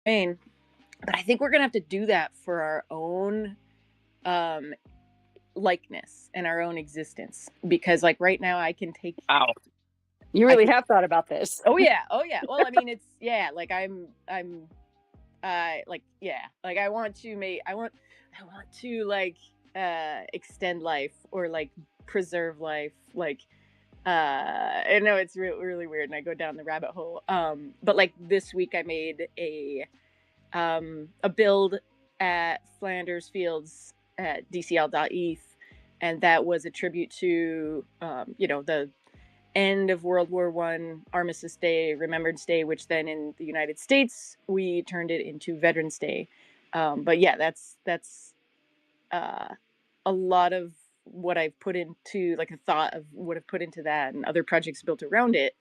Maine. But I think we're gonna have to do that for our own um likeness and our own existence, because like right now I can take Wow. You I really can have thought about this. oh yeah, oh yeah, well I mean it's yeah, like I'm like yeah, like I want to like extend life, or like preserve life, like I know it's really weird and I go down the rabbit hole, but like this week I made a build at Flanders Fields at DCL.eth, and that was a tribute to the end of World War One, Armistice Day, Remembrance Day, which then in the United States we turned it into Veterans Day. But yeah, that's uh, a lot of what I've put into, like a thought of what I've put into that, and other projects built around it,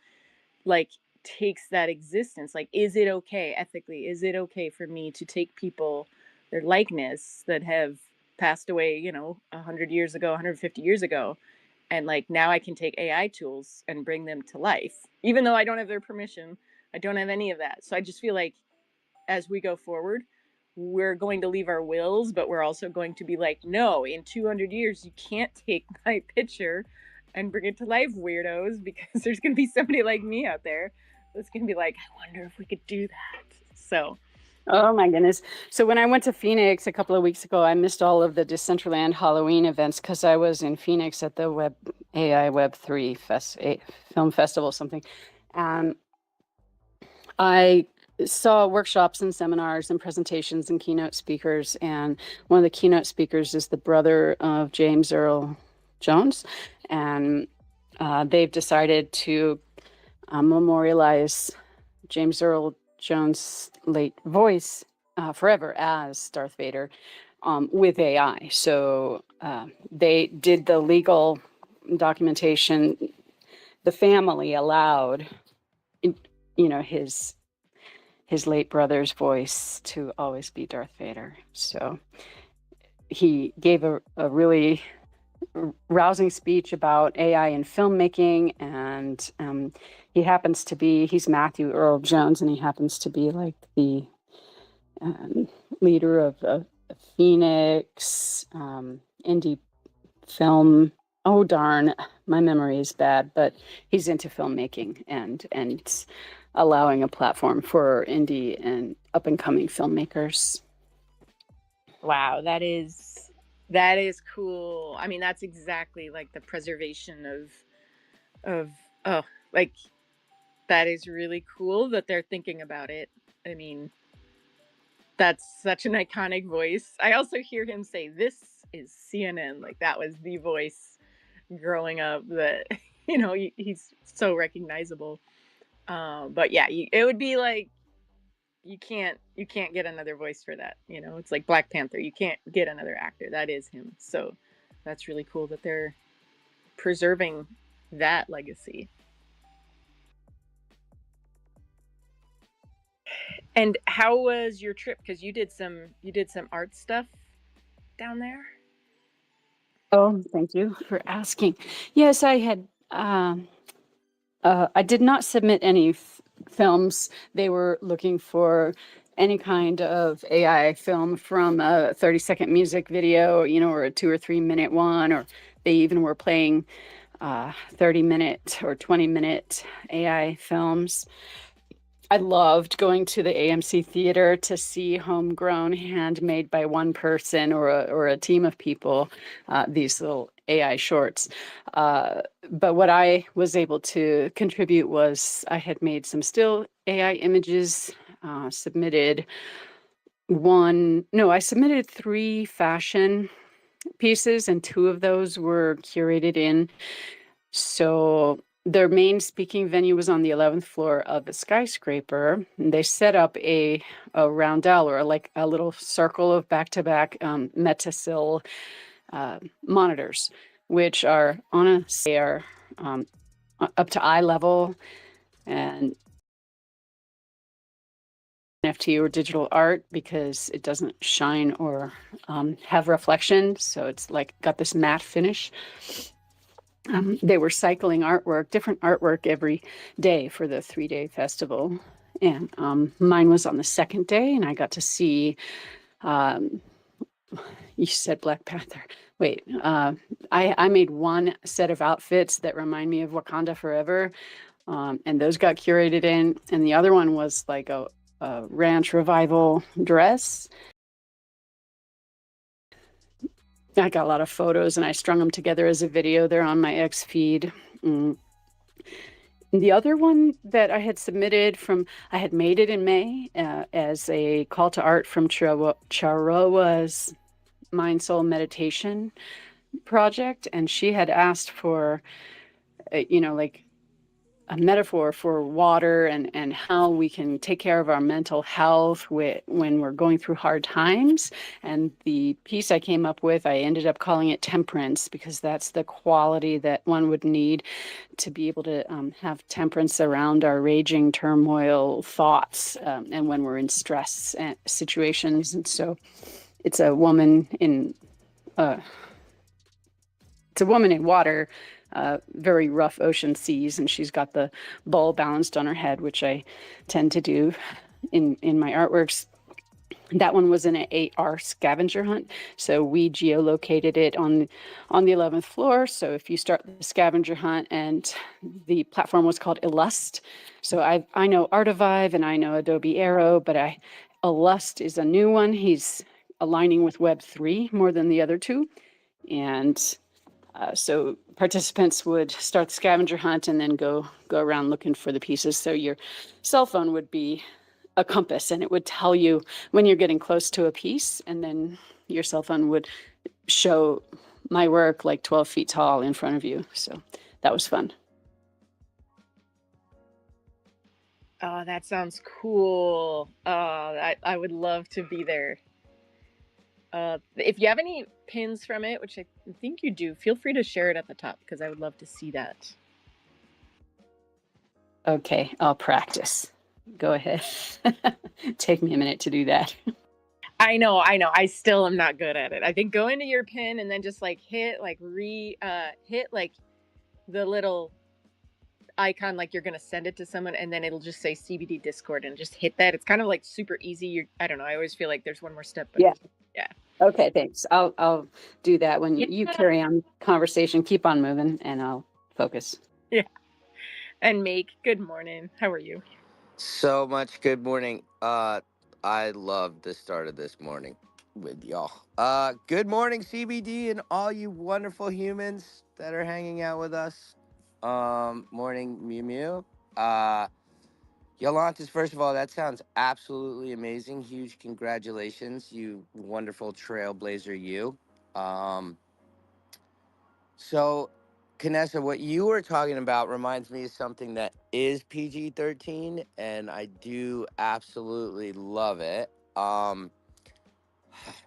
like takes that existence. Like, is it okay ethically? Is it okay for me to take people, their likeness that have passed away, 100 years ago, 150 years ago, and like now I can take AI tools and bring them to life, even though I don't have their permission. I don't have any of that. So I just feel like as we go forward, we're going to leave our wills, but we're also going to be like, no, in 200 years, you can't take my picture and bring it to life, weirdos, because there's going to be somebody like me out there that's going to be like, I wonder if we could do that. So, Oh my goodness. So when I went to Phoenix a couple of weeks ago, I missed all of the Decentraland Halloween events because I was in Phoenix at the AI Web 3 film festival something. And I saw workshops and seminars and presentations and keynote speakers. And one of the keynote speakers is the brother of James Earl Jones. And they've decided to memorialize James Earl Jones' late voice forever as Darth Vader with AI. So they did the legal documentation. The family allowed, his late brother's voice to always be Darth Vader. So he gave a really rousing speech about AI in filmmaking, and he's Matthew Earl Jones, and he happens to be like the leader of Phoenix indie film. Oh darn, my memory is bad, but he's into filmmaking and allowing a platform for indie and up and coming filmmakers. wow, that is cool. I mean, that's exactly like the preservation of oh, like that is really cool that they're thinking about it. I mean, that's such an iconic voice. I also hear him say, "This is CNN." Like that was the voice growing up that he's so recognizable. But yeah, it would be like you can't get another voice for that. It's like Black Panther. You can't get another actor. That is him. So that's really cool that they're preserving that legacy. And how was your trip? Because you did some art stuff down there. Oh, thank you for asking. Yes, I had. I did not submit any films. They were looking for any kind of AI film, from a 30-second music video, or a 2 or 3 minute one, or they even were playing 30-minute or 20-minute AI films. I loved going to the AMC theater to see homegrown, handmade by one person or a team of people, these little AI shorts. But what I was able to contribute was I had made some still AI images, submitted I submitted 3 fashion pieces, and 2 of those were curated in. So their main speaking venue was on the 11th floor of a skyscraper. And they set up a roundel, or like a little circle of back-to-back Metasil monitors, which are they are up to eye level, and NFT or digital art, because it doesn't shine or have reflection. So it's like got this matte finish. They were cycling different artwork every day for the 3-day festival. And mine was on the second day, and I got to see. Um, you said Black Panther. Wait, I made one set of outfits that remind me of Wakanda Forever, and those got curated in. And the other one was like a ranch revival dress. I got a lot of photos, and I strung them together as a video. They're on my X feed. Mm. The other one that I had submitted I had made it in May as a call to art from Charowa's Mind Soul Meditation project. And she had asked for, like a metaphor for water and how we can take care of our mental health when we're going through hard times. And the piece I came up with, I ended up calling it temperance, because that's the quality that one would need to be able to have temperance around our raging turmoil thoughts, and when we're in stress situations. And so it's a woman in uh, water, very rough ocean seas, and she's got the bowl balanced on her head, which I tend to do in my artworks. That one was in an 8R scavenger hunt. So we geolocated it on the 11th floor. So if you start the scavenger hunt, and the platform was called Illust. So I know Artivive and I know Adobe Aero, but Illust is a new one. He's aligning with Web3 more than the other two. And so participants would start the scavenger hunt and then go around looking for the pieces. So your cell phone would be a compass, and it would tell you when you're getting close to a piece, and then your cell phone would show my work like 12 feet tall in front of you. So that was fun. Oh, that sounds cool. I would love to be there. If you have any pins from it, which I think you do, feel free to share it at the top, because I would love to see that. Okay, I'll practice. Go ahead. Take me a minute to do that. I know. I still am not good at it. I think go into your pin and then just like hit like the little icon, like you're gonna send it to someone, and then it'll just say CBD Discord, and just hit that. It's kind of like super easy. I don't know. I always feel like there's one more step, but Yeah. yeah. Okay, thanks. I'll do that when Yeah. you carry on conversation. Keep on moving, and I'll focus. Yeah. And Make, good morning. How are you? So much good morning. I love the start of this morning with y'all. Good morning, CBD, and all you wonderful humans that are hanging out with us. Morning, Mew Mew. Yolantis, first of all, that sounds absolutely amazing. Huge congratulations, you wonderful trailblazer, you. Um, so, Vanessa, what you were talking about reminds me of something that is PG-13, and I do absolutely love it.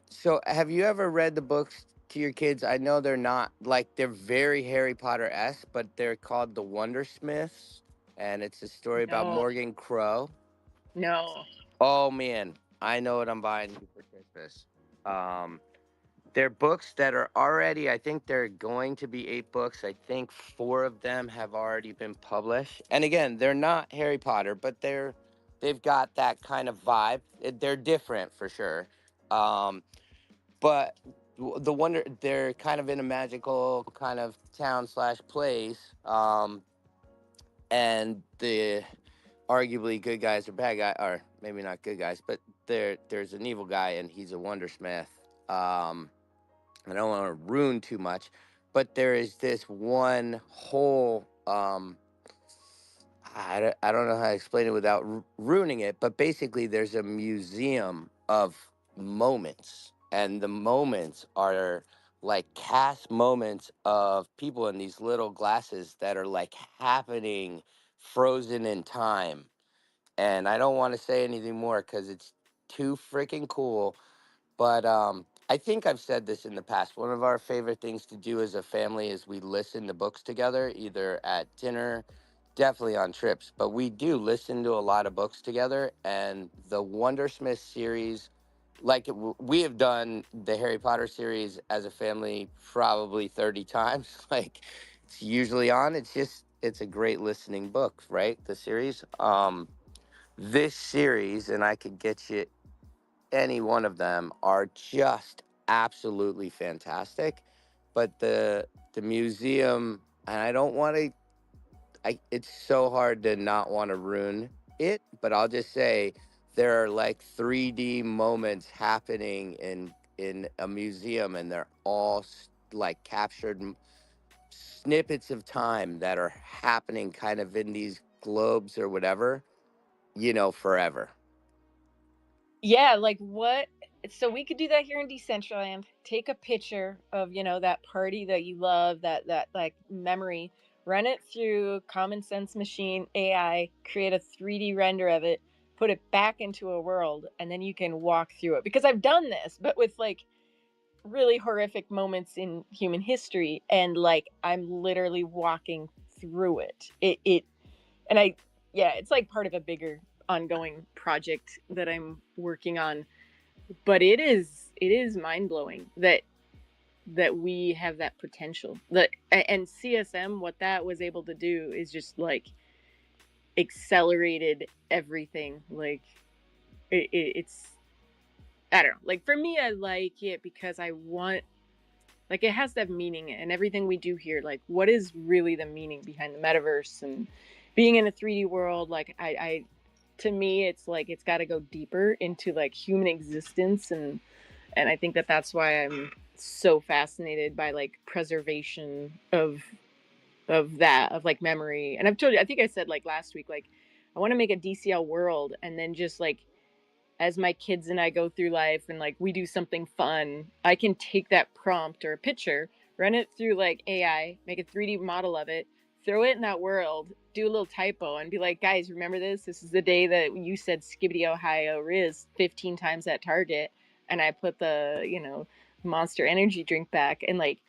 So have you ever read the books to your kids? I know they're not like they're very Harry Potter-esque, but they're called The Wondersmiths, and it's a story about No, Morgan Crow. no. Oh man, I know what I'm buying you for Christmas. Um, They're books that are already, I think they're going to be 8 books. I think 4 of them have already been published. And again, they're not Harry Potter, but they've got that kind of vibe. They're different for sure. Um, but they're kind of in a magical kind of town slash place. And the arguably good guys or bad guy, or maybe not good guys, but there's an evil guy and he's a wondersmith. I don't want to ruin too much, but there is this one whole I don't know how to explain it without ruining it, but basically there's a museum of moments, and the moments are like cast moments of people in these little glasses that are like happening frozen in time. And I don't want to say anything more because it's too freaking cool, but I think I've said this in the past. One of our favorite things to do as a family is we listen to books together, either at dinner, definitely on trips, but we do listen to a lot of books together. And the Wondersmith series, like we have done the Harry Potter series as a family probably 30 times. Like it's usually on. It's a great listening book, right? The series. this series, and I could get you any one of them, are just absolutely fantastic. But the museum, and I don't want to. It's so hard to not want to ruin it, but I'll just say there are like 3D moments happening in a museum, and they're all like captured snippets of time that are happening kind of in these globes or whatever, forever. Yeah, like what? So we could do that here in Decentraland. Take a picture of, that party that you love, that like memory, run it through Common Sense Machine AI, create a 3D render of it, put it back into a world, and then you can walk through it. Because I've done this, but with like really horrific moments in human history, and like I'm literally walking through it. And I yeah, it's like part of a bigger ongoing project that I'm working on. But it is mind-blowing that we have that potential. That and CSM, what that was able to do is just like accelerated everything. Like it's I don't know. Like for me, I like it because I want, like, it has that meaning, and everything we do here, like what is really the meaning behind the metaverse and being in a 3D world. Like I to me, it's like it's got to go deeper into like human existence, and I think that that's why I'm so fascinated by like preservation of like memory. And I've told you, I think I said like last week, like I want to make a DCL world, and then just like as my kids and I go through life and like we do something fun, I can take that prompt or a picture, run it through like AI, make a 3D model of it, throw it in that world, do a little typo, and be like, guys, remember this? This is the day that you said Skibbity Ohio Riz 15 times at Target, and I put the, Monster Energy drink back. And like,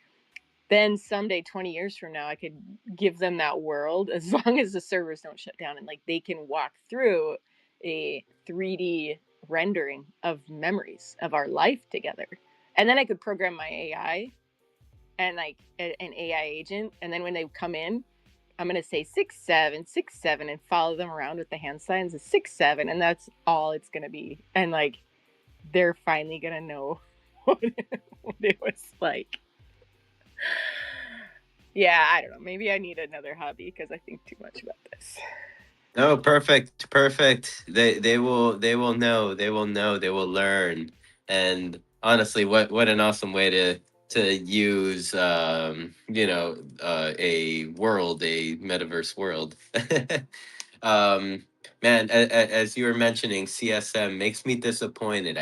then someday 20 years from now I could give them that world, as long as the servers don't shut down, and like they can walk through a 3D rendering of memories of our life together. And then I could program my AI and like an AI agent, and then when they come in, I'm going to say 6-7 and follow them around with the hand signs of 6-7, and that's all it's going to be. And like they're finally going to know what it was like. Yeah, I don't know. Maybe I need another hobby because I think too much about this. No, perfect, perfect. They will know. They will know. They will learn. And honestly, what an awesome way to use a world, a metaverse world. Man, as you were mentioning, CSM makes me disappointed.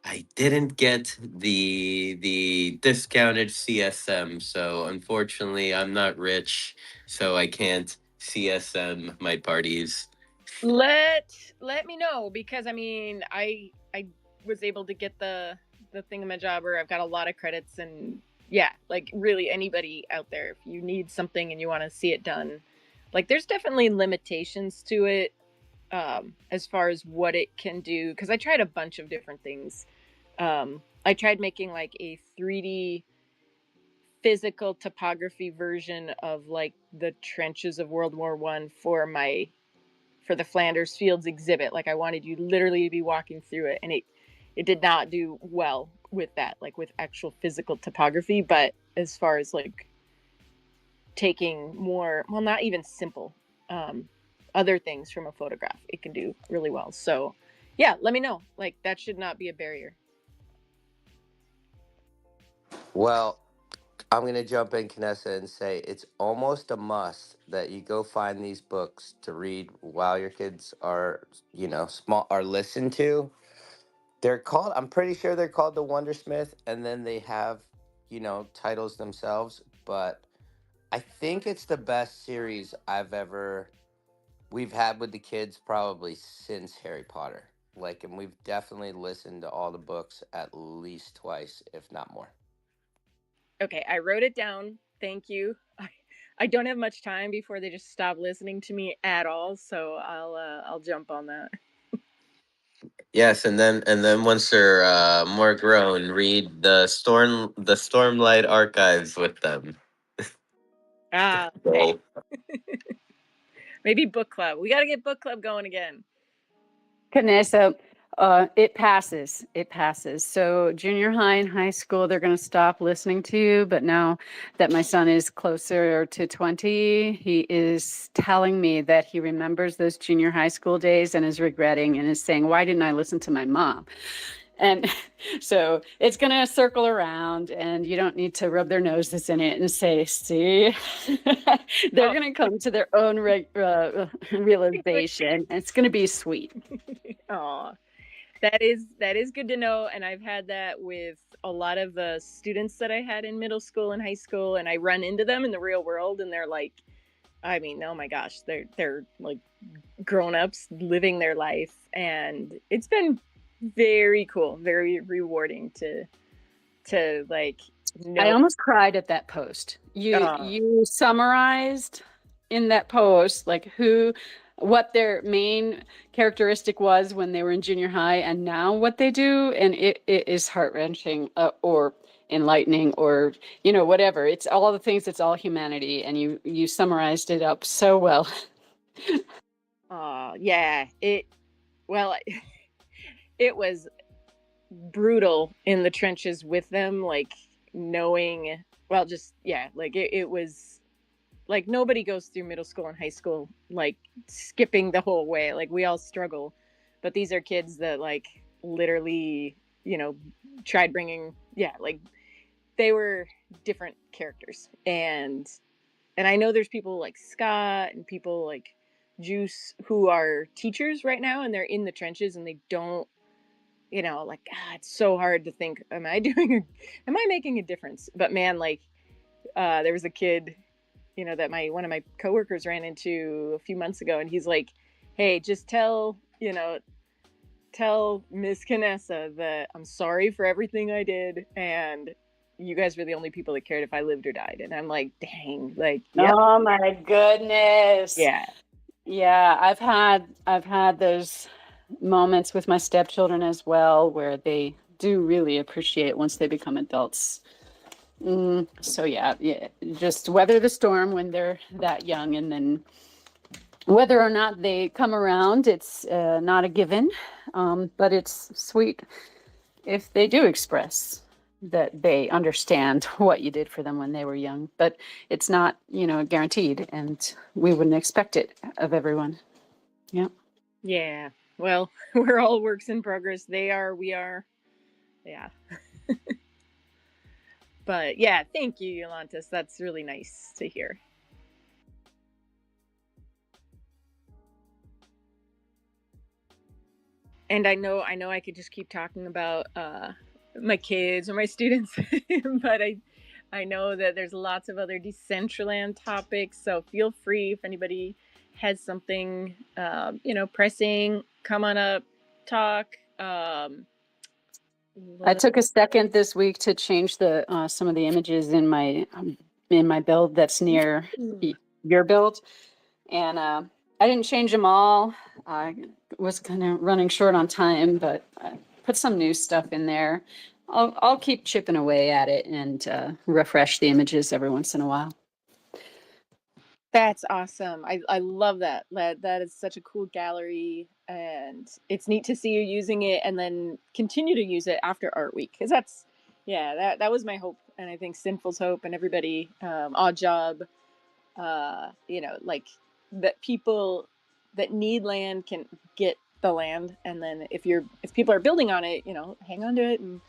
I didn't get the discounted CSM, so unfortunately, I'm not rich, so I can't CSM my parties. Let me know, because I mean I was able to get the thingamajobber. I've got a lot of credits, and yeah, like really anybody out there, if you need something and you want to see it done, like there's definitely limitations to it, as far as what it can do, because I tried a bunch of different things. I tried making like a 3D physical topography version of like the trenches of World War I for the Flanders Fields exhibit. Like I wanted you literally to be walking through it, and it did not do well with that, like with actual physical topography. But as far as like taking more, well, not even simple, um, other things from a photograph, it can do really well. So yeah, let me know. Like that should not be a barrier. Well, I'm going to jump in, Knessa, and say it's almost a must that you go find these books to read while your kids are, small, are listened to. They're called, I'm pretty sure they're called The Wondersmith, and then they have, titles themselves. But I think it's the best series we've had with the kids probably since Harry Potter. Like, and we've definitely listened to all the books at least twice, if not more. Okay, I wrote it down. Thank you. I don't have much time before they just stop listening to me at all, so I'll jump on that. Yes, and then once they're more grown, read the Stormlight archives with them. Ah, So, maybe book club. We got to get book club going again. Canessa, it passes. It passes. So junior high and high school, they're going to stop listening to you. But now that my son is closer to 20, he is telling me that he remembers those junior high school days and is regretting and is saying, why didn't I listen to my mom? And so it's going to circle around, and you don't need to rub their noses in it and say, see, they're Oh, going to come to their own realization. And it's going to be sweet. aw. That is good to know, and I've had that with a lot of the students that I had in middle school and high school, and I run into them in the real world, and they're like, I mean, oh my gosh, they're like grown-ups living their life, and it's been very cool, very rewarding to like I know. almost cried at that post. uh, You summarized in that post like what their main characteristic was when they were in junior high and now what they do, and it is heart-wrenching, or enlightening, or whatever. It's all the things. It's all humanity, and you summarized it up so well. yeah, well, it was brutal in the trenches with them, like knowing, well, just yeah, like it was like nobody goes through middle school and high school like skipping the whole way. Like we all struggle, but these are kids that like literally, tried bringing, yeah, like they were different characters. And I know there's people like Scott and people like Juice who are teachers right now, and they're in the trenches and they don't, like, it's so hard to think, am I making a difference? But man, like, there was a kid, that one of my coworkers ran into a few months ago, and he's like, hey, just tell Miss Canessa that I'm sorry for everything I did, and you guys were the only people that cared if I lived or died. And I'm like, dang, like, yep, Oh my goodness. yeah. Yeah, I've had those moments with my stepchildren as well, where they do really appreciate once they become adults. So yeah, just weather the storm when they're that young, and then whether or not they come around, it's not a given, but it's sweet if they do express that they understand what you did for them when they were young. But it's not, guaranteed, and we wouldn't expect it of everyone. Yeah. Yeah. Well, we're all works in progress. They are, we are. Yeah. But yeah, thank you, Yolantis. That's really nice to hear. And I know I could just keep talking about my kids or my students, but I know that there's lots of other Decentraland topics. So feel free if anybody has something, pressing, come on up, talk. I took a second this week to change the some of the images in my build that's near your build, and I didn't change them all. I was kind of running short on time, but I put some new stuff in there. I'll keep chipping away at it and refresh the images every once in a while. That's awesome. I love that. That is such a cool gallery, and it's neat to see you using it and then continue to use it after Art Week, because that's, yeah, that was my hope, and I think Sinful's hope, and everybody, Odd Job, like that people that need land can get the land, and then if people are building on it, hang on to it and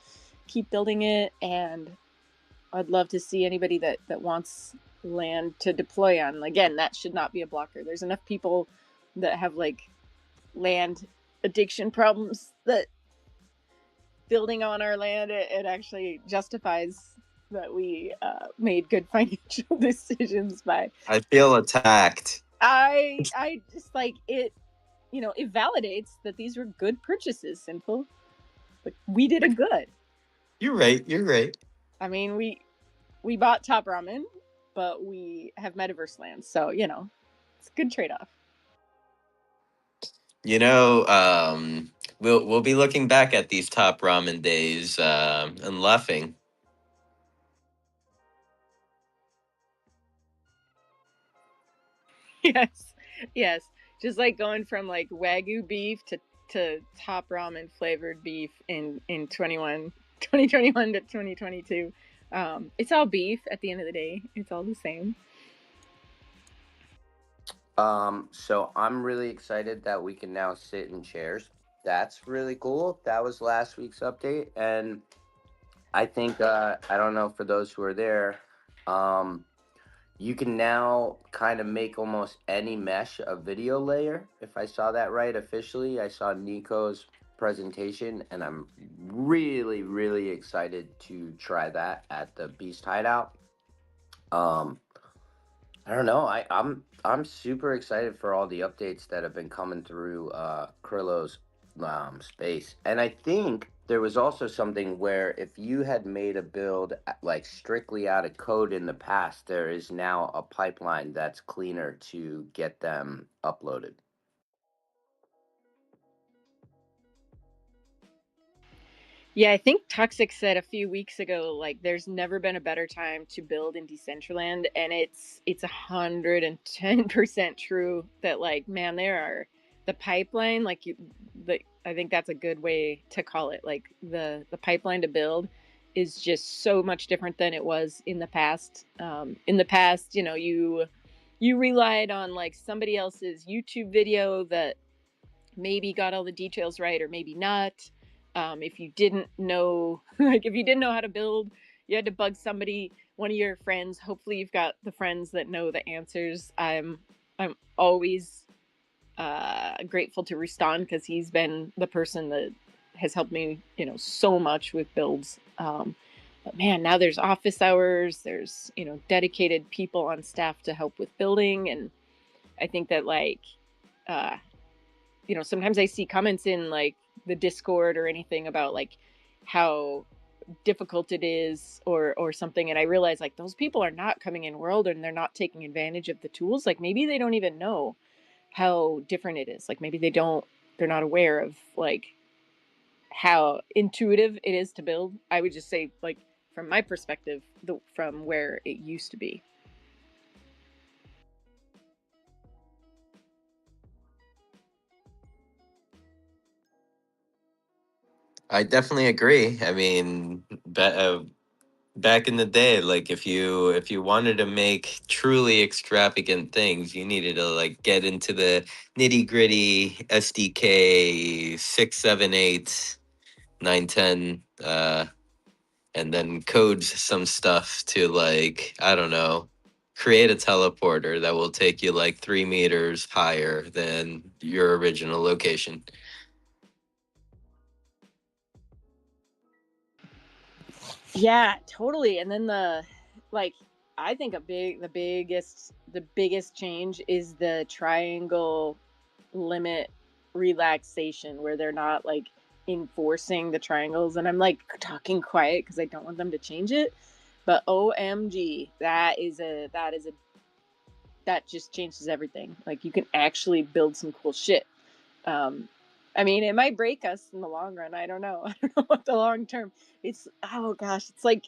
keep building it. And I'd love to see anybody that wants land to deploy on. Again, that should not be a blocker. There's enough people that have like land addiction problems that building on our land, it actually justifies that we made good financial decisions by. I feel attacked. I just like it. It validates that these were good purchases. Simple. Like we did a good. You're right. You're right. I mean, we bought Top Ramen, but we have metaverse lands, so it's a good trade-off. You know, we'll be looking back at these top ramen days and laughing. Yes, yes, just like going from like Wagyu beef to to top ramen flavored beef in 2021 to 2022. It's all beef at the end of the day. It's all the same. So I'm really excited that we can now sit in chairs. That's really cool. That was last week's update, and I think I don't know for those who are there, um, you can now kind of make almost any mesh a video layer. If I saw that right officially, I saw Nico's presentation, and I'm really, really excited to try that at the Beast Hideout. Um, I don't know. I'm super excited for all the updates that have been coming through Krillo's space. And I think there was also something where if you had made a build like strictly out of code in the past, there is now a pipeline that's cleaner to get them uploaded. Yeah, I think Toxic said a few weeks ago, like there's never been a better time to build in Decentraland, and it's 110% true that like man, there are the pipeline, like I think that's a good way to call it. Like the pipeline to build is just so much different than it was in the past. In the past, you relied on like somebody else's YouTube video that maybe got all the details right or maybe not. If you didn't know, like if you didn't know how to build, you had to bug somebody, one of your friends. Hopefully, you've got the friends that know the answers. I'm always grateful to Rustan because he's been the person that has helped me, so much with builds. But man, now there's office hours. There's dedicated people on staff to help with building, and I think that like uh, sometimes I see comments in like the Discord or anything about like how difficult it is or something, and I realize like those people are not coming in world and they're not taking advantage of the tools. Like maybe they don't even know how different it is. Like maybe they're not aware of like how intuitive it is to build. I would just say like from my perspective, from where it used to be. I definitely agree. I mean, back in the day, like if you wanted to make truly extravagant things, you needed to like get into the nitty gritty SDK 6, 7, 8, 9, 10, and then code some stuff to like I don't know, create a teleporter that will take you like 3 meters higher than your original location. Yeah, totally. And then like I think the biggest change is the triangle limit relaxation where they're not like enforcing the triangles, and I'm like talking quiet because I don't want them to change it. But OMG, that just changes everything. Like you can actually build some cool shit. Um, I mean, it might break us in the long run. I don't know. I don't know what the long term. It's oh gosh, it's like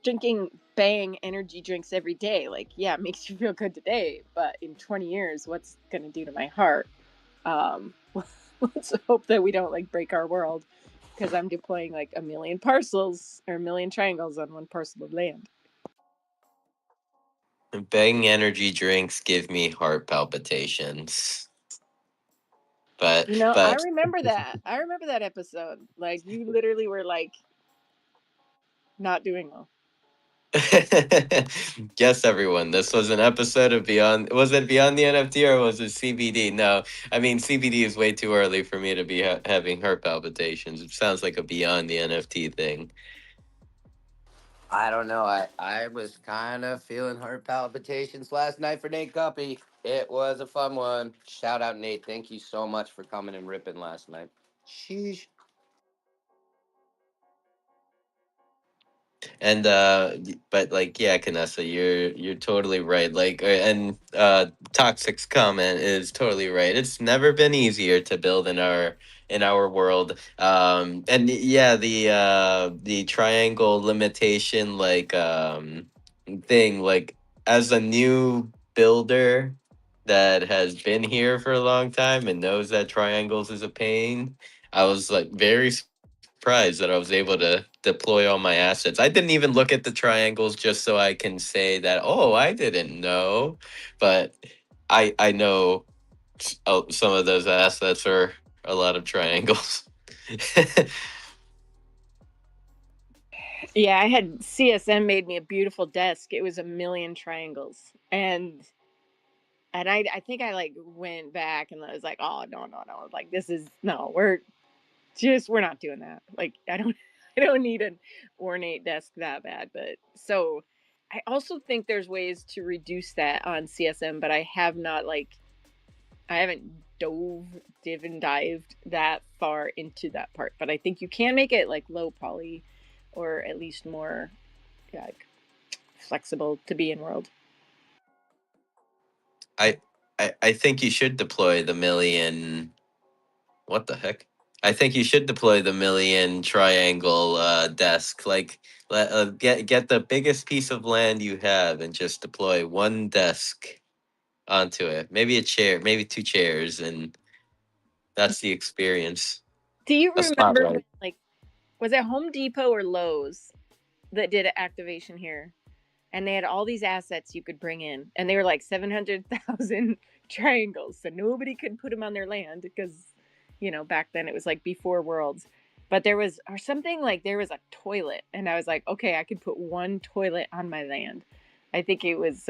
drinking Bang energy drinks every day. Like, yeah, it makes you feel good today, but in 20 years, what's gonna do to my heart? Um, let's hope that we don't like break our world because I'm deploying like a million parcels or a million triangles on one parcel of land. Bang energy drinks give me heart palpitations. But I but remember that. I remember that episode. Like, you literally were like not doing well. yes, everyone, this was an episode of Beyond. Was it Beyond the NFT or was it CBD? No, I mean CBD is way too early for me to be having heart palpitations. It sounds like a Beyond the NFT thing. I don't know. I was kind of feeling heart palpitations last night for Nate Guppy. It was a fun one. Shout out, Nate. Thank you so much for coming and ripping last night. Sheesh. And but like yeah, Canessa, you're totally right. Like and Toxic's comment is totally right. It's never been easier to build in our world. And yeah, the triangle limitation like thing, like as a new builder, that has been here for a long time and knows that triangles is a pain, I was like very surprised that I was able to deploy all my assets. I didn't even look at the triangles just so I can say that, oh, I didn't know, but I know some of those assets are a lot of triangles. Yeah, I had CSM made me a beautiful desk. It was a million triangles. And I think I like went back and I was like, oh no. Like this is no, we're not doing that. Like I don't need an ornate desk that bad. But so I also think there's ways to reduce that on CSM, but I haven't dived that far into that part. But I think you can make it like low poly or at least more like flexible to be in world. I, I think you should deploy the million. What the heck? I think you should deploy the million triangle desk. Like, get the biggest piece of land you have and just deploy one desk onto it. Maybe a chair, maybe two chairs, and that's the experience. Do you A remember when spotlight. like was it Home Depot or Lowe's that did an activation here? And they had all these assets you could bring in, and they were like 700,000 triangles, so nobody could put them on their land because, back then it was like before worlds. But there was, or something like there was a toilet, and I was like, okay, I could put one toilet on my land. I think it was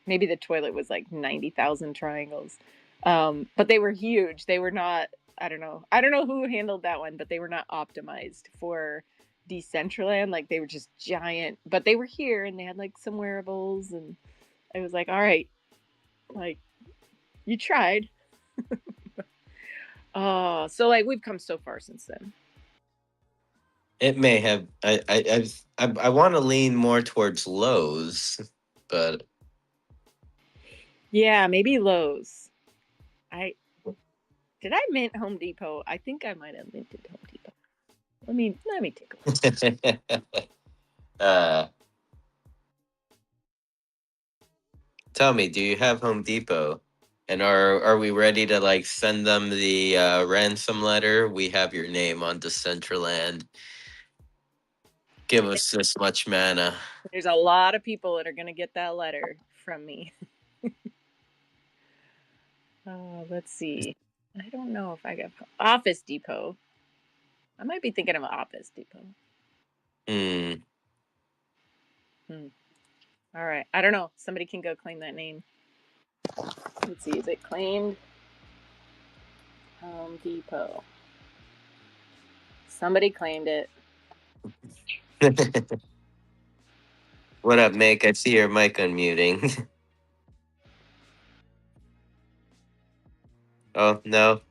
maybe the toilet was like 90,000 triangles, but they were huge. They were not. I don't know who handled that one, but they were not optimized for Decentraland. Like they were just giant, but they were here and they had like some wearables, and I was like, all right, like you tried. Oh, so like we've come so far since then. It may have. I want to lean more towards Lowe's, but Yeah, maybe Lowe's. I did I mint Home Depot? I think I might have minted Home Depot. Let me take a look. uh, tell me, do you have Home Depot? And are we ready to like send them the ransom letter? We have your name on Decentraland. Give us this much mana. There's a lot of people that are gonna get that letter from me. Let's see. I don't know if I got Office Depot. I might be thinking of Office Depot. Hmm. Hmm. All right. I don't know. Somebody can go claim that name. Let's see. Is it claimed? Home Depot. Somebody claimed it. What up, Mick? I see your mic unmuting. Oh no.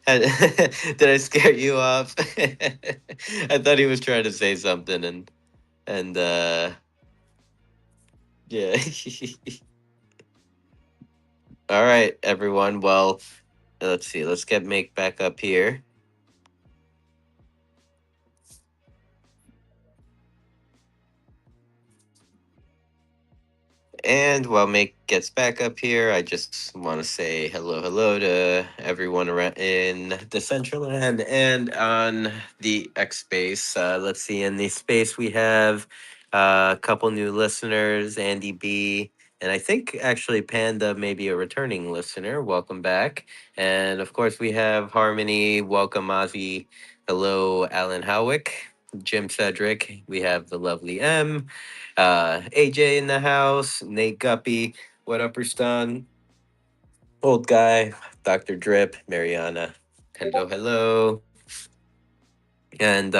Did I scare you off? I thought he was trying to say something and yeah. All right, everyone. Well, let's see. Let's get Mick back up here. And while Mick gets back up here, I just want to say hello to everyone around in Decentraland and on the X Space. Let's see, in the space we have a couple new listeners, Andy B, and I think actually Panda may be a returning listener. Welcome back. And of course, we have Harmony. Welcome, Ozzy. Hello, Alan Howick, Jim Cedric. We have the lovely M. AJ in the house, Nate Guppy, what up, Rustan? Old guy, Dr. Drip, Mariana. Hello. And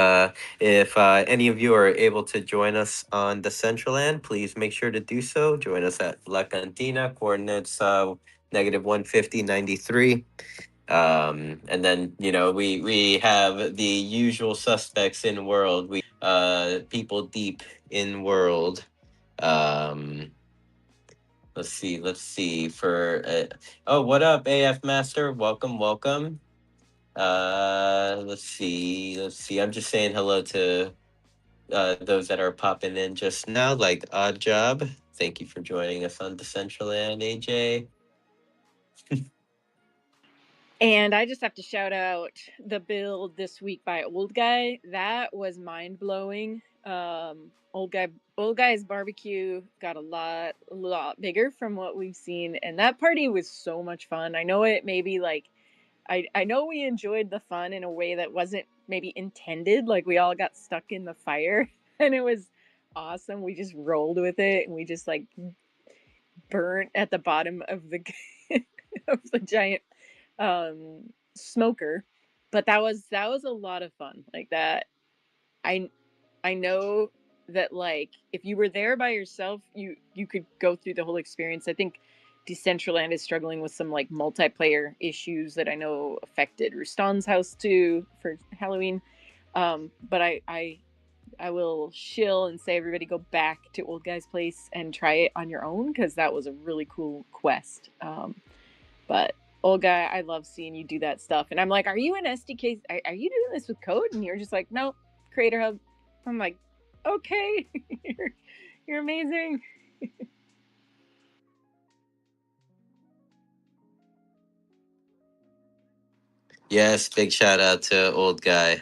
if any of you are able to join us on the Central End, please make sure to do so. Join us at La Cantina, coordinates -15093. And then we have the usual suspects in world. We people deep in world. Um, let's see for oh, what up, AF Master? Welcome. Let's see. I'm just saying hello to those that are popping in just now, like Odd Job. Thank you for joining us on Decentraland, AJ. And I just have to shout out the build this week by Old Guy. That was mind blowing. Old Guy's barbecue got a lot bigger from what we've seen, and that party was so much fun. I know it maybe like I know we enjoyed the fun in a way that wasn't maybe intended. Like we all got stuck in the fire, and it was awesome. We just rolled with it, and we just like burnt at the bottom of the of the giant smoker. But that was a lot of fun. Like that, I I know that like if you were there by yourself, you could go through the whole experience. I think Decentraland is struggling with some like multiplayer issues that I know affected Rustan's house too for Halloween. But I will shill and say everybody go back to Old Guy's Place and try it on your own because that was a really cool quest. But Old Guy, I love seeing you do that stuff. And I'm like, are you an SDK? Are you doing this with code? And you're just like, no, Creator Hub. I'm like, okay, you're amazing. Yes, big shout out to Old Guy.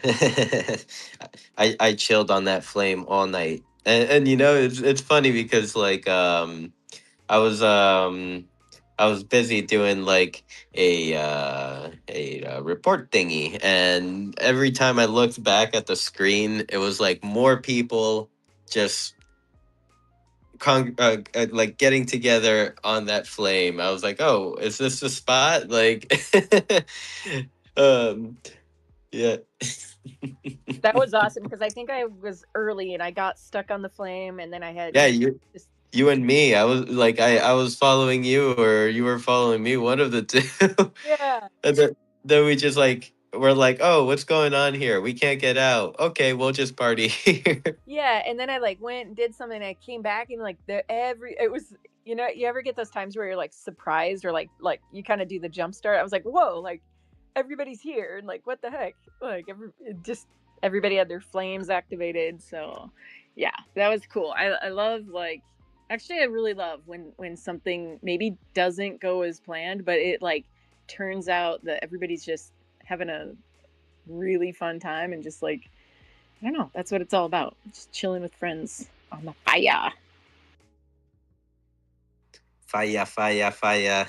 I chilled on that flame all night. And you know, it's funny because like I was um I was busy doing like a report thingy, and every time I looked back at the screen, it was like more people just like getting together on that flame. I was like, oh, is this the spot? Like, um, yeah. That was awesome because I think I was early and I got stuck on the flame, and then I had Yeah, you and me. I was like, I was following you, or you were following me, one of the two. yeah. And then we just like we're like, oh, what's going on here? We can't get out. Okay, we'll just party here. Yeah, and then I like went and did something and I came back and like it was, you ever get those times where you're like surprised or like you kind of do the jump start. I was like, "Whoa, like everybody's here." And like what the heck? Like everybody had their flames activated. So, yeah, that was cool. I love like actually I really love when something maybe doesn't go as planned, but it like turns out that everybody's just having a really fun time and just like I don't know. That's what it's all about. Just chilling with friends on the fire. Fire, fire, fire.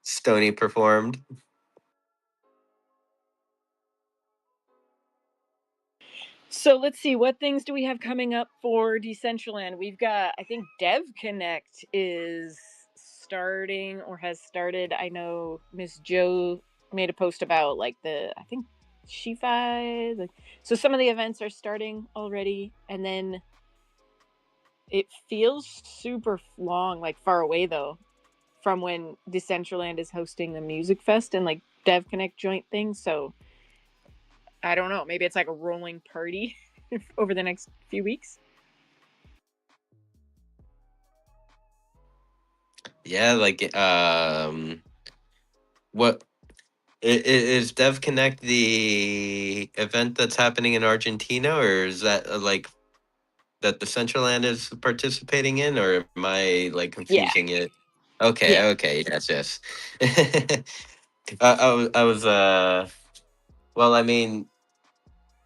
Stony performed. So let's see. What things do we have coming up for Decentraland? We've got, I think, Dev Connect is starting or has started. I know Miss Joe made a post about like I think Shifi. So some of the events are starting already, and then it feels super long, like far away though, from when Decentraland is hosting the music fest and like Dev Connect joint thing. So I don't know. Maybe it's like a rolling party over the next few weeks. Yeah, like what is Dev Connect the event that's happening in Argentina, or is that like that the Decentraland is participating in, or am I like Yeah. confusing it? Okay, Yeah. okay, yes, yes. I was well, I mean,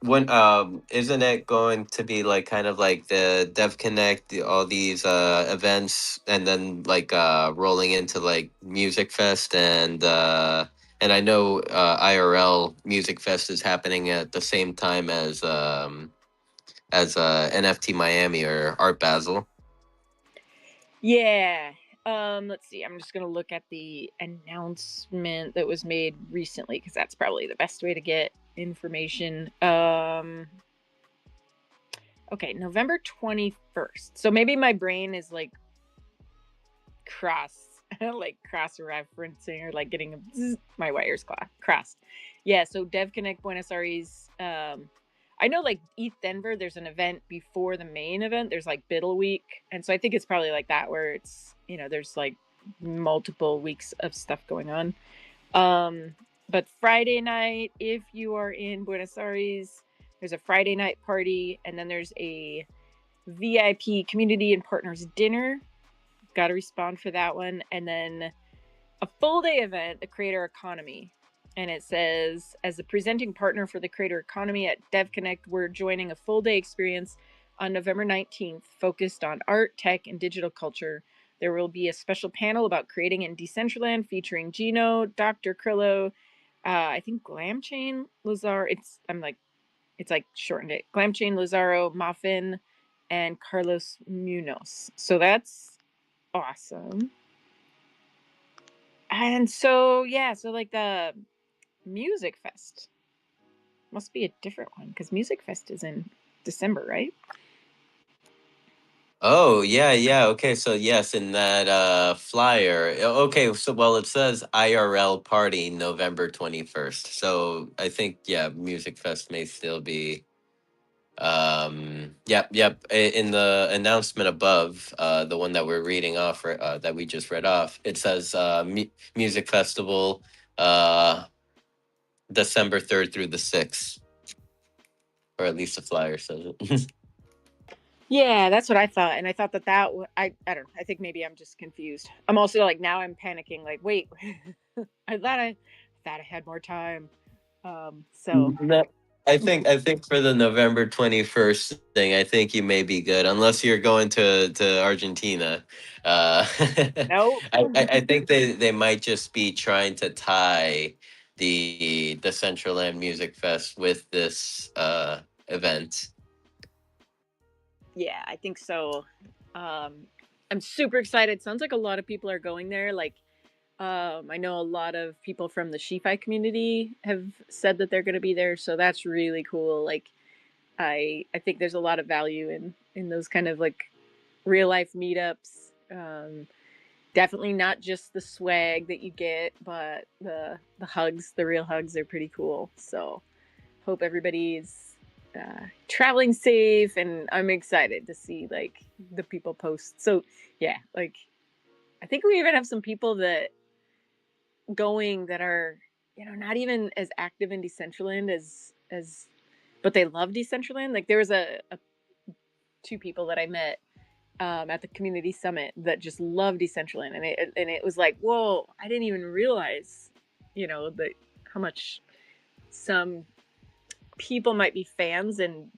when isn't it going to be like kind of like the Dev Connect, all these events, and then like rolling into like Music Fest, and I know IRL Music Fest is happening at the same time as NFT Miami or Art Basel. Yeah. Let's see. I'm just gonna look at the announcement that was made recently because that's probably the best way to get information. Okay, November 21st. So maybe my brain is like cross like cross referencing or like getting my wires crossed. Yeah, so Dev Connect Buenos Aires. I know like ETH Denver, there's an event before the main event. There's like Biddle Week. And so I think it's probably like that where it's, there's like multiple weeks of stuff going on. But Friday night, if you are in Buenos Aires, there's a Friday night party, and then there's a VIP community and partners dinner got to respond for that one. And then a full day event, the creator economy. And it says, as a presenting partner for the creator economy at DevConnect, we're joining a full day experience on November 19th focused on art, tech, and digital culture. There will be a special panel about creating in Decentraland featuring Gino, Dr. Krillo, I think Glamchain, Lazar. It's like shortened it. Glamchain, Lazaro, Muffin, and Carlos Munoz. So that's awesome. And so yeah, so like the Music Fest must be a different one because Music Fest is in December, right? Oh, yeah, yeah. Okay, so yes, in that flyer. Okay, so well it says IRL party November 21st. So I think yeah, Music Fest may still be yep. In the announcement above, the one that we're reading off that we just read off, it says music festival uh December 3rd through the 6th, or at least the flyer says it. Yeah, that's what I thought, and I thought I don't know. I think maybe I'm just confused. I'm also like now I'm panicking. Like, wait, I thought I had more time. So No, I think for the November 21st thing, I think you may be good, unless you're going to Argentina. nope. I think they might just be trying to tie the Decentraland Music Fest with this event. Yeah, I think so. I'm super excited. Sounds like a lot of people are going there. Like, I know a lot of people from the Shifi community have said that they're going to be there, so that's really cool. Like, I think there's a lot of value in those kind of like real life meetups. Definitely not just the swag that you get, but the hugs, the real hugs are pretty cool. So hope everybody's traveling safe, and I'm excited to see like the people post. So yeah, like I think we even have some people that going that are not even as active in Decentraland as but they love Decentraland. Like there was a two people that I met at the community summit that just love Decentraland, and it was like, whoa, I didn't even realize, that how much some people might be fans and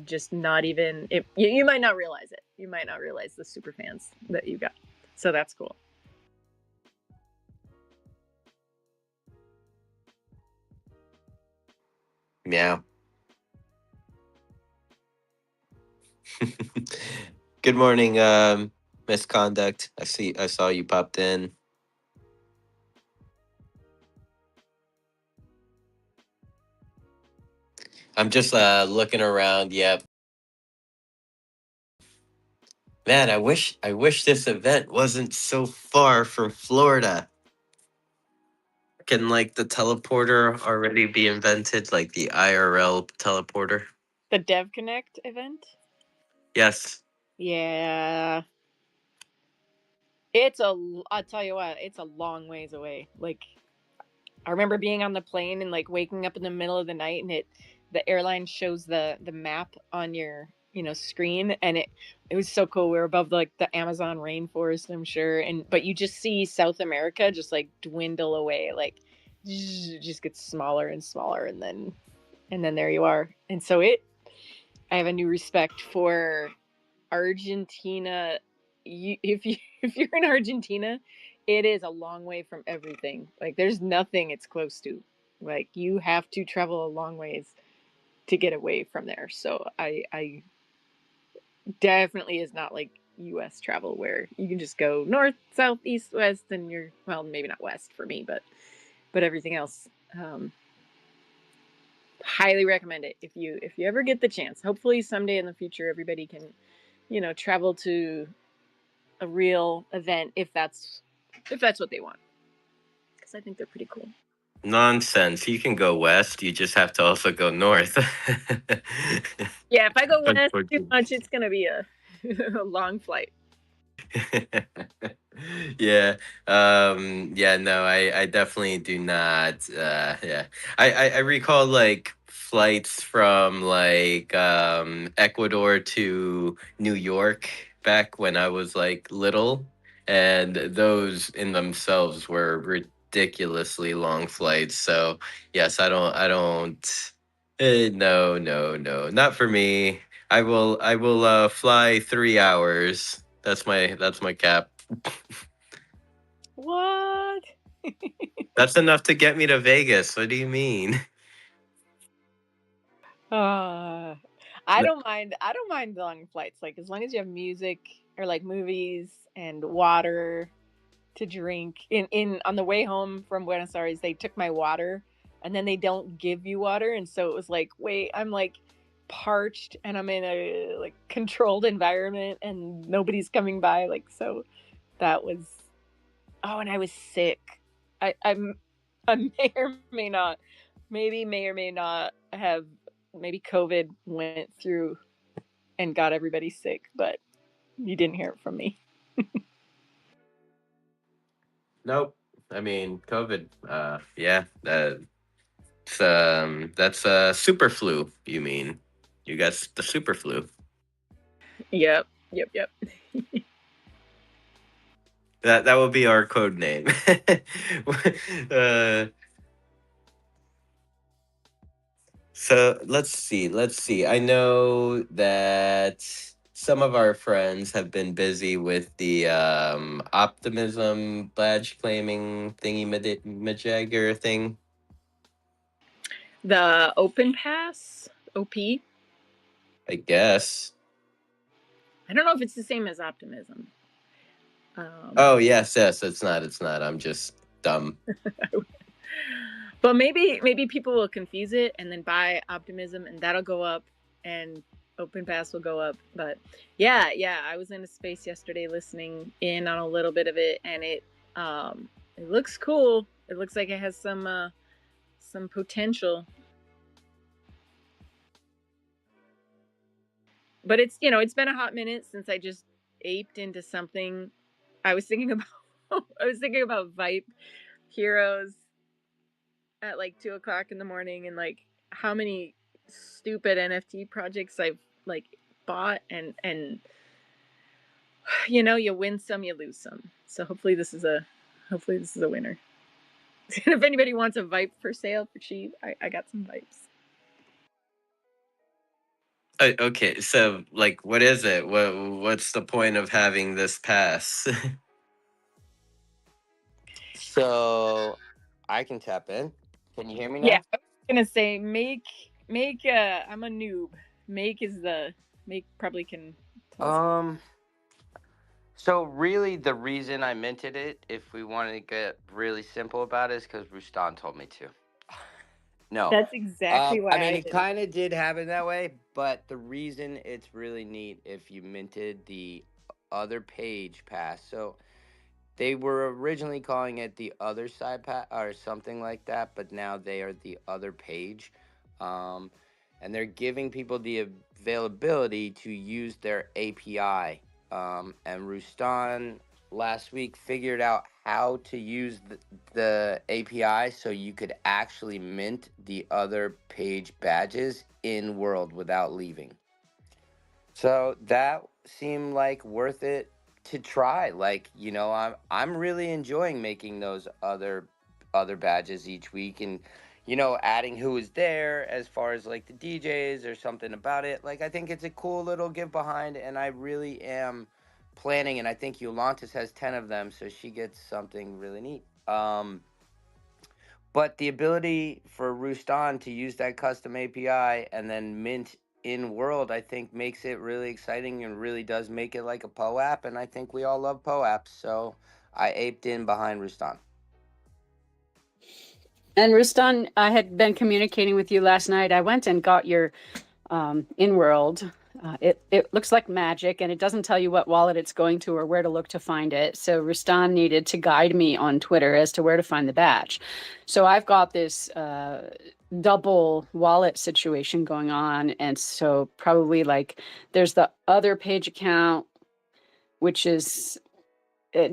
just not even you might not realize it. You might not realize the super fans that you got. So that's cool. Yeah. Good morning, Misconduct. I saw you popped in. I'm just looking around. Yep. Man, I wish this event wasn't so far from Florida. Can like the teleporter already be invented, like the IRL teleporter? The Dev Connect event. Yes. Yeah, I'll tell you what, it's a long ways away. Like I remember being on the plane and like waking up in the middle of the night, and the airline shows the map on your screen, and it was so cool. We were above like the Amazon rainforest, I'm sure, and but you just see South America just like dwindle away, like just gets smaller and smaller, and then there you are. And so I have a new respect for Argentina. If you're in Argentina, it is a long way from everything. Like there's nothing it's close to. Like you have to travel a long ways to get away from there. So I definitely is not like US travel where you can just go north, south, east, west, and you're, well, maybe not west for me, but everything else. Highly recommend it if you ever get the chance. Hopefully someday in the future everybody can travel to a real event if that's what they want, because I think they're pretty cool. Nonsense. You can go west. You just have to also go north. Yeah, if I go west too Unfortunately. much, it's gonna be a, a long flight. Yeah. Yeah, no, I definitely do not yeah. I recall like flights from like Ecuador to New York back when I was like little. and those in themselves were ridiculously long flights. So yes, I don't. No, no, no, not for me. I will fly 3 hours. That's my cap. What? That's enough to get me to Vegas. What do you mean? Uh, I don't mind long flights. Like as long as you have music or like movies and water to drink. In on the way home from Buenos Aires, they took my water and then they don't give you water, and so it was like, wait, I'm like parched and I'm in a like controlled environment and nobody's coming by. Like so that was oh, and I was sick. I may or may not, maybe may or may not have maybe COVID went through and got everybody sick, but you didn't hear it from me. Nope. I mean, COVID. Yeah. That's super flu. You mean? You got the super flu. Yep, yep, yep. That will be our code name. uh, so let's see. Let's see. I know that some of our friends have been busy with the optimism badge claiming thingy majagger thing. The Open Pass, OP. I guess. I don't know if it's the same as Optimism. Oh yes, yes. It's not. It's not. I'm just dumb. But maybe people will confuse it and then buy Optimism and that'll go up and Open Pass will go up. But yeah, I was in a space yesterday listening in on a little bit of it and it looks cool. It looks like it has some potential. But it's been a hot minute since I just aped into something. I was thinking about Vipe Heroes at like 2 o'clock in the morning and like how many stupid NFT projects I've like bought and you win some, you lose some. So hopefully this is a winner. If anybody wants a Vipe for sale for cheap, I got some Vipes. Okay, so like, what is it? What's the point of having this pass? So I can tap in. Can you hear me Yeah, now? I was gonna say make I'm a noob. Make probably can tell us. Um. So really, the reason I minted it, if we wanted to get really simple about it, is because Rustan told me to. No. That's exactly I why mean, I it did it. kind of did happen that way, but the reason it's really neat if you minted the other page pass. So they were originally calling it the other side pass or something like that, but now they are the other page. Um, and they're giving people the availability to use their API. And Rustan last week figured out how to use the API so you could actually mint the other page badges in world without leaving. So that seemed like worth it to try. Like, I'm really enjoying making those other badges each week and adding who is there as far as like the DJs or something about it. Like I think it's a cool little give behind and I really am planning and I think Yolantis has 10 of them so she gets something really neat. But the ability for Rustan to use that custom API and then mint in world, I think makes it really exciting and really does make it like a Poe app. And I think we all love Poe apps. So I aped in behind Rustan. And Rustan, I had been communicating with you last night. I went and got your in world. It looks like magic and it doesn't tell you what wallet it's going to or where to look to find it. So Rustan needed to guide me on Twitter as to where to find the badge. So I've got this double wallet situation going on. And so probably like there's the other page account, which is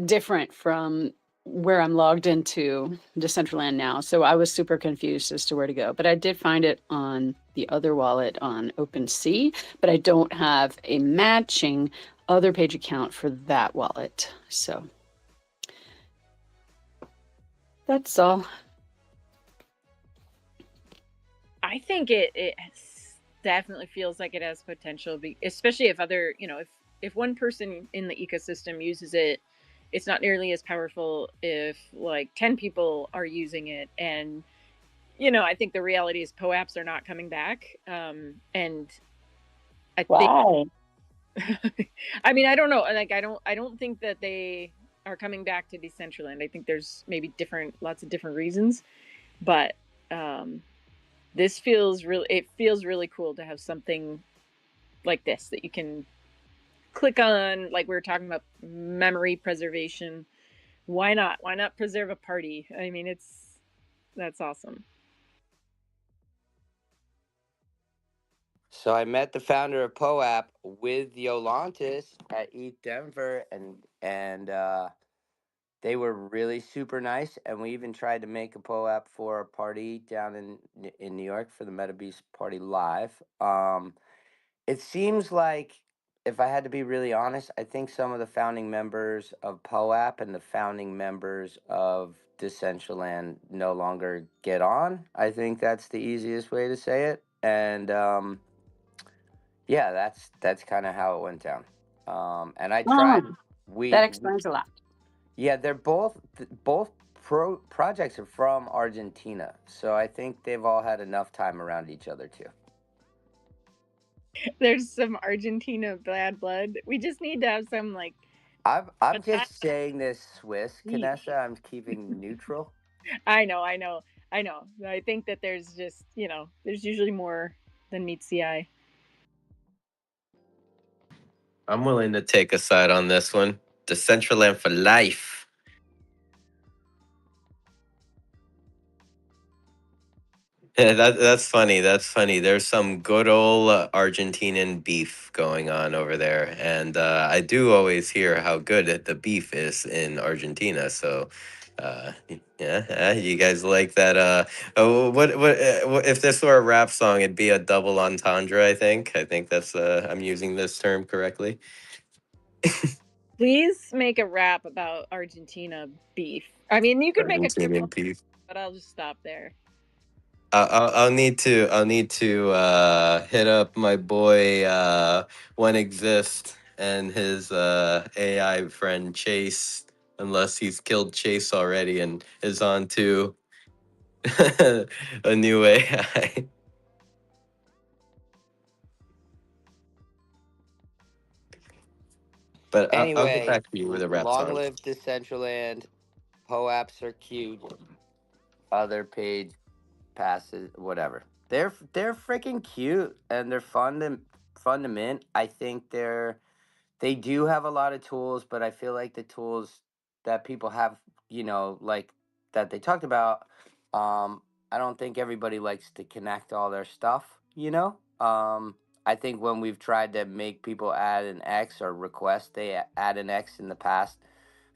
different from where I'm logged into Decentraland now. So I was super confused as to where to go. But I did find it on the other wallet on OpenSea, but I don't have a matching other page account for that wallet. So That's all. I think it definitely feels like it has potential, especially if other, if one person in the ecosystem uses it, it's not nearly as powerful if like 10 people are using it. And I think the reality is POAPs are not coming back. And I think Wow. I mean, I don't know. Like I don't think that they are coming back to Decentraland. I think there's maybe lots of different reasons, but this feels really cool to have something like this that you can click on, like we were talking about memory preservation. Why not preserve a party? I mean, that's awesome. So I met the founder of POAP with Yolantis at ETH Denver, and they were really super nice. And we even tried to make a POAP for a party down in New York for the MetaBeast Party Live. It seems like, if I had to be really honest, I think some of the founding members of POAP and the founding members of Decentraland no longer get on. I think that's the easiest way to say it. And yeah, that's kind of how it went down. And I tried. Oh, that We explains a lot. Yeah, they're both projects are from Argentina, so I think they've all had enough time around each other too. There's some Argentina bad blood. We just need to have some like I'm Italian just saying this Swiss, beef. Canessa. I'm keeping neutral. I know. I think that there's just there's usually more than meets the eye. I'm willing to take a side on this one. Decentraland for life. Yeah, that's funny. That's funny. There's some good old Argentinian beef going on over there, and I do always hear how good the beef is in Argentina. So, yeah, you guys like that? If this were a rap song? It'd be a double entendre. I think. I think that's. I'm using this term correctly. Please make a rap about Argentina beef. I mean, you could make a good one, Argentinian beef. but I'll just stop there. I'll need to hit up my boy One Exist and his AI friend Chase, unless he's killed Chase already and is on to a new AI. But I'll get Anyway, back to you with a rap long song. live Decentraland. POAPs are cute. Other page passes, whatever. They're freaking cute and they're fun to mint. I think they do have a lot of tools, but I feel like the tools that people have, like that they talked about, I don't think everybody likes to connect all their stuff. I think when we've tried to make people add an X or request they add an X in the past,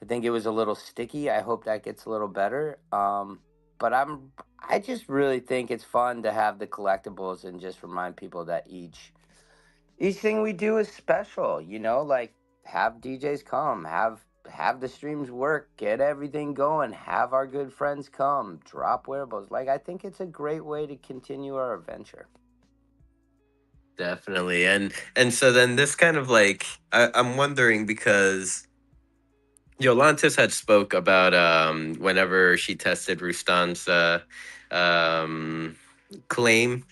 I think it was a little sticky. I hope that gets a little better. But I just really think it's fun to have the collectibles and just remind people that each thing we do is special, like have DJs come, have the streams work, get everything going, have our good friends come, drop wearables. Like I think it's a great way to continue our adventure. Definitely, and so then this kind of like I'm wondering because Yolantis had spoke about whenever she tested Rustan's um, claim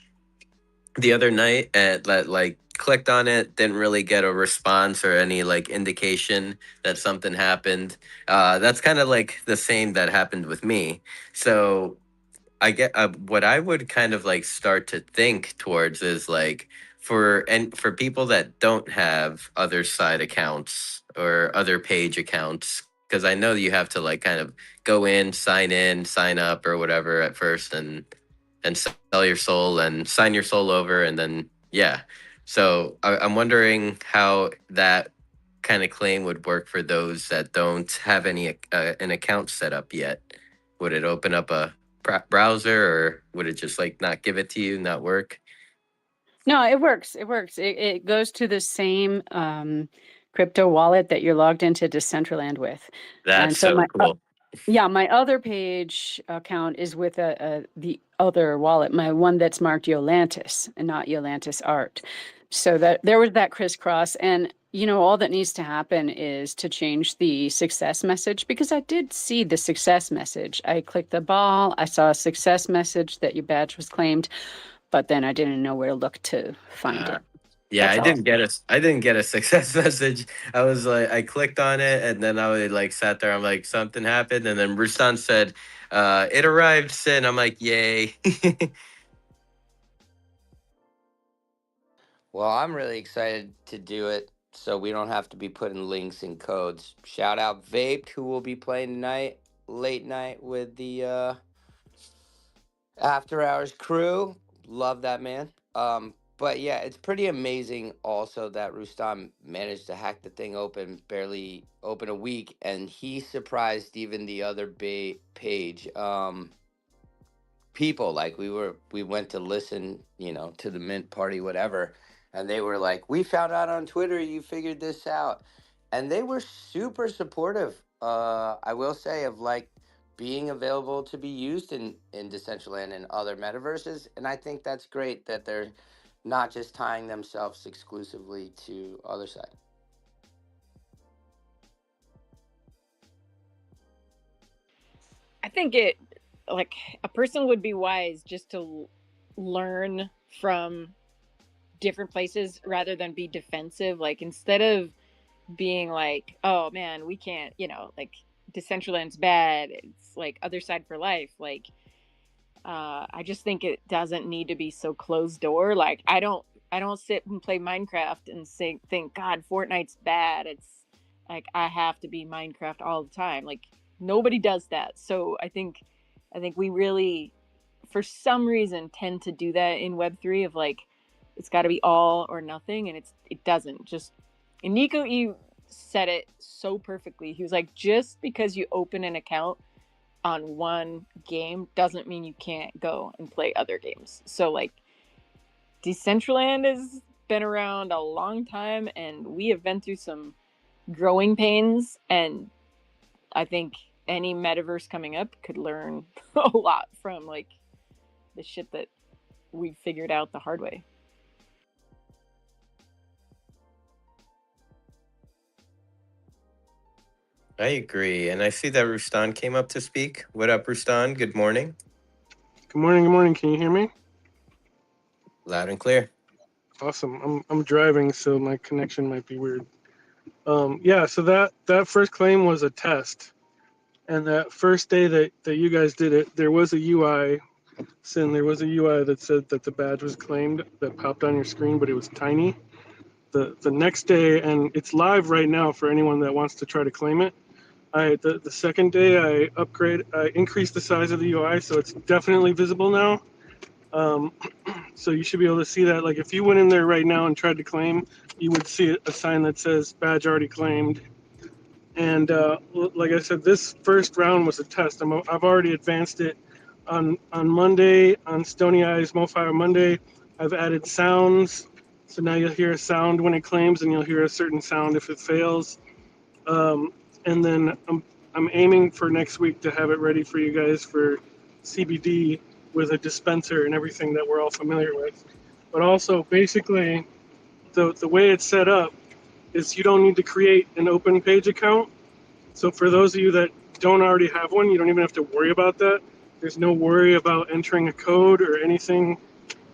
the other night and that like clicked on it, didn't really get a response or any like indication that something happened. That's kind of like the same that happened with me. So I get what I would kind of like start to think towards is like for people that don't have other side accounts or other page accounts, because I know you have to like kind of go in, sign up or whatever at first and sell your soul and sign your soul over and then yeah. So I'm wondering how that kind of claim would work for those that don't have any an account set up yet. Would it open up a browser or would it just like not give it to you, not work? No, it works. It works. It goes to the same crypto wallet that you're logged into Decentraland with. And That's so so cool. Yeah, my other page account is with the other wallet, my one that's marked Yolantis and not Yolantis Art. So that there was that crisscross, and all that needs to happen is to change the success message, because I did see the success message. I clicked the ball, I saw a success message that your badge was claimed, but then I didn't know where to look to find Uh, it. yeah, That's all. I didn't get a success message. I was like, I clicked on it, and then I would like sat there. I'm like, something happened, and then Rustan said, "It arrived, Sin." I'm like, yay. Well, I'm really excited to do it so we don't have to be putting links and codes. Shout out Vaped, who will be playing tonight, late night with the After Hours crew. Love that man. But yeah, it's pretty amazing also that Rustam managed to hack the thing open, barely open a week, and he surprised even the other page. People like we went to listen, to the mint party, whatever, and they were like, we found out on Twitter you figured this out, and they were super supportive, I will say, of like being available to be used in Decentraland and other metaverses. And I think that's great that they're not just tying themselves exclusively to other side. I think it like a person would be wise just to learn from different places rather than be defensive. Like instead of being like, oh man, we can't, like Decentraland's bad. It's like other side for life. Like, I just think it doesn't need to be so closed door. Like I don't sit and play Minecraft and think God, Fortnite's bad. It's like I have to be Minecraft all the time. Like nobody does that. So I think we really, for some reason, tend to do that in Web3 of like it's got to be all or nothing, and it doesn't. Just and Nico E said it so perfectly. He was like, just because you open an account on one game doesn't mean you can't go and play other games. So like Decentraland has been around a long time, and we have been through some growing pains, and I think any metaverse coming up could learn a lot from like the shit that we figured out the hard way. I agree, and I see that Rustan came up to speak. What up, Rustan? Good morning. Good morning. Good morning. Can you hear me? Loud and clear. Awesome. I'm driving, so my connection might be weird. Yeah. So that first claim was a test, and that first day that you guys did it, there was a UI. Sin, there was a UI that said that the badge was claimed that popped on your screen, but it was tiny. The next day, and it's live right now for anyone that wants to try to claim it. The second day I increased the size of the UI, so it's definitely visible now. Um, so you should be able to see that. Like if you went in there right now and tried to claim, you would see a sign that says badge already claimed. And like I said, this first round was a test. I've already advanced it on Monday on Stony Eyes MoFi Monday. I've added sounds, so now you'll hear a sound when it claims, and you'll hear a certain sound if it fails. And then I'm aiming for next week to have it ready for you guys for CBD with a dispenser and everything that we're all familiar with. But also, basically, the way it's set up is you don't need to create an open page account. So for those of you that don't already have one, you don't even have to worry about that. There's no worry about entering a code or anything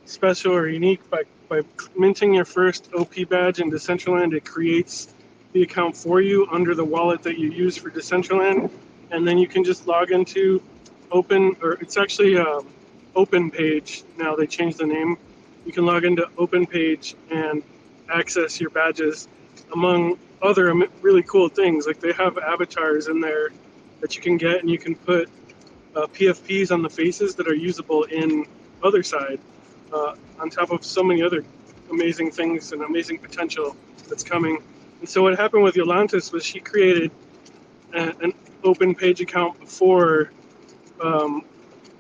special or unique. By minting your first OP badge in Decentraland, it creates the account for you under the wallet that you use for Decentraland, and then you can just log into Open, or it's actually Open Page now. They changed the name. You can log into Open Page and access your badges, among other really cool things. Like they have avatars in there that you can get, and you can put PFPs on the faces that are usable in other side, on top of so many other amazing things and amazing potential that's coming. And so what happened with Yolantis was she created an open page account before, um,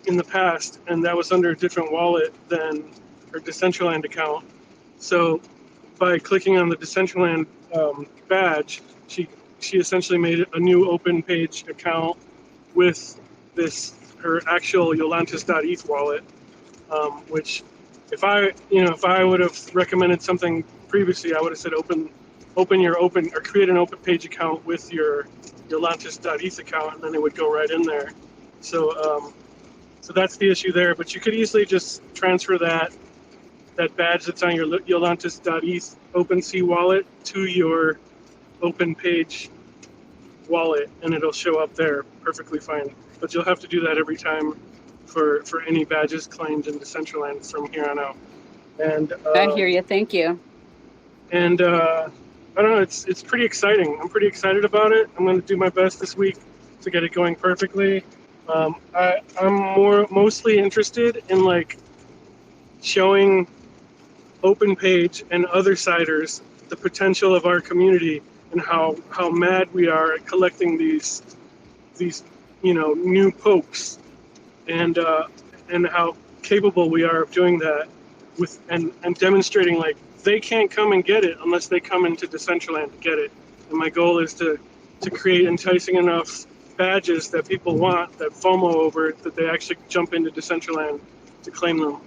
in the past, and that was under a different wallet than her Decentraland account. So by clicking on the Decentraland badge, she essentially made a new open page account with her actual Yolantis.eth wallet, which if I would have recommended something previously, I would have said create an open page account with your Yolantis.eth account, and then it would go right in there. So that's the issue there. But you could easily just transfer that badge that's on your Yolantis.eth OpenSea wallet to your open page wallet, and it'll show up there perfectly fine. But you'll have to do that every time for any badges claimed in Decentraland from here on out. And I hear you. Thank you. and I don't know. It's pretty exciting. I'm pretty excited about it. I'm going to do my best this week to get it going perfectly. I'm mostly interested in like showing open page and other siders the potential of our community and how mad we are at collecting these new popes, and how capable we are of doing that with and demonstrating like they can't come and get it unless they come into Decentraland to get it. And my goal is to create enticing enough badges that people want, that FOMO over it, that they actually jump into Decentraland to claim them.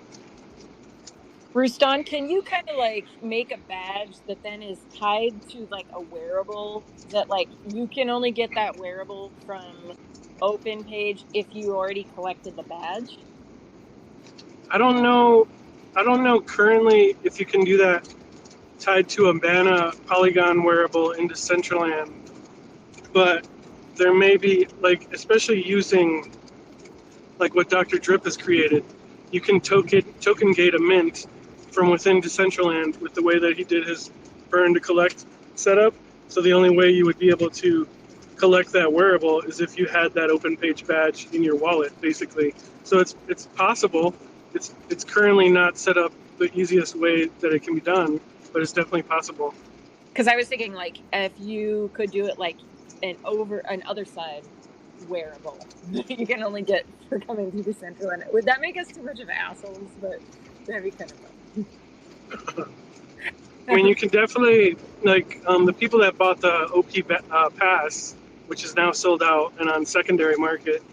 Ruston, can you kind of like make a badge that then is tied to like a wearable that like you can only get that wearable from open page if you already collected the badge? I don't know. I don't know currently if you can do that tied to a Mana Polygon wearable in Decentraland, but there may be like, especially using like what Dr. Drip has created, you can token gate a mint from within Decentraland with the way that he did his burn to collect setup. So the only way you would be able to collect that wearable is if you had that open page badge in your wallet, basically. So it's possible. It's currently not set up the easiest way that it can be done, but it's definitely possible. Because I was thinking like if you could do it like an other side wearable you can only get for coming to Decentraland. Would that make us too much of assholes? But that'd be kind of fun. I mean, you can definitely, like, the people that bought the OP pass, which is now sold out and on secondary market,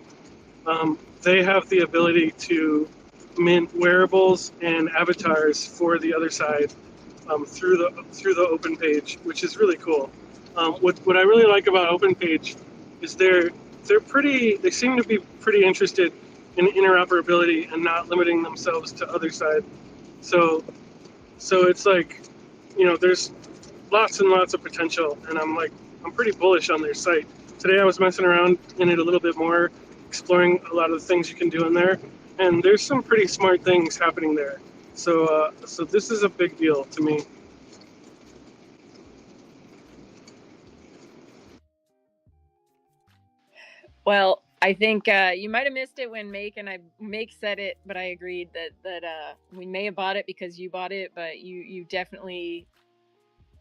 they have the ability to mint wearables and avatars for the other side, through the open page, which is really cool. What I really like about open page is they seem to be pretty interested in interoperability and not limiting themselves to other side. So it's like, there's lots and lots of potential, and I'm pretty bullish on their site. Today I was messing around in it a little bit more, exploring a lot of the things you can do in there, and there's some pretty smart things happening there. So this is a big deal to me. Well, I think you might have missed it when Make said it, but I agreed that we may have bought it because you bought it, but you definitely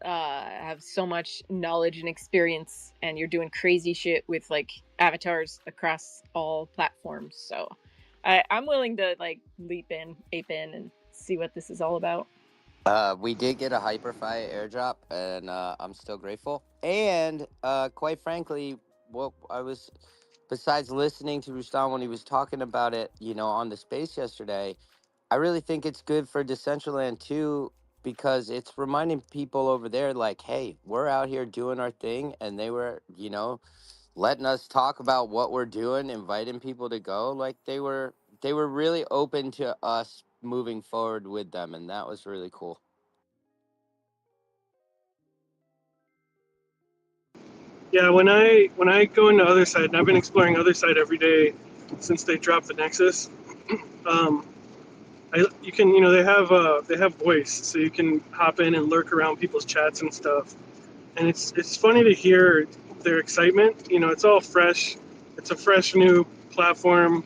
have so much knowledge and experience, and you're doing crazy shit with like avatars across all platforms. So I'm willing to like ape in, and see what this is all about. We did get a Hyperfire airdrop, and I'm still grateful. And quite frankly, what I was, besides listening to Rustam when he was talking about it, on the space yesterday, I really think it's good for Decentraland too, because it's reminding people over there, like, hey, we're out here doing our thing, and they were, letting us talk about what we're doing, inviting people to go. Like they were really open to us moving forward with them, and that was really cool. Yeah, when I go into other side, and I've been exploring other side every day since they dropped the Nexus. Um, you can, they have voice, so you can hop in and lurk around people's chats and stuff. And it's funny to hear their excitement. It's all fresh. It's a fresh new platform,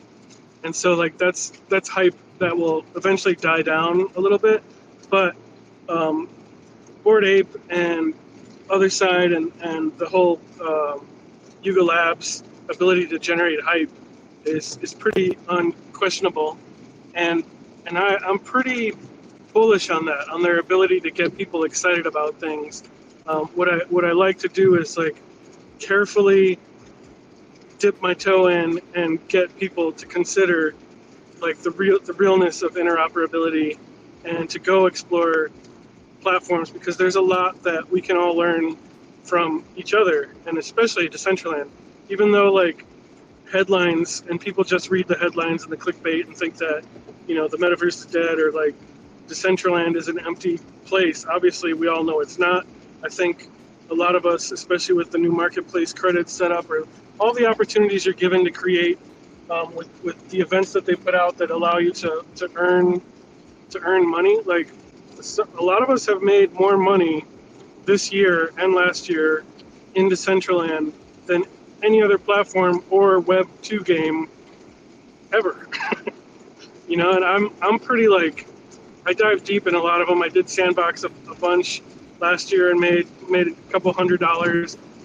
and so like that's hype that will eventually die down a little bit. But um, Bored Ape and other side and the whole Yuga Labs ability to generate hype is pretty unquestionable, and I'm pretty bullish on that, on their ability to get people excited about things. What I like to do is like carefully dip my toe in and get people to consider like the realness of interoperability and to go explore platforms, because there's a lot that we can all learn from each other, and especially Decentraland. Even though like headlines and people just read the headlines and the clickbait and think that the metaverse is dead, or like Decentraland is an empty place. Obviously, we all know it's not. I think a lot of us, especially with the new marketplace credits set up, or all the opportunities you're given to create with the events that they put out that allow you to earn money. Like a lot of us have made more money this year and last year in Decentraland than any other platform or Web 2 game ever. And I'm pretty like, I dive deep in a lot of them. I did sandbox a bunch last year and made a couple $100.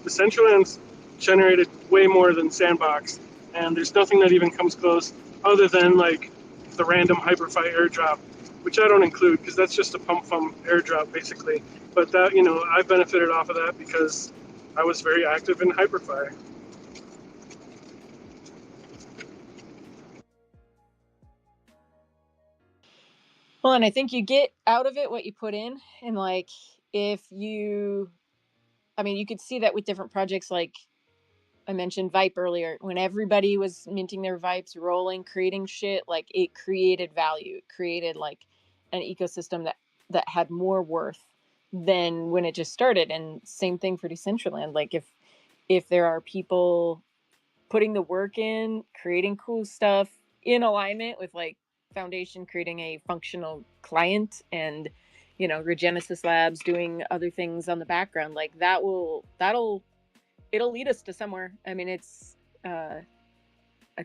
Decentraland's generated way more than sandbox, and there's nothing that even comes close other than like the random Hyperfi airdrop, which I don't include because that's just a pump fum airdrop basically. But that I benefited off of that because I was very active in Hyperfi. Well, and I think you get out of it what you put in. And like, if you, I mean, you could see that with different projects. Like I mentioned Vipe earlier, when everybody was minting their Vipes, rolling, creating shit, like it created value. It created like an ecosystem that had more worth than when it just started. And same thing for Decentraland. Like if there are people putting the work in, creating cool stuff in alignment with like Foundation creating a functional client, and Regenesis Labs doing other things on the background, like it'll lead us to somewhere. I mean, it's I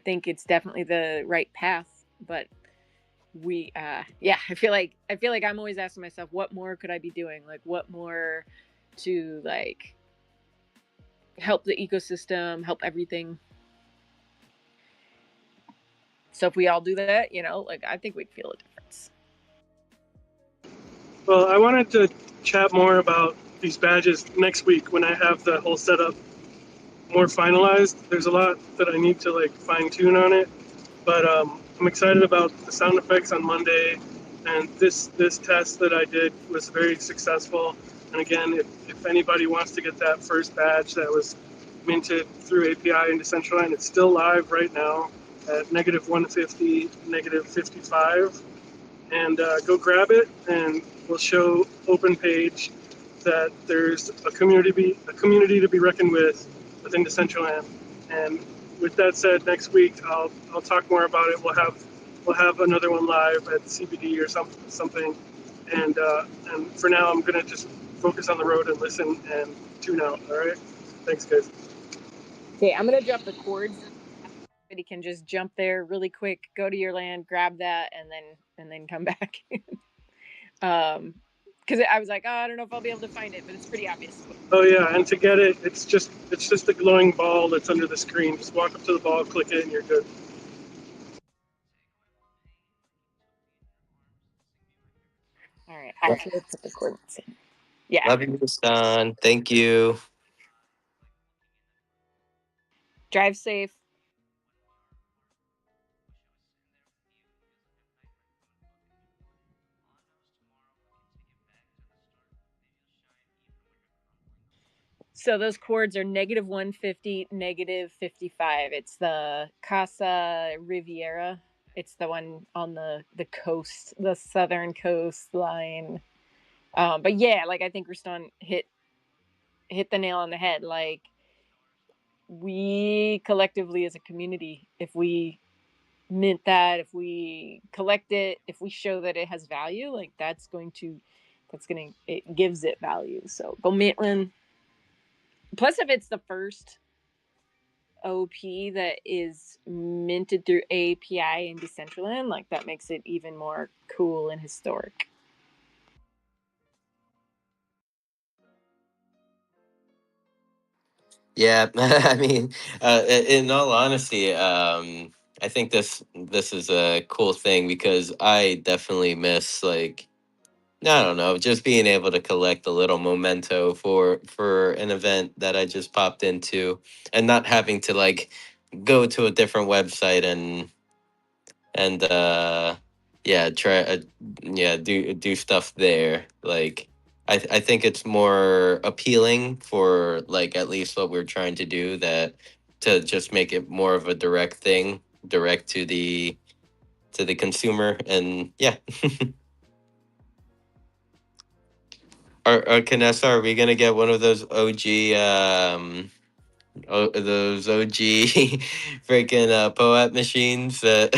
think it's definitely the right path, but I feel like I'm always asking myself, what more could I be doing? Like what more to like help the ecosystem, help everything. So if we all do that, like I think we'd feel a difference. Well, I wanted to chat more about these badges next week when I have the whole setup more finalized. There's a lot that I need to like fine tune on it, but I'm excited about the sound effects on Monday, and this test that I did was very successful. And again, if anybody wants to get that first badge that was minted through API in Decentraland, it's still live right now at -150, -55, and go grab it. And we'll show open page that there's a community to be reckoned with within Decentraland. And with that said, next week I'll talk more about it. We'll have another one live at CBD or something. And for now, I'm gonna just focus on the road and listen and tune out. All right. Thanks, guys. Okay, I'm gonna drop the chords. Everybody can just jump there really quick, go to your land, grab that, and then come back. Because I was like, oh, I don't know if I'll be able to find it, but it's pretty obvious. Oh yeah, and to get it, it's just the glowing ball that's under the screen. Just walk up to the ball, click it, and you're good. All right, I'll put the coordinates in. Yeah, Love you, Son. Thank you. drive safe. So those chords are -150, -55. It's the Casa Riviera. It's the one on the coast, the southern coastline. But yeah, like I think Ruston hit the nail on the head. Like we collectively as a community, if we mint that, if we collect it, if we show that it has value, like it gives it value. So go mint one. Plus, if it's the first OP that is minted through API in Decentraland, like that makes it even more cool and historic. Yeah, I mean, in all honesty, I think this is a cool thing because I definitely miss like I don't know, just being able to collect a little memento for an event that I just popped into, and not having to like go to a different website and yeah, try yeah, do stuff there. Like I think it's more appealing for like at least what we're trying to do, that to just make it more of a direct thing, direct to the consumer. And yeah. Canessa, are we gonna get one of those OG those OG freaking POAP machines at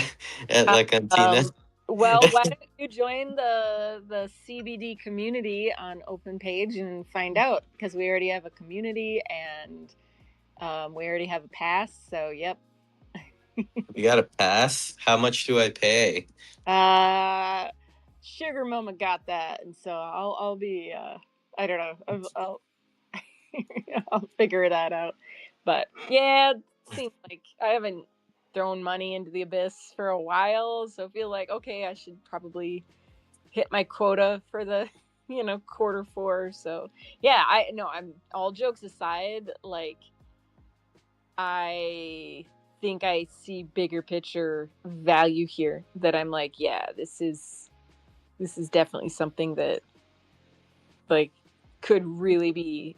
Uh, La Cantina? Um, well, why don't you join the CBD community on Open Page and find out? Because we already have a community and we already have a pass. So, yep. We got a pass. How much do I pay? Uh, Sugar Mama got that, and so I'll be I don't know. I'll figure that out. But yeah, it seems like I haven't thrown money into the abyss for a while, so I feel like okay, I should probably hit my quota for the quarter 4. So yeah, I no, I'm all jokes aside, like I think I see bigger picture value here, that I'm like, yeah, this is definitely something that like could really be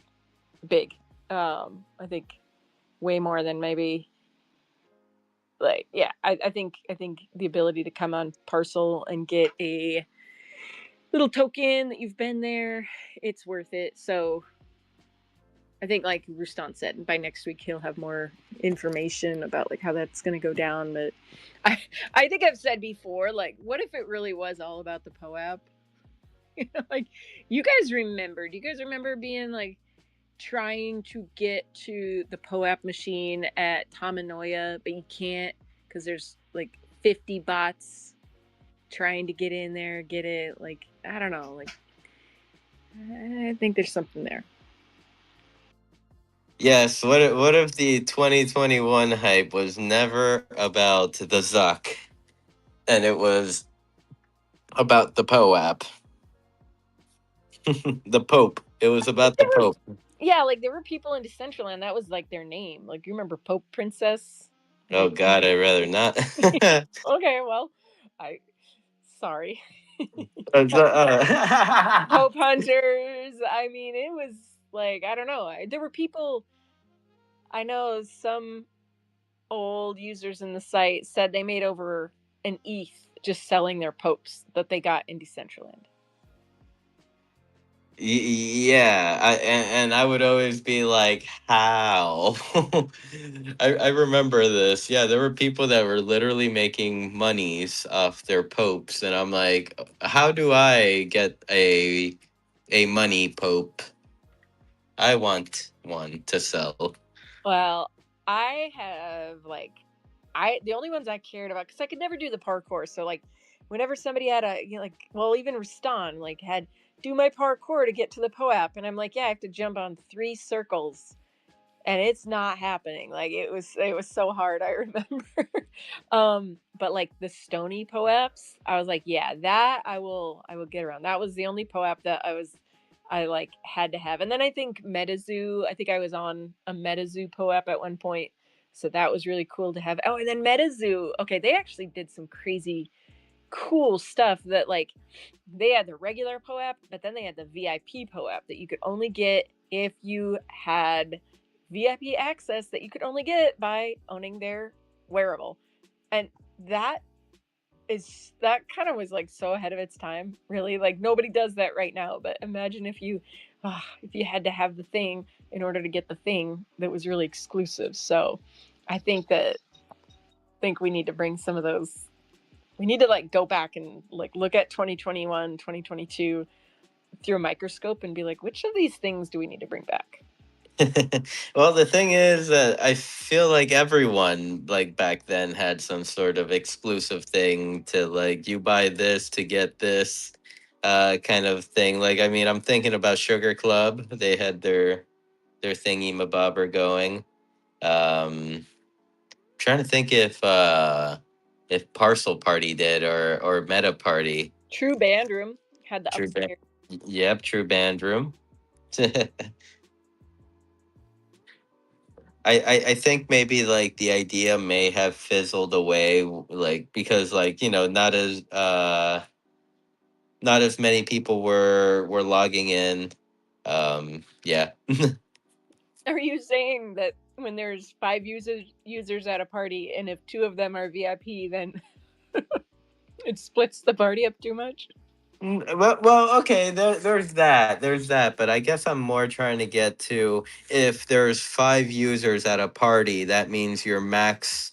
big. I think way more than maybe like yeah. I think the ability to come on Parcel and get a little token that you've been there, it's worth it. So I think like Rustan said, by next week he'll have more information about like how that's gonna go down. But I think I've said before, like, what if it really was all about the POAP? Like, you guys remember? Do you guys remember being like trying to get to the POAP machine at Tamanoya, but you can't because there's like 50 bots trying to get in there, get it? Like, I don't know. Like, I think there's something there. Yes. What if the 2021 hype was never about the Zuck, and it was about the POAP, the Pope? It was about the Pope. Yeah, like there were people in Decentraland that was like their name. Like, you remember Pope Princess? Oh Like, God, I'd rather not. okay, well, I sorry. It's, Pope hunters. I mean, it was like I don't know. There were people. I know some old users in the site said they made over an ETH just selling their popes that they got in Decentraland. Yeah, and I would always be like, how? I remember this. Yeah, there were people that were literally making monies off their popes, and I'm like, how do I get a money pope? I want one to sell. Well, I have like the only ones I cared about because I could never do the parkour. So like whenever somebody had a like well even Rastan like had do my parkour to get to the POAP, and I'm like, yeah, I have to jump on 3 circles and it's not happening. Like it was so hard, I remember. But like the stony POAPs, I was like, yeah, that I will get around. That was the only POAP that I like had to have. And then I think MetaZoo, I think I was on a MetaZoo POAP at one point. So that was really cool to have. Oh, and then MetaZoo, okay, they actually did some crazy cool stuff that like they had the regular POAP, but then they had the VIP POAP that you could only get if you had VIP access that you could only get by owning their wearable. And that kind of was like so ahead of its time, really. Like nobody does that right now, but imagine if you had to have the thing in order to get the thing that was really exclusive. So I think we need to bring some of those. We need to like go back and like look at 2021, 2022 through a microscope and be like, which of these things do we need to bring back? Well, the thing is that I feel like everyone like back then had some sort of exclusive thing to like you buy this to get this kind of thing. Like I mean, I'm thinking about Sugar Club. They had their thingy mabobber going. Trying to think if Parcel Party did or Meta Party. True Band Room had the True band. upstairs. Yep, True Band Room. I think maybe like the idea may have fizzled away, like because like not as many people were logging in. Yeah. Are you saying that when there's 5 users at a party, and if 2 of them are VIP, then it splits the party up too much? Well, okay. There's that. But I guess I'm more trying to get to if there's 5 users at a party, that means your maximum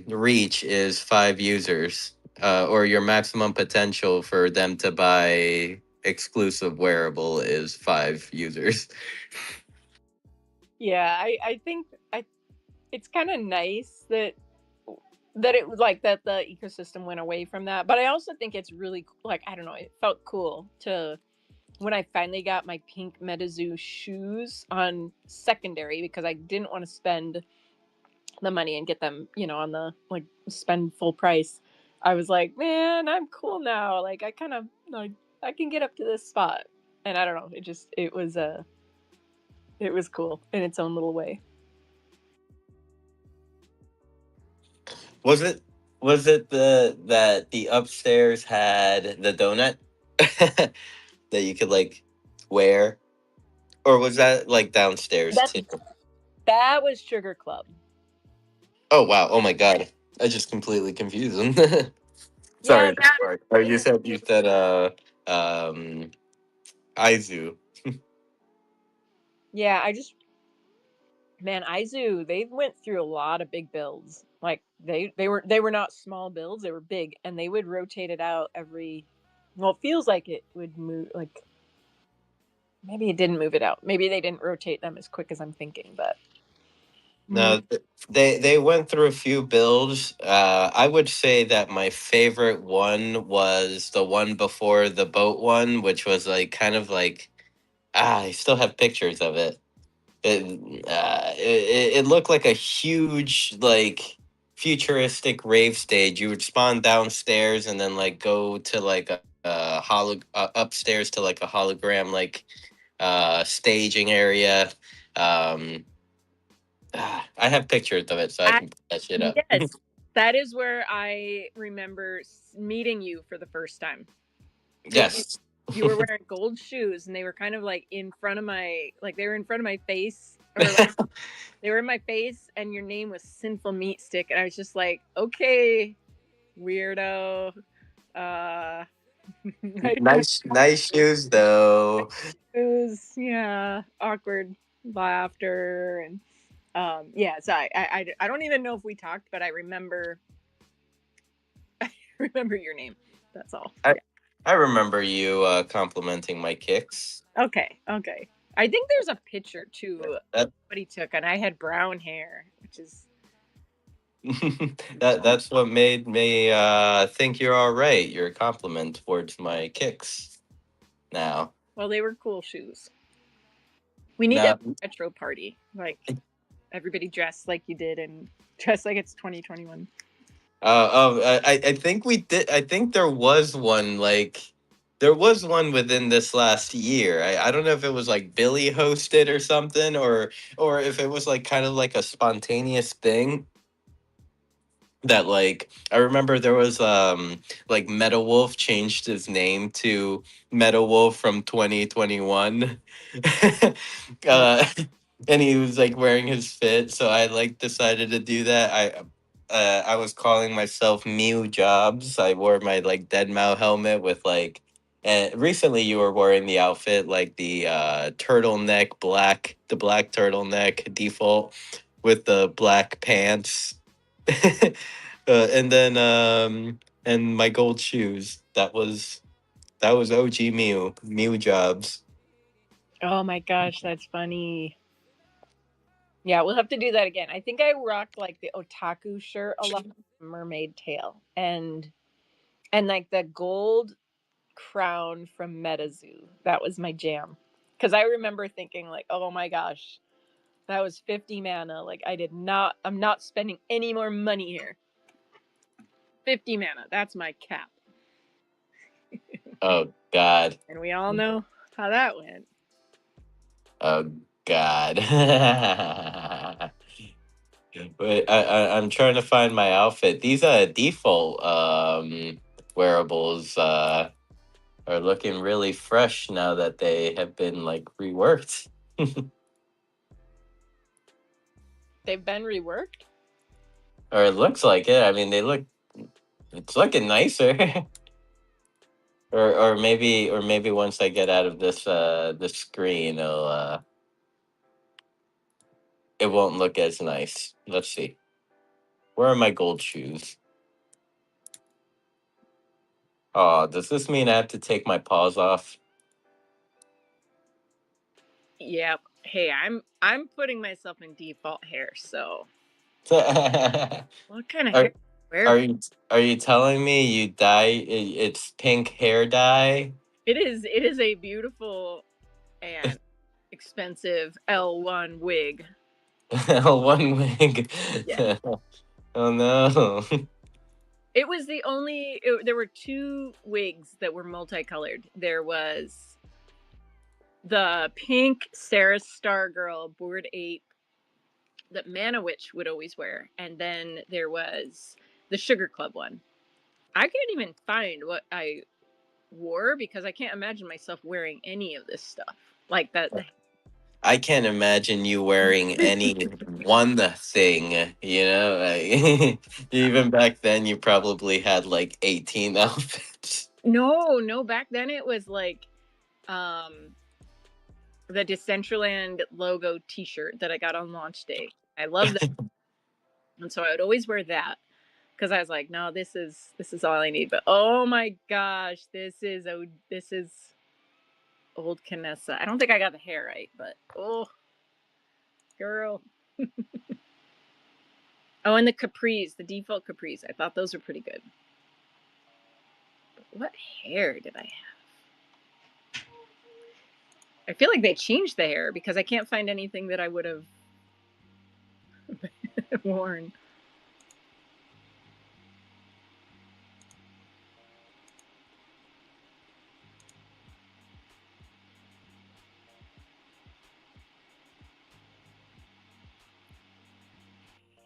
reach is 5 users, or your maximum potential for them to buy exclusive wearable is 5 users. Yeah, I think it's kind of nice that it was like that the ecosystem went away from that. But I also think it's really like, I don't know, it felt cool to when I finally got my pink MetaZoo shoes on secondary, because I didn't want to spend the money and get them, on the like spend full price. I was like, man, I'm cool now. Like I kind of like I can get up to this spot. And I don't know, it was cool in its own little way. Was it was it the upstairs had the donut that you could like wear, or was that like downstairs That too? that was Sugar Club. Oh wow! Oh my god! I just completely confused them. Yeah, Sorry. Sorry. Oh, they had you said um Izu. yeah, I just man, Izu, they went through a lot of big builds. Like they were not small builds, they were big, and they would rotate it out every, well, it feels like it would move, like maybe it didn't move it out. Maybe they didn't rotate them as quick as I'm thinking, but No, they went through a few builds. I would say that my favorite one was the one before the boat one, which was like kind of like I still have pictures of it. It looked like a huge like futuristic rave stage. You would spawn downstairs and then like go to like a upstairs to like a hologram like staging area. Um, I have pictures of it, so I I, can put that shit up. yes, that is where I remember meeting you for the first time, because Yes. you were wearing gold shoes, and they were kind of like in front of my, like they were in front of my face, or like they were in my face, and your name was Sinful Meat Stick, and I was just like, okay, weirdo. Uh, Nice shoes though. it was, yeah, awkward laughter, and yeah. So I don't even know if we talked, but I remember remember your name. That's all. I I remember you complimenting my kicks. Okay, okay. I think there's a picture too That somebody took, and I had brown hair, which is that's what made me think you're all right. Your compliment towards my kicks. Now, well, they were cool shoes. We need to now, have a retro party, like everybody dressed like you did and dressed like it's 2021. I think we did. I think there was one like there was one within this last year. I don't know if it was like Billy hosted or something, or if it was like kind of like a spontaneous thing that like I remember there was like Meta Wolf changed his name to Meta Wolf from 2021. Oh, uh and he was like wearing his fit, so I like decided to do that. I was calling myself Mew Jobs. I wore my like dead Mao helmet with like and recently you were wearing the outfit like the turtleneck black the black turtleneck default with the black pants. And then and my gold shoes. That was OG Mew Jobs. oh my gosh, that's funny. Yeah, we'll have to do that again. I think I rocked like the otaku shirt a lot, mermaid tail, and like the gold crown from MetaZoo. That was my jam. Because I remember thinking like, oh my gosh, that was 50 mana. Like I'm not spending any more money here. 50 mana, that's my cap. Oh God. And we all know how that went. Oh God. Wait, I'm trying to find my outfit. These default wearables are looking really fresh now that they have been like reworked. They've been reworked. Or it looks like it. I mean, it's looking nicer. Or maybe once I get out of this screen, it won't look as nice. Let's see. Where are my gold shoes? Oh, does this mean I have to take my paws off? Yep. Hey, I'm putting myself in default hair, so are what kind of hair are wear? you telling me you it's pink hair dye? It is a beautiful and expensive L1 wig. One wig. Yeah. Oh no. It was there were two wigs that were multicolored. There was the pink Sarah Stargirl Bored Ape that Manowitch would always wear, and then there was the Sugar Club one. I can't even find what I wore because I can't imagine myself wearing any of this stuff like that. I can't imagine you wearing any one thing, you know? Like, even back then, you probably had like 18 outfits. No, back then it was like um the Decentraland logo T-shirt that I got on launch day. I love that, and so I would always wear that because I was like, no, this is all I need. But oh my gosh, this is old Canessa. I don't think I got the hair right, but oh, girl. Oh, and the capris, the default capris. I thought those were pretty good. But what hair did I have? I feel like they changed the hair because I can't find anything that I would have worn.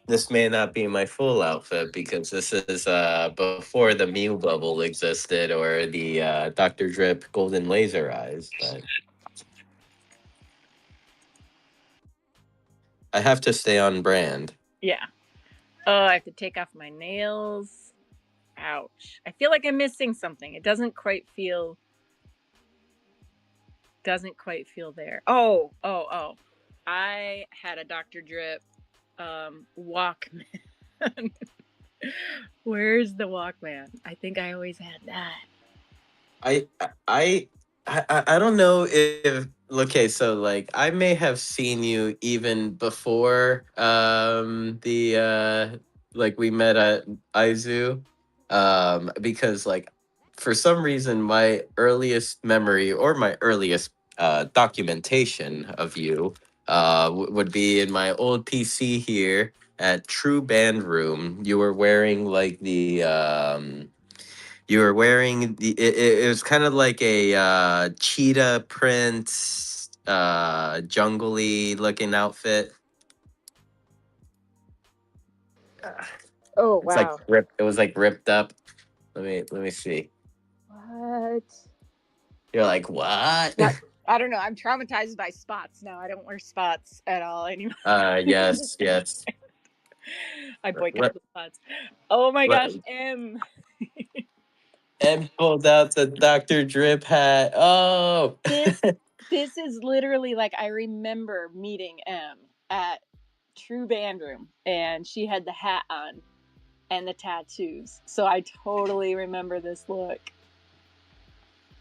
This may not be my full outfit because this is before the Mew bubble existed or the Dr. Drip golden laser eyes, but I have to stay on brand. Yeah. Oh, I have to take off my nails. Ouch. I feel like I'm missing something. It doesn't quite feel there. Oh. I had a Dr. Drip Walkman. Where's the Walkman? I think I always had that. I I I don't know if okay, so like I may have seen you even before the like we met at Izu, because like for some reason my earliest memory or my earliest documentation of you would be in my old PC here at True Band Room. You were wearing like it was kind of like a cheetah print, jungly looking outfit. Oh, It's like wow. ripped. It was like ripped up. Let me see. What? You're like what? Not, I don't know. I'm traumatized by spots now. I don't wear spots at all anymore. Yes. I boycott Let, the spots. Oh my let, gosh, M. and pulled out the Dr. Drip hat. Oh. This this is literally like I remember meeting M at True Band Room, and she had the hat on and the tattoos. So I totally remember this look.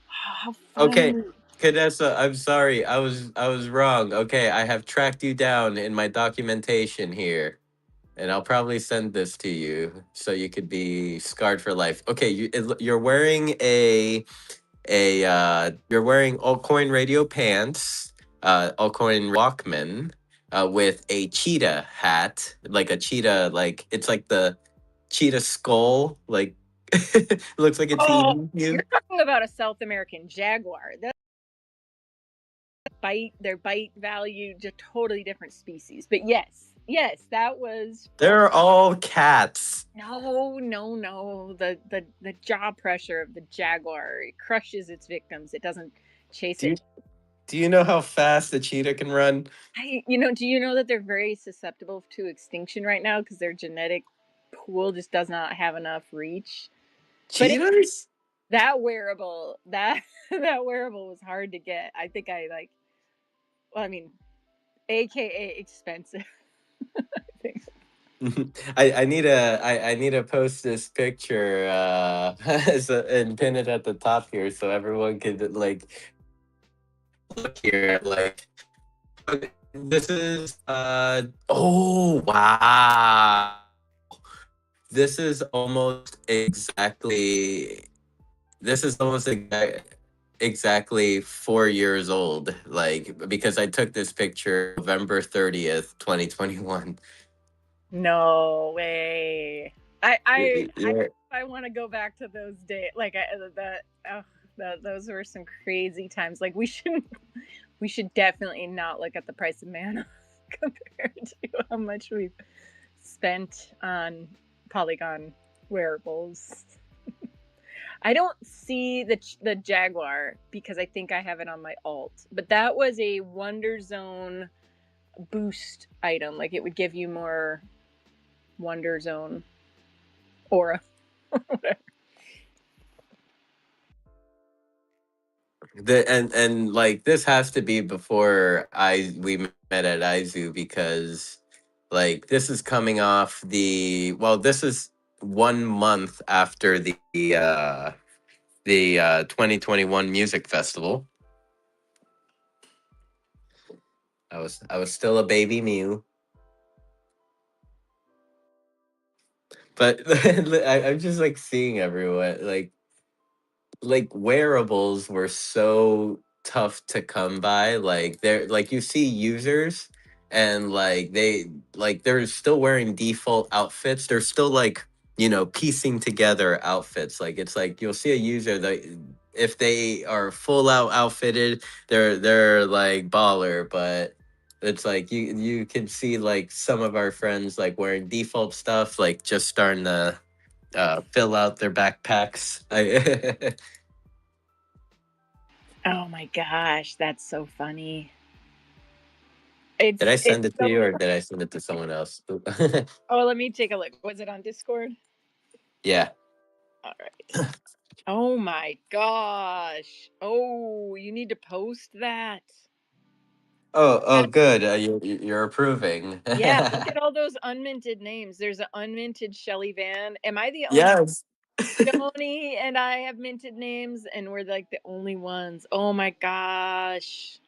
How Okay, funny. Cadessa, I'm sorry. I was wrong. Okay, I have tracked you down in my documentation here. And I'll probably send this to you so you could be scarred for life. Okay, you're wearing you're wearing Allcoin radio pants, Allcoin Walkman, with a cheetah hat, like a cheetah, like it's like the cheetah skull, like it looks like it's Oh, eating you. you're talking about a South American jaguar. their bite value, just totally different species. But yes, that was fun. They're all cats. No. The jaw pressure of the jaguar, it crushes its victims. It doesn't chase Do you it. do you know how fast a cheetah can run? Do you know that they're very susceptible to extinction right now because their genetic pool just does not have enough reach? But Cheetahs? that wearable, that wearable was hard to get. I think I like, well, I mean, AKA expensive. I think. I need to post this picture and pin it at the top here so everyone could like look here at like this is oh wow, this is almost exactly this is almost exactly 4 years old, like because I took this picture November 30th, 2021. No way. I Yeah. I want to go back to those days. Like that. Oh, those were some crazy times. Like we should definitely not look at the price of mana compared to how much we've spent on Polygon wearables. I don't see the Jaguar because I think I have it on my alt, but that was a Wonder Zone boost item. Like it would give you more Wonder Zone aura. Whatever. And like this has to be before I we met at Aizu, because like this is coming off the, well, this is 1 month after the 2021 music festival. I was still a baby Mew, but I'm just like seeing everyone like wearables were so tough to come by. Like they're like you see users and like they're still wearing default outfits. They're still like, piecing together outfits. Like it's like you'll see a user that if they are full out outfitted, they're like baller, but it's like you can see like some of our friends like wearing default stuff, like just starting to fill out their backpacks. Oh my gosh, that's so funny. Did I It's send it to so you or different. did I send it to someone else? Oh, let me take a look. Was it on Discord? Yeah. All right. Oh my gosh. Oh, you need to post that. Oh, Gotta- good. You're approving. Yeah, look at all those unminted names. There's an unminted Shelly Van. Am I the only Yes. Stony and I have minted names and we're like the only ones? Oh my gosh.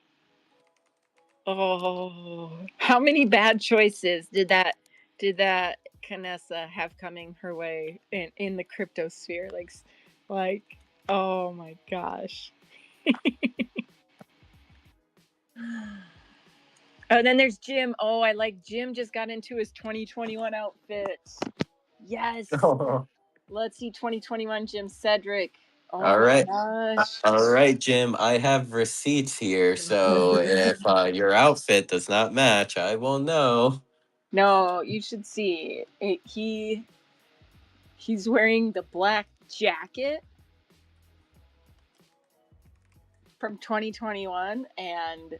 Oh, how many bad choices did that Canessa have coming her way in the crypto sphere? Like, oh my gosh. Oh, then there's Jim. Oh, I like Jim just got into his 2021 outfit. Yes. Let's see 2021 Jim Cedric. Oh All my right. gosh. All right, Jim. I have receipts here, so if your outfit does not match, I will know. No, you should see. He's wearing the black jacket from 2021 and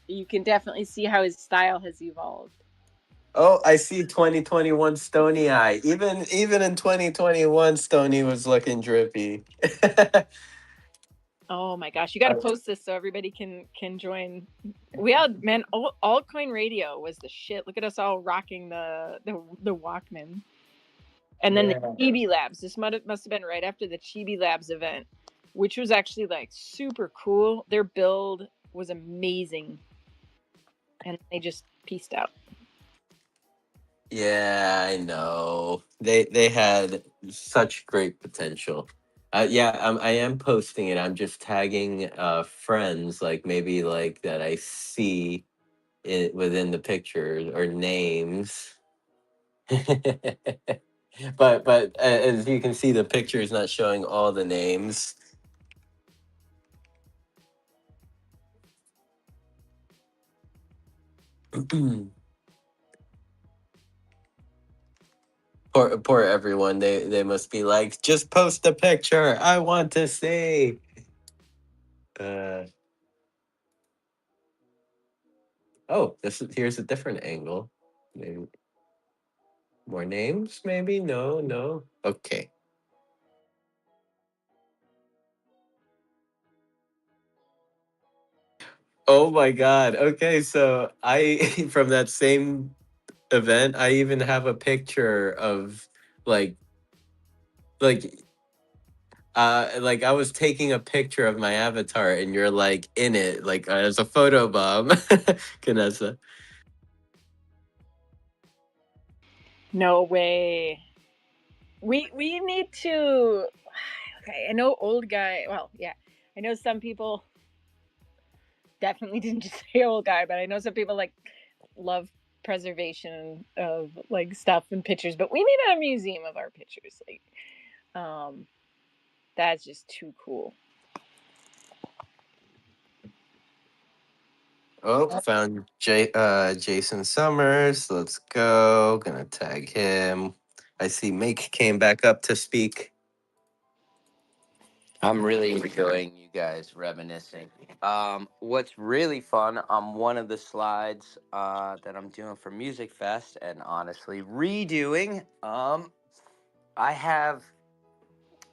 you can definitely see how his style has evolved. Oh, I see 2021 Stony Eye. Even in 2021, Stony was looking drippy. Oh my gosh, you got to post this so everybody can join. We had, man, altcoin radio was the shit. Look at us all rocking the Walkman. And then the Yeah. Chibi Labs. This must have been right after the Chibi Labs event, which was actually like super cool. Their build was amazing. And they just pieced out. Yeah, I know. They had such great potential. Yeah, I am posting it. I'm just tagging friends, like maybe like that I see it within the pictures or names. But as you can see, the picture is not showing all the names. Poor everyone. They must be like, just post a picture. I want to see. Uh, oh, here's a different angle. Maybe more names? Maybe no, no. Okay. Oh my God. Okay, so I from that same event, I even have a picture of like like like I was taking a picture of my avatar and you're like in it, like as a photo bomb, Kanessa. No way. We need to. Okay, I know old guy. Well, yeah, I know some people definitely didn't just say old guy, but I know some people like love preservation of like stuff and pictures. But we need a museum of our pictures. Like, that's just too cool. Oh, found Jason Summers. Let's go. Gonna tag him. I see Make came back up to speak. I'm really enjoying you guys reminiscing. What's really fun on one of the slides that I'm doing for Music Fest, and honestly redoing, I have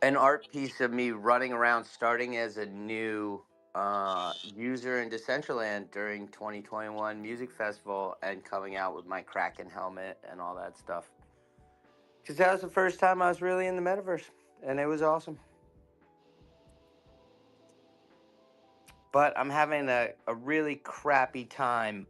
an art piece of me running around starting as a new user in Decentraland during 2021 Music Festival and coming out with my Kraken helmet and all that stuff. Because that was the first time I was really in the metaverse, and it was awesome. But I'm having a really crappy time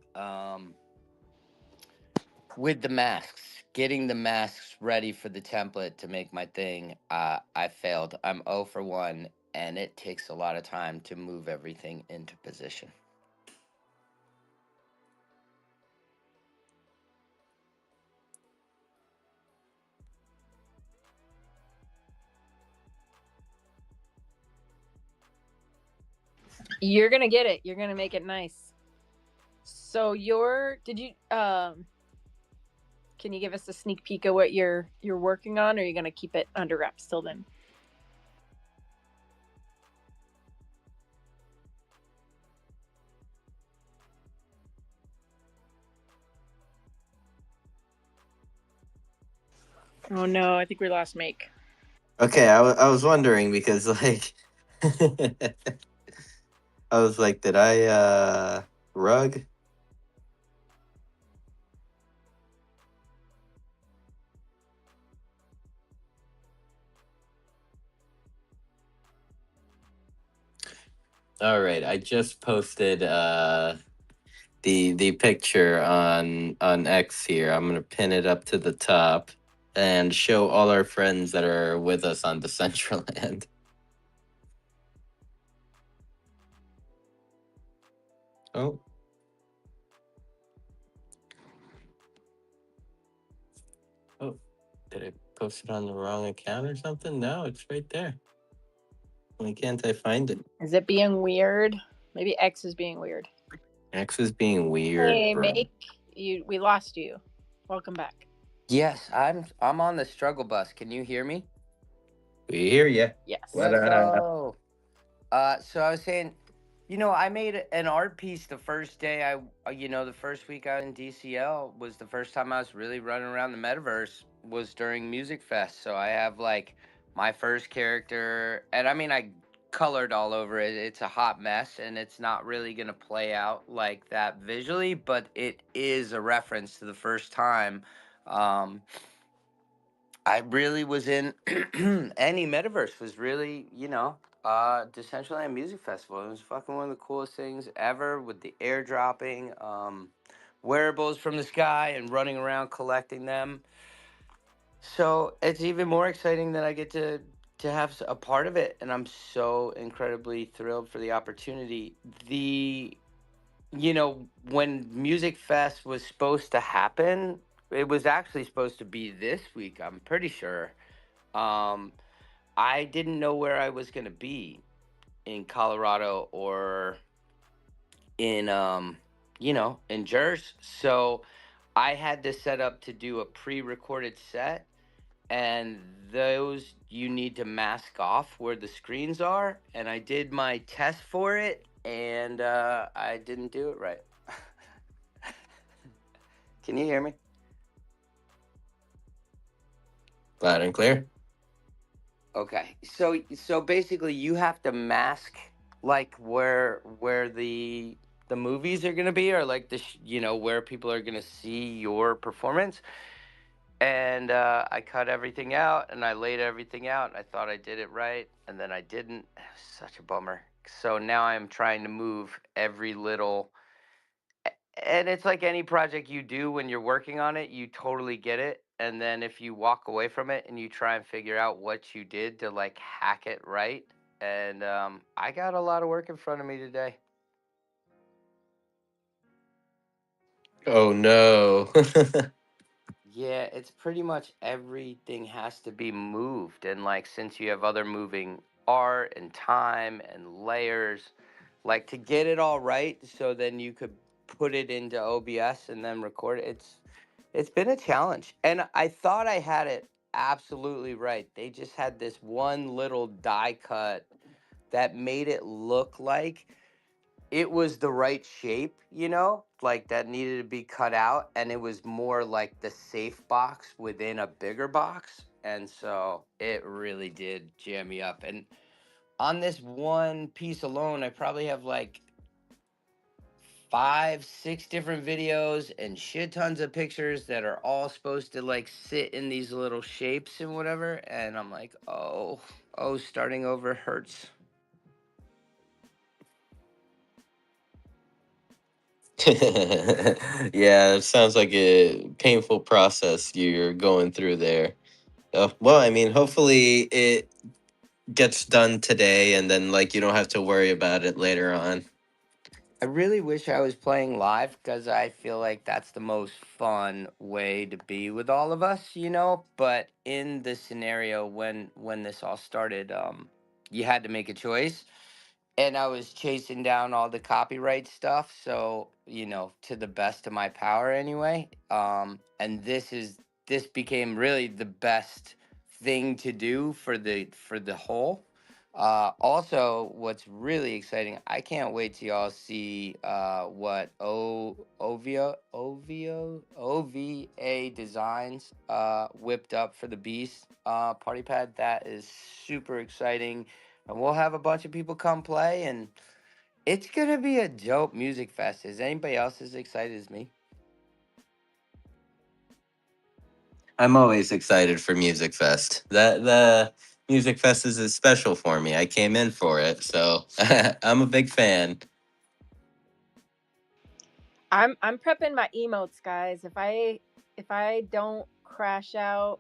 with the masks. Getting the masks ready for the template to make my thing. I failed. I'm 0 for 1, and it takes a lot of time to move everything into position. You're gonna get it. You're gonna make it nice. So did you can you give us a sneak peek of what you're working on, or are you gonna keep it under wraps till then? Oh no, I think we lost Make. Okay, I was wondering because like I was like, did I rug? All right, I just posted the picture on X here. I'm gonna pin it up to the top and show all our friends that are with us on Decentraland. Oh. Oh, did I post it on the wrong account or something? No, it's right there. Why can't I find it? Is it being weird? Maybe X is being weird. X is being weird, Hey, bro. Make, we lost you. Welcome back. Yes, I'm on the struggle bus. Can you hear me? We hear ya. Yes. What Let's go. So I was saying, I made an art piece the first day the first week I was in DCL was the first time I was really running around the metaverse was during Music Fest. So I have like my first character, and I mean I colored all over it. It's a hot mess, and it's not really gonna play out like that visually, but it is a reference to the first time. Um, I really was in any metaverse was really, Decentraland Music Festival. It was fucking one of the coolest things ever with the airdropping, wearables from the sky and running around collecting them. So it's even more exciting that I get to have a part of it, and I'm so incredibly thrilled for the opportunity. When Music Fest was supposed to happen, it was actually supposed to be this week, I'm pretty sure. Um, I didn't know where I was going to be in Colorado or in endures. So I had to set up to do a pre-recorded set, and those you need to mask off where the screens are. And I did my test for it, and I didn't do it right. Can you hear me? Loud and clear. Okay. So basically you have to mask like where the movies are going to be, or like where people are going to see your performance. And I cut everything out and I laid everything out. I thought I did it right, and then I didn't. Such a bummer. So now I'm trying to move every little. And it's like any project you do when you're working on it, you totally get it. And then if you walk away from it and you try and figure out what you did to like hack it right. And I got a lot of work in front of me today. Oh no. Yeah, it's pretty much everything has to be moved. And like, since you have other moving art and time and layers, like to get it all right so then you could put it into OBS and then record it. It's been a challenge. And I thought I had it absolutely right. They just had this one little die cut that made it look like it was the right shape, like that needed to be cut out, and it was more like the safe box within a bigger box. And so it really did jam me up. And on this one piece alone, I probably have like 5, 6 different videos and shit tons of pictures that are all supposed to like sit in these little shapes and whatever. And I'm like, oh, starting over hurts. Yeah, it sounds like a painful process you're going through there. Well, I mean, hopefully it gets done today and then like you don't have to worry about it later on. I really wish I was playing live because I feel like that's the most fun way to be with all of us, But in the scenario when this all started, you had to make a choice, and I was chasing down all the copyright stuff, so to the best of my power anyway. And this became really the best thing to do for the whole. Also, what's really exciting, I can't wait till y'all see what OVA Designs whipped up for the Beast party pad. That is super exciting, and we'll have a bunch of people come play, and it's gonna be a dope music fest. Is anybody else as excited as me? I'm always excited for Music Fest. The Music Fest is special for me. I came in for it, so I'm a big fan. I'm prepping my emotes, guys. If I don't crash out,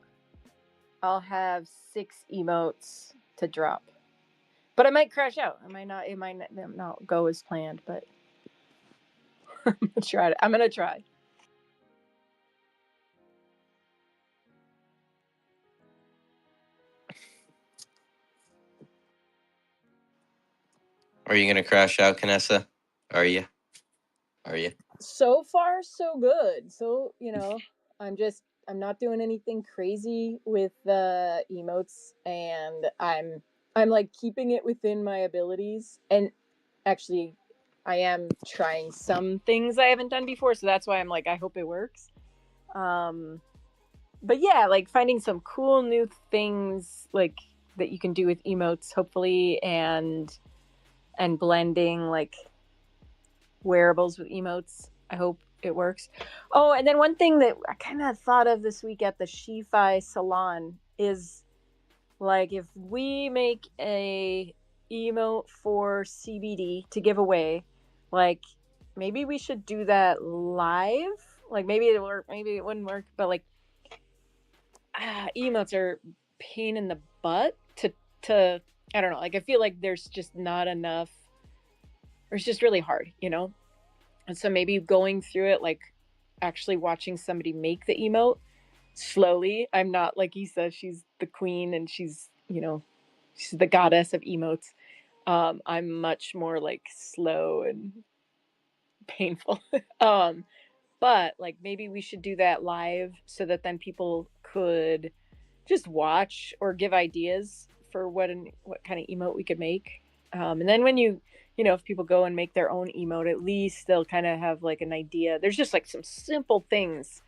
I'll have 6 emotes to drop. But I might crash out. It might not go as planned, but I'm gonna try. I'm gonna try. Are you gonna crash out, Canessa? Are you? Are you? So far, so good. So I'm not doing anything crazy with the emotes, and I'm like keeping it within my abilities. And actually, I am trying some things I haven't done before, so that's why I'm like, I hope it works. But yeah, like finding some cool new things like that you can do with emotes, hopefully, and blending like wearables with emotes. I hope it works. Oh, and then one thing that I kind of thought of this week at the Shi-Fi salon is like if we make a emote for CBD to give away, like maybe we should do that live. Like maybe it work, maybe it wouldn't work, but like emotes are pain in the butt to I don't know. Like I feel like there's just not enough, or it's just really hard, And so maybe going through it, like actually watching somebody make the emote slowly. I'm not like Issa, she's the queen and she's the goddess of emotes. I'm much more like slow and painful. But like maybe we should do that live so that then people could just watch or give ideas for what kind of emote we could make. And then when if people go and make their own emote, at least they'll kind of have like an idea. There's just like some simple things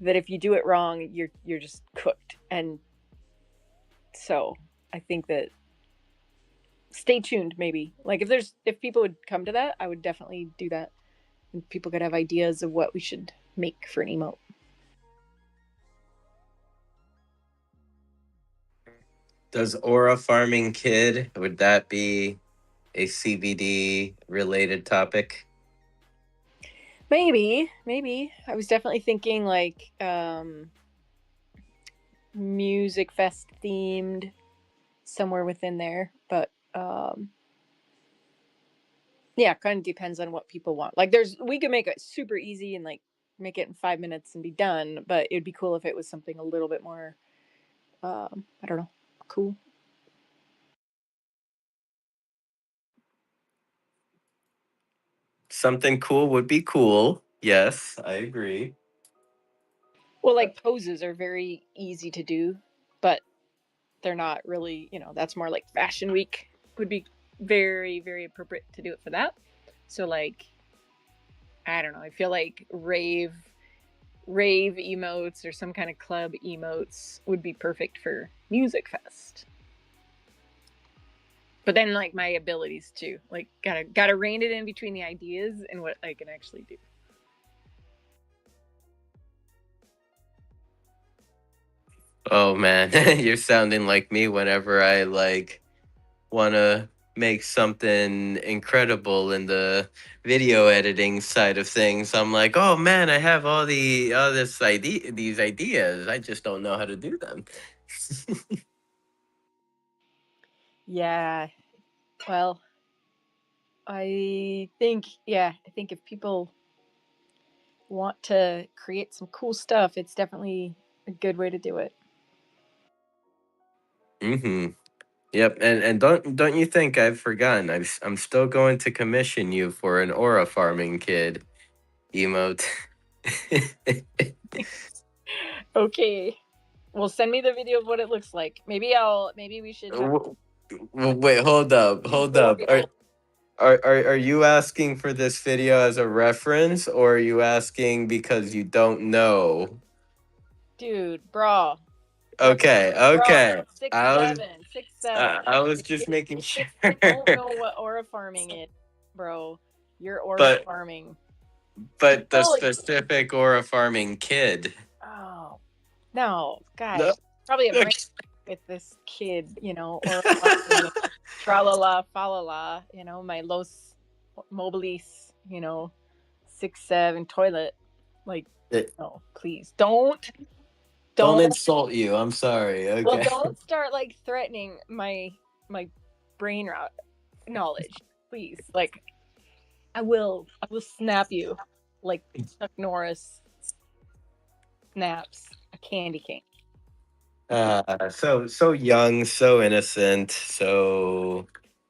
that if you do it wrong, you're just cooked. And so I think that stay tuned. Maybe like if people would come to that, I would definitely do that, and people could have ideas of what we should make for an emote. Does Aura Farming Kid, would that be a CBD related topic? Maybe I was definitely thinking like music fest themed somewhere within there, but yeah, kind of depends on what people want. Like we could make it super easy and like make it in 5 minutes and be done, but it'd be cool if it was something a little bit more I don't know, cool. Something cool would be cool. Yes, I agree. Well, like poses are very easy to do, but they're not really, that's more like fashion week would be very, very appropriate to do it for that. So like, I don't know, I feel like rave emotes or some kind of club emotes would be perfect for Music Fest. But then like my abilities too, like gotta rein it in between the ideas and what I can actually do. Oh man, you're sounding like me whenever I like want to make something incredible in the video editing side of things. I'm like, "Oh man, I have these ideas. I just don't know how to do them." Yeah. Well, I think if people want to create some cool stuff, it's definitely a good way to do it. Mhm. Yep, and don't you think I've forgotten? I'm still going to commission you for an aura farming kid emote. Okay. Well, send me the video of what it looks like. Maybe we should have W- Wait, hold up, hold up. Are you asking for this video as a reference, or are you asking because you don't know? dude, bro. Bro, Okay, bro, okay. six I was seven, 6'7". I was just If, making if sure. you don't know what aura farming is, bro, you're aura but farming. but the People, specific aura farming kid. oh no, No. guys, probably a brain with this kid, aura farming, tra la la, fa la la, my los mobilis, 6'7" toilet. Like, no, please Don't don't. insult you. I'm sorry. Well, Okay. don't start like threatening my brain route knowledge, please. Like, I will snap you like Chuck Norris snaps a candy cane. So young, so innocent, so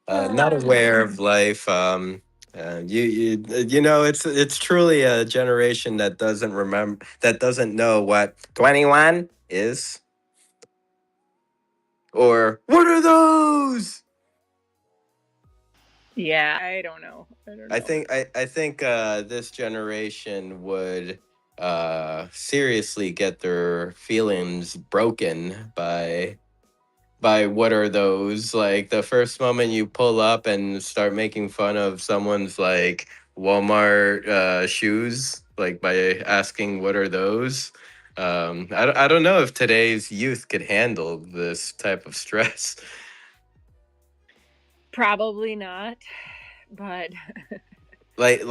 not Ah, aware of life. It's truly a generation that doesn't know what 21 is, or what are those. yeah, I don't know. I don't know. I think this generation would seriously get their feelings broken by what are those, like the first moment you pull up and start making fun of someone's like Walmart shoes, like by asking what are those. I don't know if today's youth could handle this type of stress. Probably not, but Like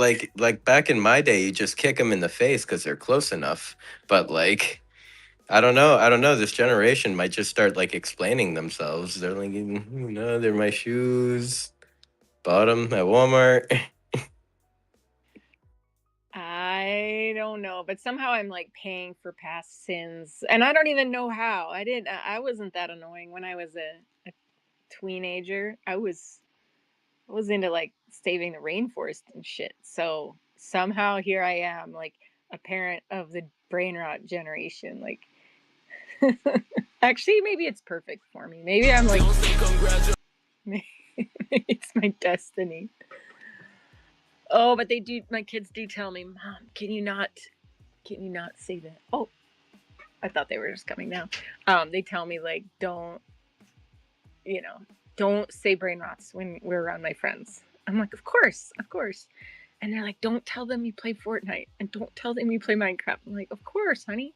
back in my day, you just kick them in the face because they're close enough. But like, I don't know. This generation might just start like explaining themselves. They're like, they're my shoes. Bought them at Walmart. I don't know. But somehow I'm like paying for past sins, and I don't even know how. I wasn't that annoying when I was a teenager. I was into like saving the rainforest and shit. So somehow here I am, like a parent of the brain rot generation. Like, actually, maybe it's perfect for me. Maybe I'm like, maybe it's my destiny. Oh, but they do. My kids do tell me, "Mom, can you not say that?" Oh, I thought they were just coming now. They tell me like, you know, don't say brain rots when we're around my friends. I'm like, of course, of course. And they're like, don't tell them you play Fortnite and don't tell them you play Minecraft. I'm like, of course, honey.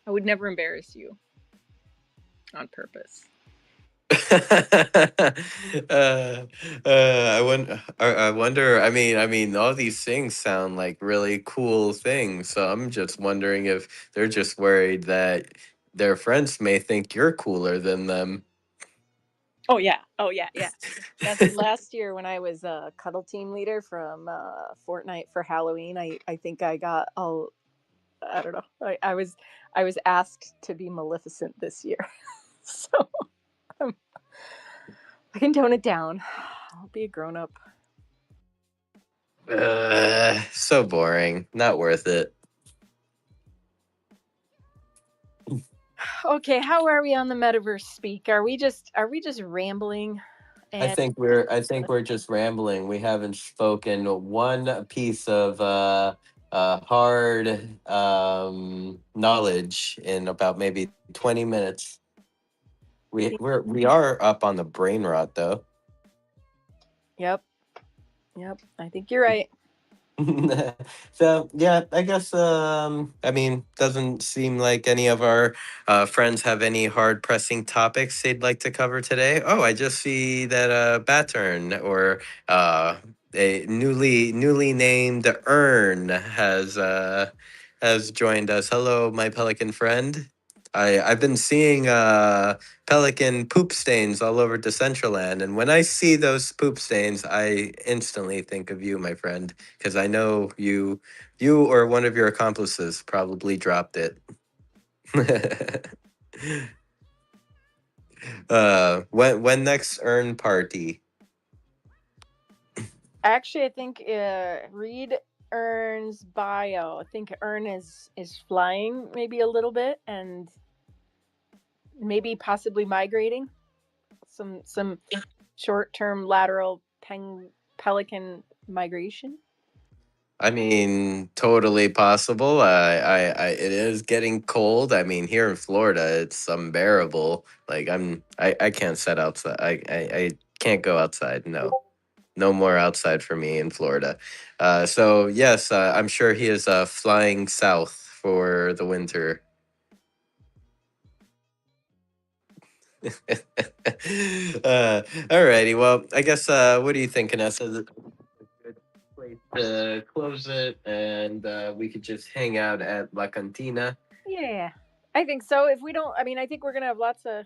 I would never embarrass you on purpose. I wonder. I mean, all these things sound like really cool things. So I'm just wondering if they're just worried that their friends may think you're cooler than them. Oh yeah. Oh yeah. Yeah. That's last year when I was a cuddle team leader from Fortnite for Halloween. I think I got I don't know. I was asked to be Maleficent this year, so um, I can tone it down. I'll be a grown up. So boring. Not worth it. Okay, how are we on the metaverse speak? Are we just rambling? And I think we're just rambling. We haven't spoken one piece of hard knowledge in about maybe 20 minutes. We are up on the brain rot though. yep, yep. I think you're right. So yeah, I guess I mean, doesn't seem like any of our friends have any hard pressing topics they'd like to cover today. Oh, I just see that Battern or uh a newly named Earn has joined us. Hello, my pelican friend. I've been seeing pelican poop stains all over Decentraland, and when I see those poop stains, I instantly think of you, my friend, because I know you or one of your accomplices probably dropped it. When next earn party? Actually, I think read Ern's bio. I think Ern is flying maybe a little bit and maybe possibly migrating. Some short term lateral pelican migration. I mean, totally possible. It is getting cold. I mean, here in Florida, it's unbearable. Like I can't set outside. I can't go outside. No, no more outside for me in Florida. So yes, I'm sure he is flying south for the winter. Alrighty. Well, I guess. What do you think, Vanessa? Is it a good place to close it, and we could just hang out at La Cantina. Yeah, I think so. If we don't, I mean, I think we're gonna have lots of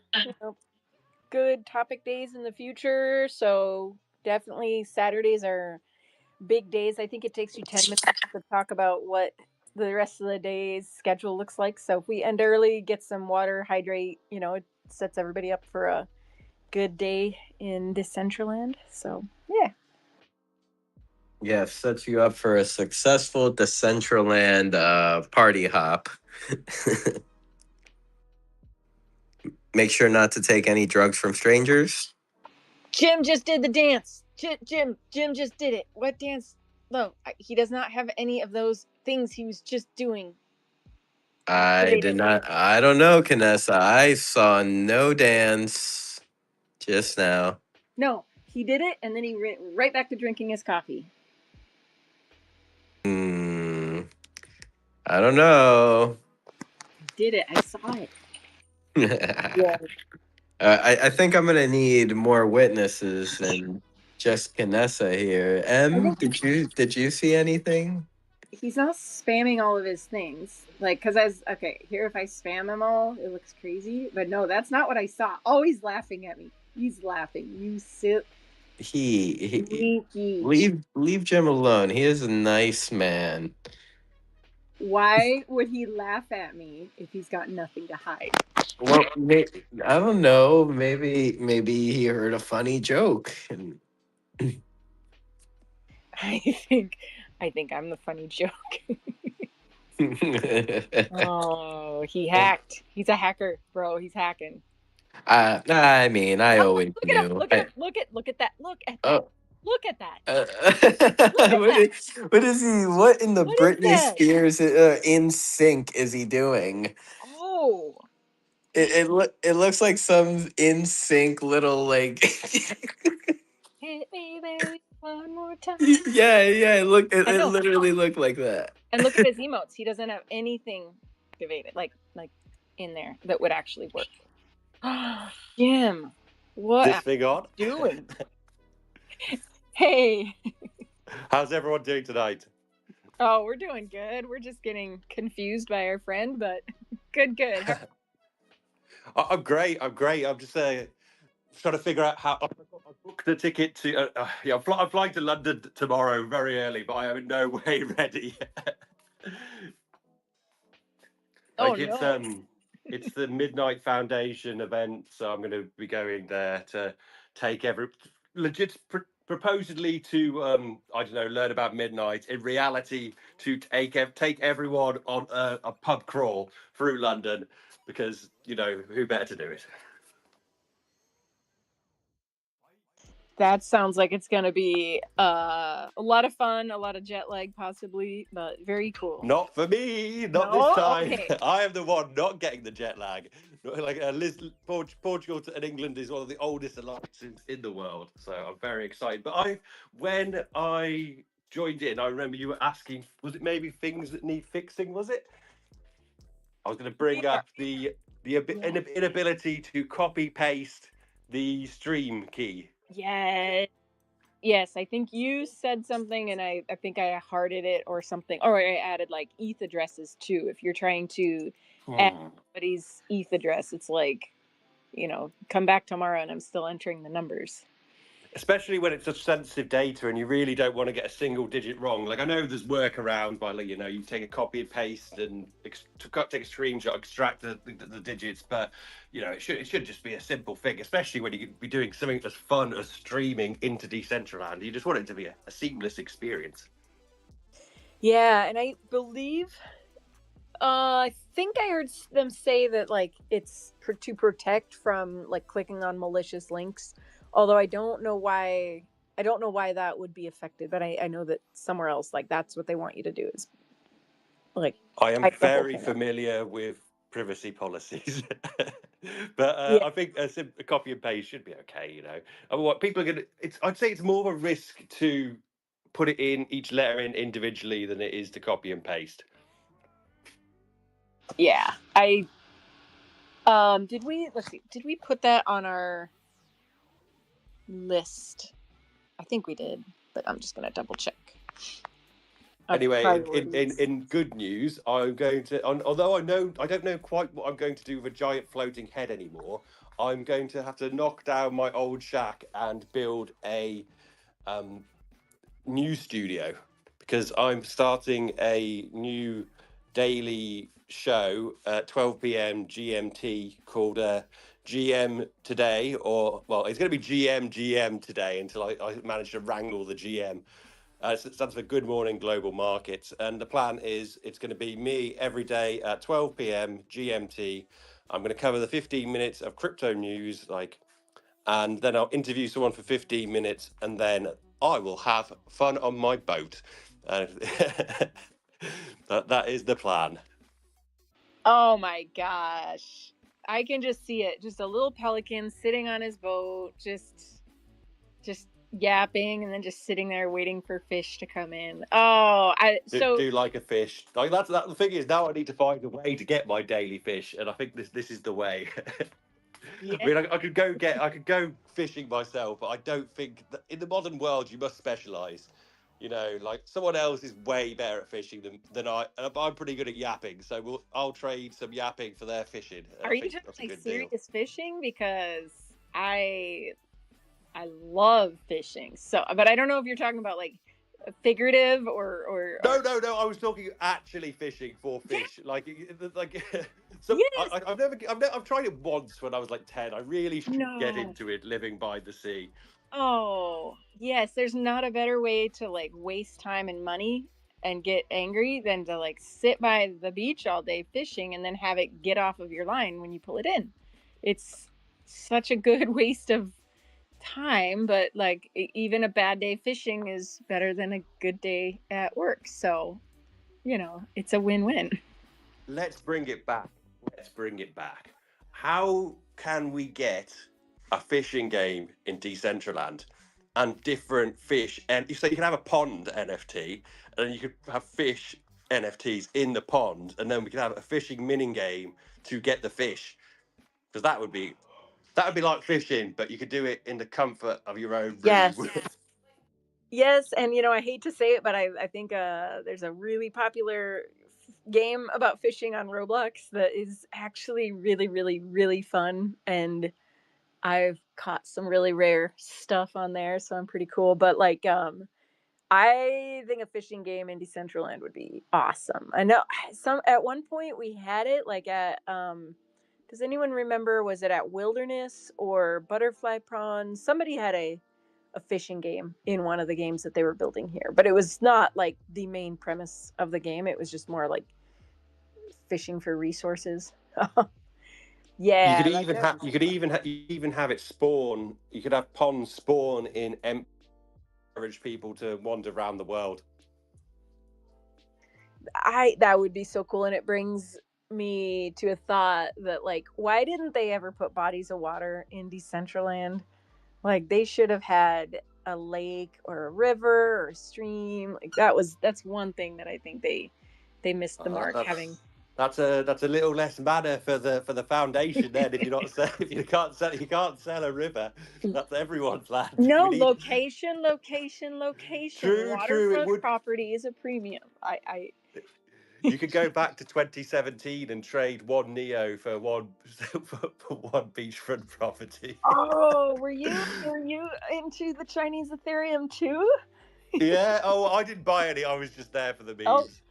good topic days in the future. So definitely Saturdays are big days. I think it takes you 10 minutes to talk about what the rest of the day's schedule looks like. So if we end early, get some water, hydrate, it sets everybody up for a good day in Decentraland. So yeah. Yeah, sets you up for a successful Decentraland party hop. Make sure not to take any drugs from strangers. Jim just did the dance. Jim just did it. What dance? No, he does not have any of those things he was just doing. I did Activated. not. I don't know, Canessa. I saw no dance just now. No, he did it, and then he went right back to drinking his coffee. Hmm. I don't know. He did it. I saw it. uh, Yeah. I think I'm gonna need more witnesses than just Canessa here. Did you see anything? He's not spamming all of his things. Like, because okay, here, if I spam them all, it looks crazy. But no, that's not what I saw. Oh, he's laughing at me. He's laughing. You sit. He Sneaky. leave Jim alone. He is a nice man. Why would he laugh at me if he's got nothing to hide? Well, I don't know. Maybe he heard a funny joke. And I think I think I'm the funny joke. Oh, he hacked. He's a hacker, bro. He's hacking. I mean, I Oh, always look at him. knew. Look at him. Look at that. Look at that. Oh, Look at that. uh, Look at that. what is he? What in the What is Britney that? Spears In Sync is he doing? Oh. It looks like some In Sync little like. Hit me, baby, one more time. Yeah. Look, I it know. literally looked like that. And look at his emotes. He doesn't have anything activated, like in there that would actually work. Jim, what This are thing on? you doing? Hey. How's everyone doing tonight? Oh, we're doing good. We're just getting confused by our friend, but good. I'm great. I'm just trying to figure out how I booked the ticket to. Yeah, I'm flying to London tomorrow very early, but I am in no way ready. Oh Like no. it's the Midnight Foundation event, so I'm going to be going there to take legit proposedly to I don't know, learn about Midnight. In reality, to take everyone on a pub crawl through London, because who better to do it. That sounds like it's gonna be a lot of fun, a lot of jet lag possibly, but very cool. Not for me, not this No? time. Okay. I am the one not getting the jet lag. Like Portugal and England is one of the oldest alliances in the world, so I'm very excited. But when I joined in, I remember you were asking, was it maybe things that need fixing? Was it? I was going to bring Yeah. up the inability to copy paste the stream key. Yes, I think you said something and I think I hearted it or something. Or I added like ETH addresses too. If you're trying to add somebody's ETH address, it's like, come back tomorrow and I'm still entering the numbers. Especially when it's such sensitive data and you really don't want to get a single digit wrong. Like, I know there's workaround by, like, you take a copy and paste and take a screenshot, extract the digits, but it should just be a simple thing, especially when you be doing something as fun as streaming into Decentraland. You just want it to be a seamless experience. Yeah, and I believe I think I heard them say that like it's to protect from like clicking on malicious links. Although I don't know why that would be affected, but I know that somewhere else like that's what they want you to do is like I am type the whole very thing up. familiar with privacy policies, but Yeah. I think a copy and paste should be okay. What people are gonna, I'd say it's more of a risk to put it in each letter in individually than it is to copy and paste. Yeah. Did we put that on our list? I think we did, but I'm just gonna double check. Anyway, in good news, I'm going to, although I don't know quite what I'm going to do with a giant floating head anymore. I'm going to have to knock down my old shack and build a new studio, because I'm starting a new daily show at 12 p.m. GMT called GM Today, or, well, it's going to be GM today until I manage to wrangle the GM. It stands for Good Morning Global Markets. And the plan is it's going to be me every day at 12 p.m. GMT. I'm going to cover the 15 minutes of crypto news, and then I'll interview someone for 15 minutes, and then I will have fun on my boat. That is the plan. Oh my gosh. I can just see it. Just a little pelican sitting on his boat, just yapping and then just sitting there waiting for fish to come in. Oh, Do like a fish. Like, the thing is, now I need to find a way to get my daily fish, and I think this is the way. yeah. I mean, I could go fishing myself, but I don't think that in the modern world you must specialize. Like, someone else is way better at fishing than I. I'm pretty good at yapping, so I'll trade some yapping for their fishing. Are you talking like serious fishing? Because I love fishing. So, but I don't know if you're talking about like figurative or No. I was talking actually fishing for fish. Yeah. Like so. Yes. I've tried it once when I was like 10. I really should get No. into it, living by the sea. Oh, yes, there's not a better way to like waste time and money and get angry than to like sit by the beach all day fishing and then have it get off of your line when you pull it in. It's such a good waste of time, but like even a bad day fishing is better than a good day at work. So, it's a win-win. Let's bring it back. Let's bring it back. How can we get a fishing game in Decentraland and different fish? And so you can have a pond NFT, and then you could have fish NFTs in the pond, and then we could have a fishing mini game to get the fish. Because that would be like fishing, but you could do it in the comfort of your own room. Yes. Yes, and I hate to say it, but I think there's a really popular game about fishing on Roblox that is actually really, really, really fun, and I've caught some really rare stuff on there, so I'm pretty cool. But like, I think a fishing game in Decentraland would be awesome. I know some at one point we had it like at does anyone remember, was it at Wilderness or Butterfly Prawns? Somebody had a fishing game in one of the games that they were building here, but it was not like the main premise of the game. It was just more like fishing for resources. You could Yeah, like even that have would you be could fun. even have it spawn. You could have ponds spawn in encourage people to wander around the world. I That would be so cool, and it brings me to a thought that like, why didn't they ever put bodies of water in Decentraland? Like they should have had a lake or a river or a stream. Like that's one thing that I think they missed the Uh, mark having. that's that's a little less mana for the foundation. Then if you're not if you can't sell a river, that's everyone's land. No, We need location, location, location. true. It Waterfront would. property is a premium. I You could go back to 2017 and trade one Neo for one for one beachfront property. Oh, were you into the Chinese Ethereum too? Yeah. Oh, I didn't buy any. I was just there for the Oh, memes.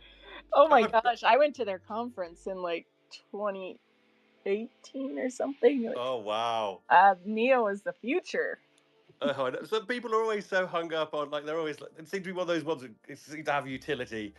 oh my I've gosh! I went to their conference in like 2018 or something. Like, Oh wow. Neo is the future. I know. Some people are always so hung up on like they're always like it seems to be one of those ones that seem to have utility.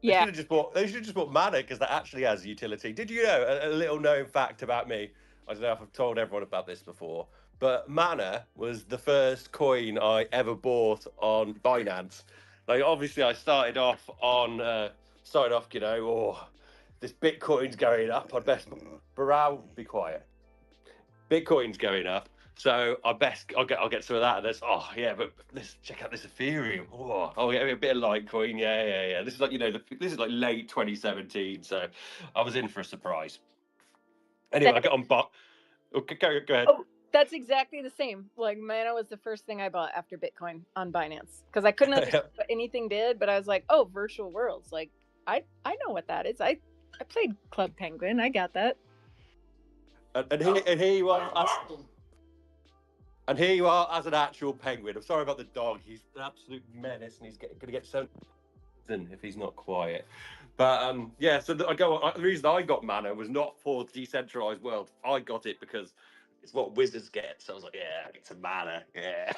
They Yeah. should have just bought. They should have just bought mana because that actually has utility. Did you know a little known fact about me? I don't know if I've told everyone about this before, but mana was the first coin I ever bought on Binance. Like obviously, I started off, oh, this Bitcoin's going up. I best Baral, be quiet. Bitcoin's going up. So I'll get some of that. And there's but let's check out this Ethereum. Oh, I'll get a bit of Litecoin. Yeah. This is like this is like late 2017. So I was in for a surprise. Anyway, That, I got on bot. Okay, go ahead. oh, that's exactly the same. Like Mana was the first thing I bought after Bitcoin on Binance because I couldn't understand what anything did, but I was like, oh, virtual worlds. Like I know what that is. I played Club Penguin. I got that. And here you are. And here you are as an actual penguin. I'm sorry about the dog. He's an absolute menace, and he's going to get so if he's not quiet. But yeah. So the reason I got mana was not for the decentralized world. I got it because it's what wizards get. So I was like, yeah, I get some mana. Yeah.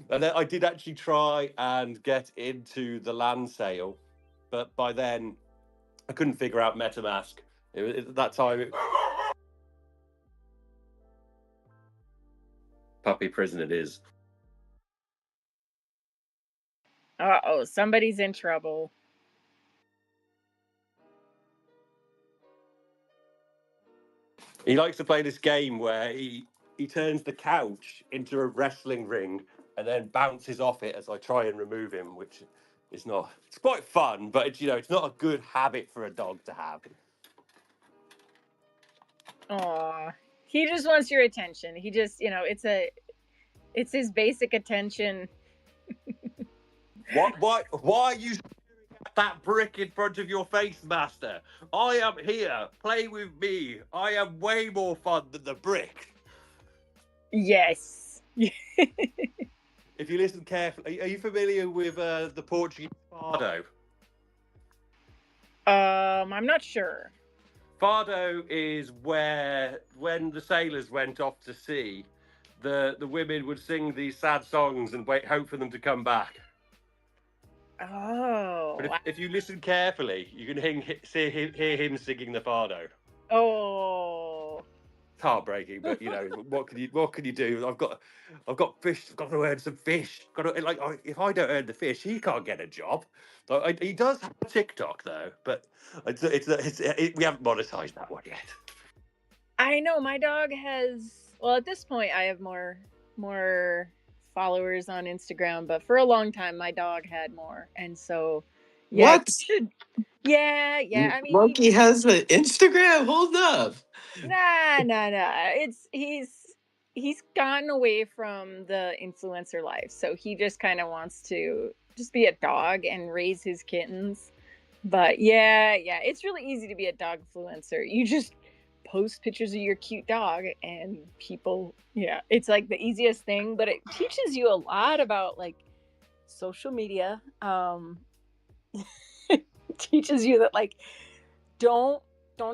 And then I did actually try and get into the land sale, but by then I couldn't figure out MetaMask. At that time, puppy prison it is. Oh, somebody's in trouble. He likes to play this game where he turns the couch into a wrestling ring and then bounces off it as I try and remove him, which is not. It's quite fun, but it's not a good habit for a dog to have. Aw, he just wants your attention. He just, it's his basic attention. Why are you at that brick in front of your face, master? I am here. Play with me. I am way more fun than the brick. Yes. If you listen carefully, are you familiar with the Portuguese fado? I'm not sure. Fardo is where, when the sailors went off to sea, the women would sing these sad songs and hope for them to come back. Oh. But if you listen carefully, you can hear him singing the Fardo. Oh. It's heartbreaking, but what can you do? I've got fish. I've got to earn some fish. If I don't earn the fish, he can't get a job. He does have a TikTok though, but we haven't monetized that one yet. I know my dog has. Well, at this point, I have more followers on Instagram, but for a long time, my dog had more, and so yeah, What? yeah. I mean, Monkey has an Instagram? Hold up. nah. He's gotten away from the influencer life, so he just kind of wants to just be a dog and raise his kittens. But yeah, it's really easy to be a dog influencer. You just post pictures of your cute dog and people, it's like the easiest thing, but it teaches you a lot about like social media. Teaches you that like don't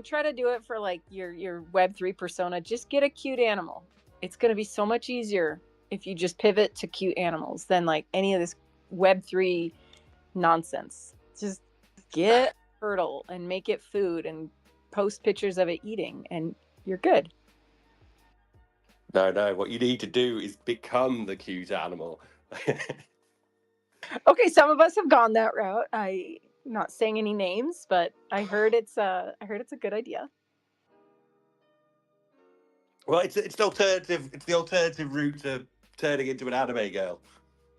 try to do it for like your Web3 persona. Just get a cute animal. It's going to be so much easier if you just pivot to cute animals than like any of this Web3 nonsense. Just get a turtle and make it food and post pictures of it eating and you're good. No, what you need to do is become the cute animal. Okay, some of us have gone that route. I'm not saying any names, but I heard it's a good idea. Well, it's the alternative. It's the alternative route to turning into an anime girl.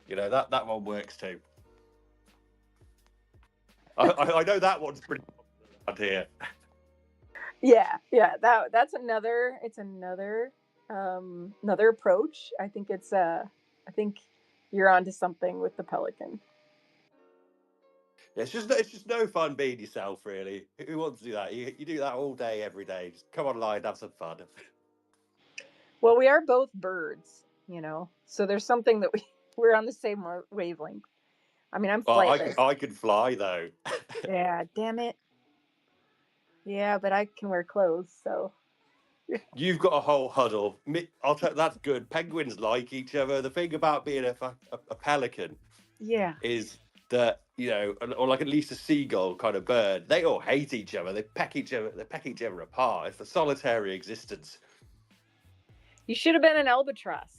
That one works too. I know that one's pretty out here. Yeah. That's another. It's another approach. I think you're onto something with the pelican. It's just no fun being yourself, really. Who wants to do that? You do that all day, every day. Just come online, have some fun. Well, we are both birds, so there's something that we're on the same wavelength. I mean, I'm flightless. I could fly though. Yeah, damn it. Yeah, but I can wear clothes, so. You've got a whole huddle. I'll tell that's good. Penguins like each other. The thing about being a pelican, is that or like at least a seagull kind of bird, they all hate each other. They peck each other apart. It's a solitary existence. You should have been an albatross.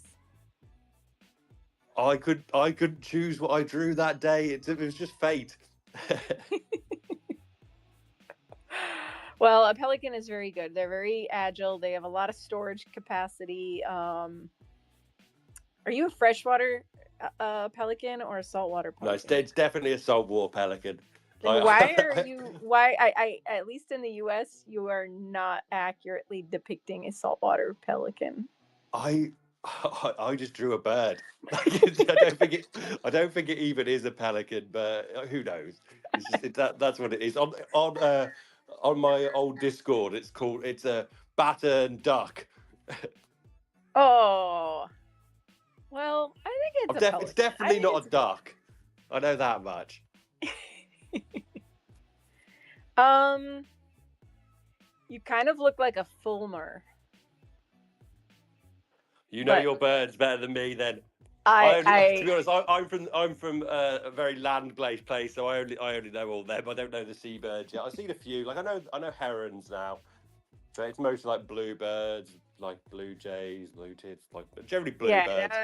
I could choose what I drew that day. It was just fate. Well, a pelican is very good. They're very agile. They have a lot of storage capacity. Are you a freshwater pelican or a saltwater pelican? No, it's definitely a saltwater pelican. Then why are you? Why I at least in the U.S. you are not accurately depicting a saltwater pelican. I just drew a bird. I don't think it even is a pelican, but who knows? That's what it is. On my old Discord, it's a batten duck. Oh, well, I think it's it's definitely not a duck. I know that much. You kind of look like a fulmar. Your birds better than me, then. To be honest, I'm from a very land-based place, so I only know all them. I don't know the seabirds yet. I've seen a few. Like I know herons now, so it's mostly like bluebirds, like blue jays, blue tits, like generally bluebirds.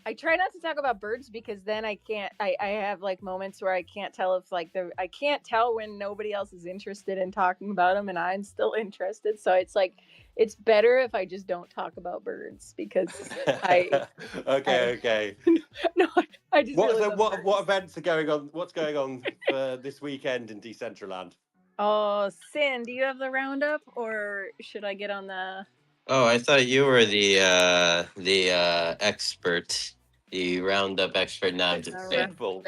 I try not to talk about birds because then I can't. I have like moments where I can't tell if like I can't tell when nobody else is interested in talking about them and I'm still interested. So it's like it's better if I just don't talk about birds because Okay. No, I just what events are going on? What's going on for this weekend in Decentraland? Oh, Sin, do you have the roundup or should I get on the? Oh, I thought you were the expert, the roundup expert. Now I'm just sinful.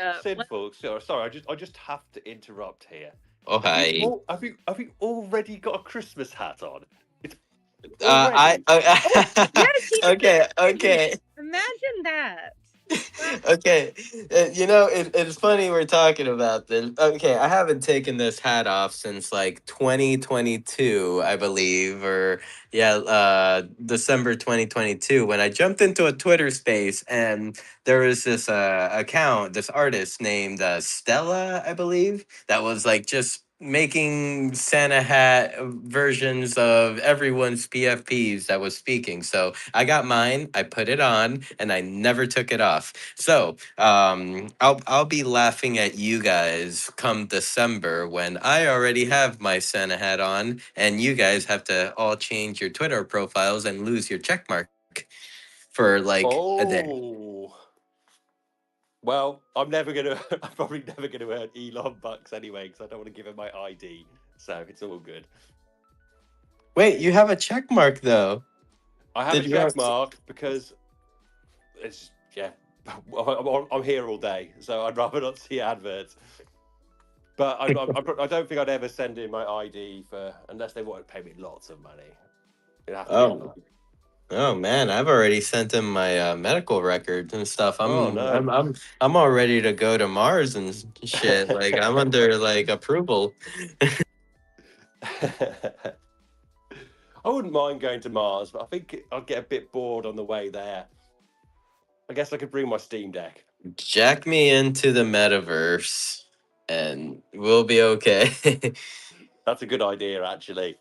Sorry, I just have to interrupt here. Oh, hi. Have you already got a Christmas hat on? It's yes, okay. Imagine that. Okay, it's funny we're talking about this. Okay, I haven't taken this hat off since like 2022, I believe, or yeah, December 2022, when I jumped into a Twitter space and there was this account, this artist named Stella, I believe, that was like just making Santa hat versions of everyone's PFPs that was speaking. So I got mine, I put it on, and I never took it off. So I'll be laughing at you guys come December when I already have my Santa hat on, and you guys have to all change your Twitter profiles and lose your check mark for like a day. Oh. Well, I'm never gonna. I'm probably never gonna earn Elon bucks anyway because I don't want to give him my ID. So it's all good. Wait, you have a check mark though. I have a Did you? check mark because it's yeah. I'm here all day, so I'd rather not see adverts. But I don't think I'd ever send in my ID for unless they want to pay me lots of money. It'd have to be a Oh. lot. Oh man, I've already sent him my medical records and stuff. Oh I'm no. I'm I'm I'm all ready to go to Mars and shit. Like I'm under like approval. I wouldn't mind going to Mars, but I think I'd get a bit bored on the way there. I guess I could bring my Steam Deck. Jack me into the metaverse and we'll be okay. That's a good idea, actually.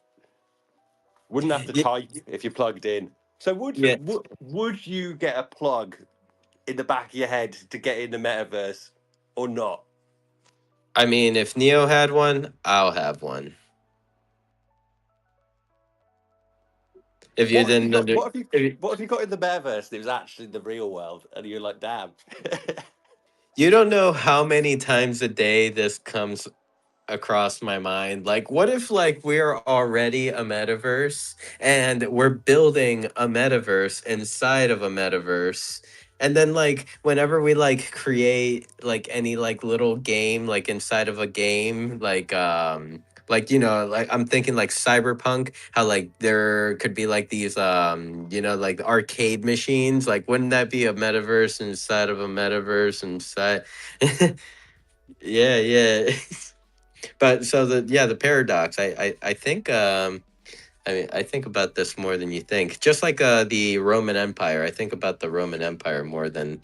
Wouldn't have to Ye- type if you're plugged in. So yeah. would you get a plug in the back of your head to get in the metaverse or not? I mean, if Neo had one, I'll have one. If you What have you didn't got? under, if What have you got in the metaverse that was actually the real world? And you're like, damn. you don't know how many times a day this comes across my mind. Like, what if like we're already a metaverse and we're building a metaverse inside of a metaverse? And then like whenever we like create like any like little game like inside of a game, like like I'm thinking like cyberpunk, how like there could be like these like arcade machines. Like wouldn't that be a metaverse inside of a metaverse inside? Yeah, yeah. But so the paradox, I think I think about this more than you think. Just like the Roman Empire, I think about the Roman Empire more than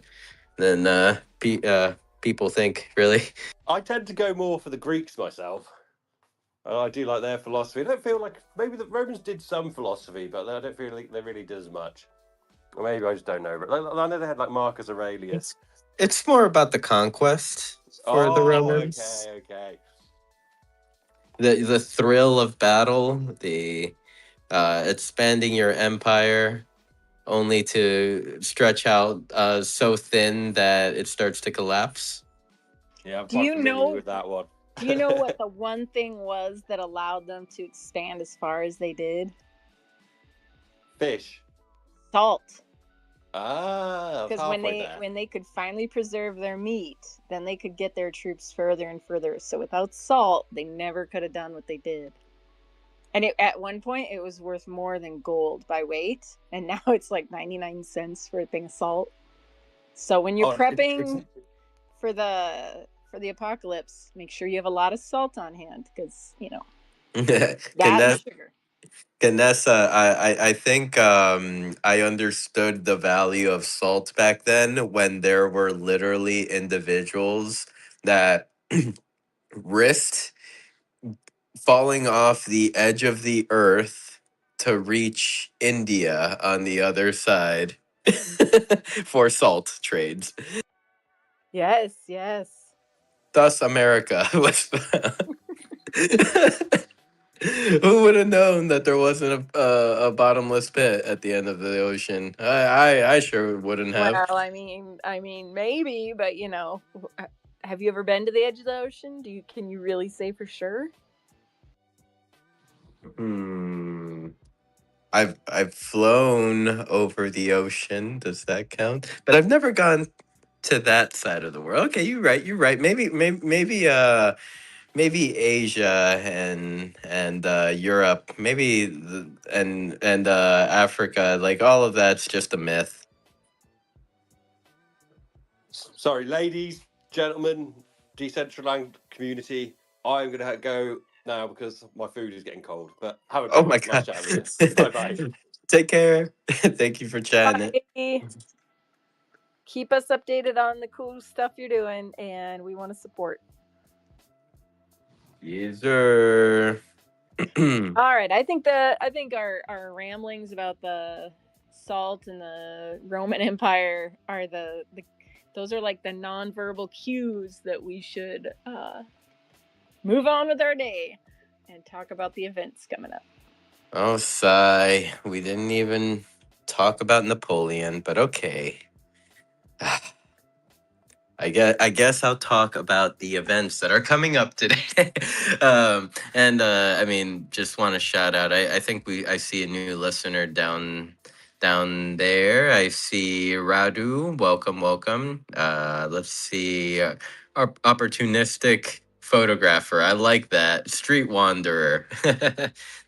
people think, really. I tend to go more for the Greeks myself. I do like their philosophy. I don't feel like maybe the Romans did some philosophy, but I don't feel like they really did as much. Or maybe I just don't know. But I know they had like Marcus Aurelius. It's it's more about the conquest for the Oh, Romans. okay, okay. The thrill of battle, the expanding your empire only to stretch out so thin that it starts to collapse. Yeah, I'm Do quite you familiar know? with that one. Do you know what the one thing was that allowed them to expand as far as they did? Fish. Salt. Ah, I was Because halfway there. when they could finally preserve their meat, then they could get their troops further and further. So without salt, they never could have done what they did. And at one point, it was worth more than gold by weight, and now it's like 99 cents for a thing of salt. So when you're Oh, prepping for the apocalypse, make sure you have a lot of salt on hand, because that and Can sugar. Vanessa, I think I understood the value of salt back then when there were literally individuals that risked falling off the edge of the earth to reach India on the other side for salt trades. Yes, yes. Thus, America was. Who would have known that there wasn't a bottomless pit at the end of the ocean? I sure wouldn't have. Well, I mean, maybe, but have you ever been to the edge of the ocean? Can you really say for sure? Hmm. I've flown over the ocean. Does that count? But I've never gone to that side of the world. Okay, you're right. You're right. Maybe Asia and Europe, and Africa. Like all of that's just a myth. Sorry, ladies, gentlemen, Decentraland community. I'm gonna go now because my food is getting cold. But have a Oh good my one. Nice God. chatting with you. Bye bye. Take care. Thank you for chatting. Bye. Keep us updated on the cool stuff you're doing, and we want to support. Yes, sir. All right, I think our ramblings about the salt and the Roman Empire are the those are like the nonverbal cues that we should move on with our day and talk about the events coming up. Oh, sigh. We didn't even talk about Napoleon, but okay. I guess I'll talk about the events that are coming up today. And I mean, just want to shout out. I think I see a new listener down there. I see Radu. Welcome, welcome. Let's see. Opportunistic photographer. I like that. Street wanderer.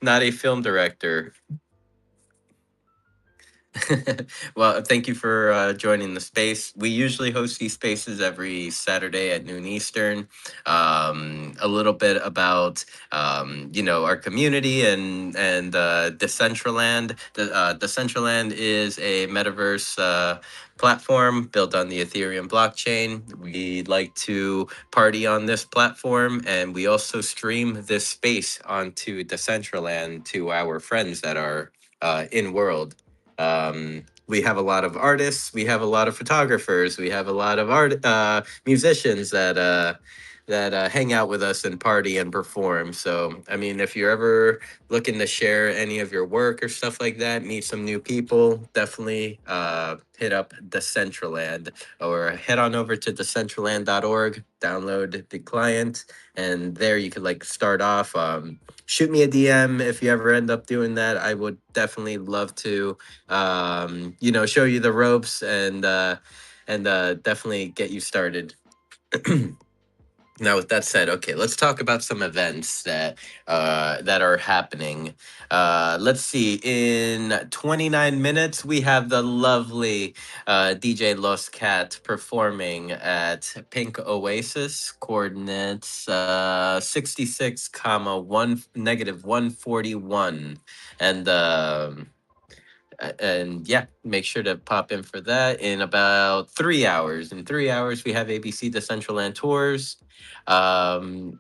Not a film director. Well, thank you for joining the space. We usually host these spaces every Saturday at noon Eastern. A little bit about our community and Decentraland. Decentraland is a metaverse platform built on the Ethereum blockchain. We like to party on this platform, and we also stream this space onto Decentraland to our friends that are in world. We have a lot of artists, we have a lot of photographers, we have a lot of musicians that hang out with us and party and perform. So, I mean, if you're ever looking to share any of your work or stuff like that, meet some new people, definitely hit up Decentraland or head on over to decentraland.org, download the client, and there you could like start off. Shoot me a DM if you ever end up doing that. I would definitely love to show you the ropes and definitely get you started. Now, with that said, okay, let's talk about some events that are happening. Let's see. In 29 minutes, we have the lovely DJ Los Cat performing at Pink Oasis, coordinates 66 comma 1 negative 141, and yeah, make sure to pop in for that in about 3 hours. In 3 hours, we have ABC Decentraland Tours. Um,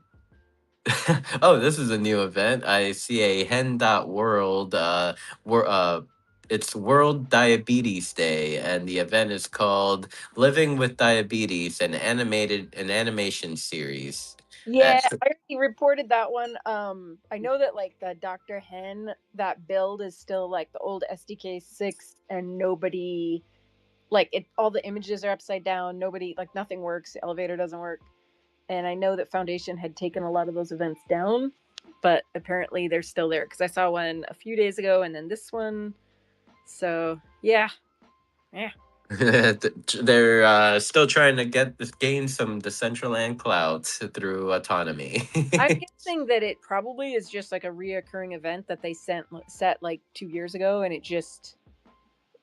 oh, this is a new event. I see a hen.world. It's World Diabetes Day, and the event is called Living with Diabetes, an animation series. Yeah, I already reported that one. I know that like the Dr. Hen, that build is still like the old SDK 6, and nobody like it. All the images are upside down. Nobody like nothing works. The elevator doesn't work. And I know that Foundation had taken a lot of those events down, but apparently they're still there because I saw one a few days ago, and then this one. So yeah. They're still trying to gain some Decentraland clouds through autonomy. I'm guessing that it probably is just like a reoccurring event that they set like 2 years ago, and it just,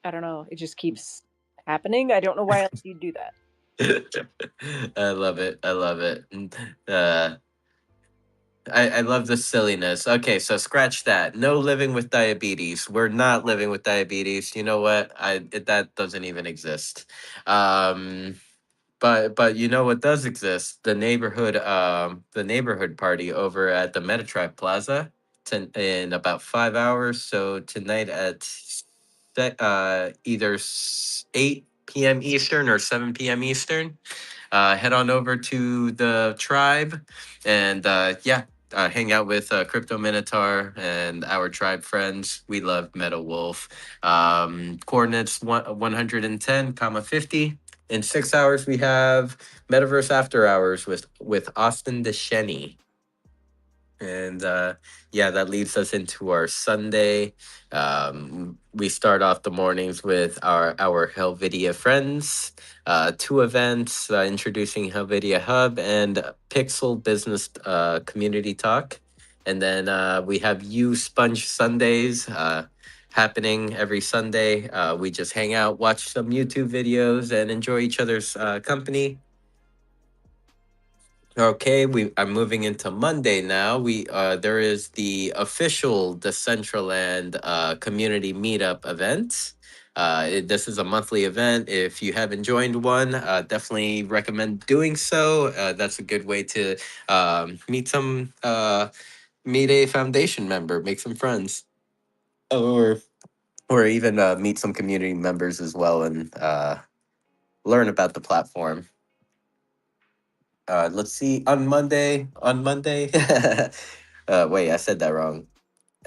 I don't know, it just keeps happening. I don't know why else you'd do that. I love it. I love it. Uh, I love the silliness. Okay, so scratch that. No living with diabetes. We're not living with diabetes. You know what? That doesn't even exist. Um, but you know what does exist? The neighborhood party over at the Metatribe Plaza in about 5 hours. So tonight at either 8 p.m. Eastern or 7 p.m. Eastern. Head on over to the tribe and yeah, hang out with Crypto Minotaur and our tribe friends. We love Metal Wolf. Coordinates 110, comma 50. In 6 hours, we have Metaverse After Hours with Austin DeShenny. And yeah, that leads us into our Sunday. We start off the mornings with our Helvidia friends, two events introducing Helvidia Hub and Pixel Business Community Talk. And then we have You Sponge Sundays. happening every Sunday. We just hang out, watch some YouTube videos, and enjoy each other's company. Okay, I'm moving into Monday now. We There is the official Decentraland community meetup event. This is a monthly event. If you haven't joined one, definitely recommend doing so. That's a good way to meet a foundation member, make some friends, or even meet some community members as well, and learn about the platform. Let's see. On Monday. Wait, I said that wrong.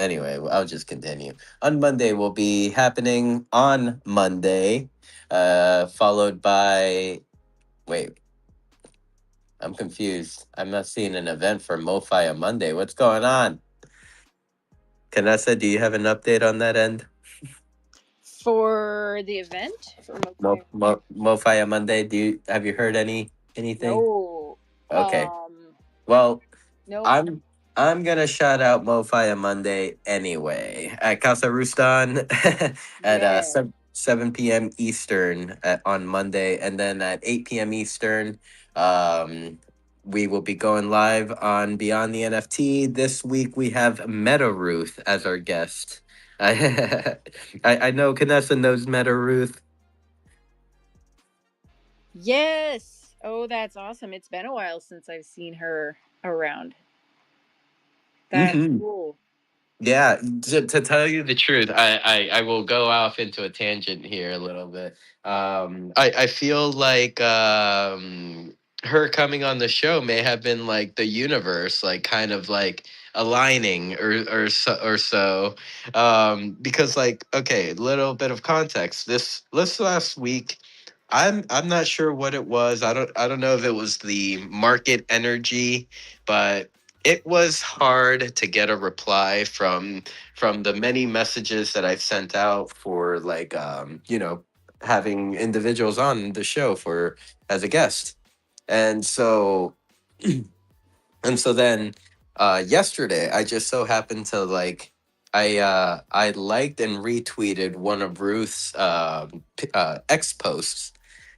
Anyway, I'll just continue. On Monday will be happening on Monday, followed by. Wait, I'm confused. I'm not seeing an event for MoFi on Monday. What's going on? Kanessa, do you have an update on that end? For the event for MoFi on Monday. Have you heard anything? No. Okay. Well, No. I'm gonna shout out MoFi on Monday anyway at Casa Rustan at Yeah. 7 p.m. Eastern on Monday, and then at 8 p.m. Eastern, we will be going live on Beyond the NFT. This week we have Meta Ruth as our guest. I know Kanessa knows Meta Ruth. Yes. Oh, that's awesome. It's been a while since I've seen her around. That's cool. Yeah, to tell you the truth, I will go off into a tangent here a little bit. I feel like her coming on the show may have been like the universe, like kind of like aligning or so. Because like, okay, little bit of context. This last week, I'm not sure what it was. I don't know if it was the market energy, but it was hard to get a reply from the many messages that I've sent out for like having individuals on the show for as a guest. And so then yesterday I just so happened to like I liked and retweeted one of Ruth's X posts,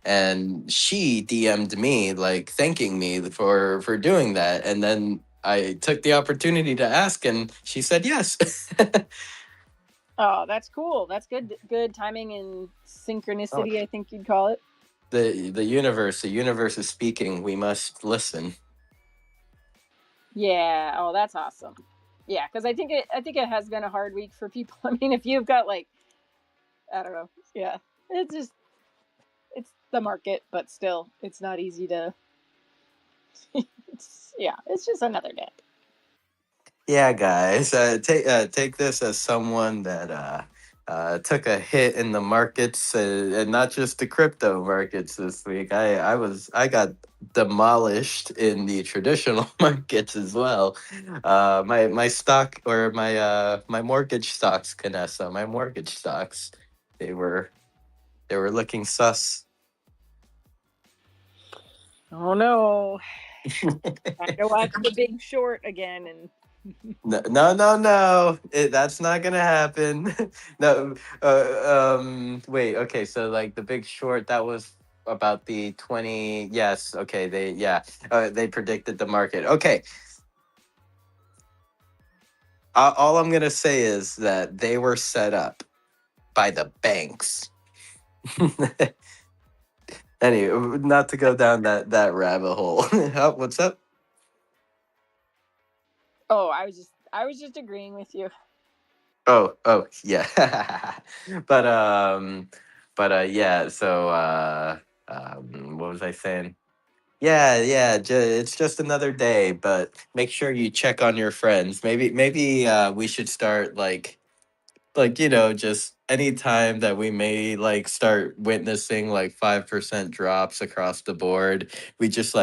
and she DM'd me like thanking me for doing that, and then I took the opportunity to ask, and she said yes. Oh, that's cool. That's good timing and synchronicity, I think you'd call it. The universe is speaking. We must listen. Yeah. Oh, that's awesome. Yeah, because I think it has been a hard week for people. I mean, if you've got like, I don't know. Yeah, it's the market, but still, it's not easy to. It's just another day. Yeah, guys, take this as someone that took a hit in the markets, and not just the crypto markets this week. I got demolished in the traditional markets as well. My stock, or my mortgage stocks, Canessa, my mortgage stocks, they were looking sus. Oh no! Time to watch The Big Short again, and No. That's not gonna happen. No. Wait. Okay. So like The Big Short, that was about the 20. Yes. Okay. They predicted the market. Okay. All I'm gonna say is that they were set up by the banks. Anyway, not to go down that rabbit hole. What's up? oh, I was just agreeing with you. Oh, yeah. but yeah. So what was I saying? Yeah. It's just another day, but make sure you check on your friends. Maybe we should start just any time that we may like start witnessing like 5% drops across the board. We just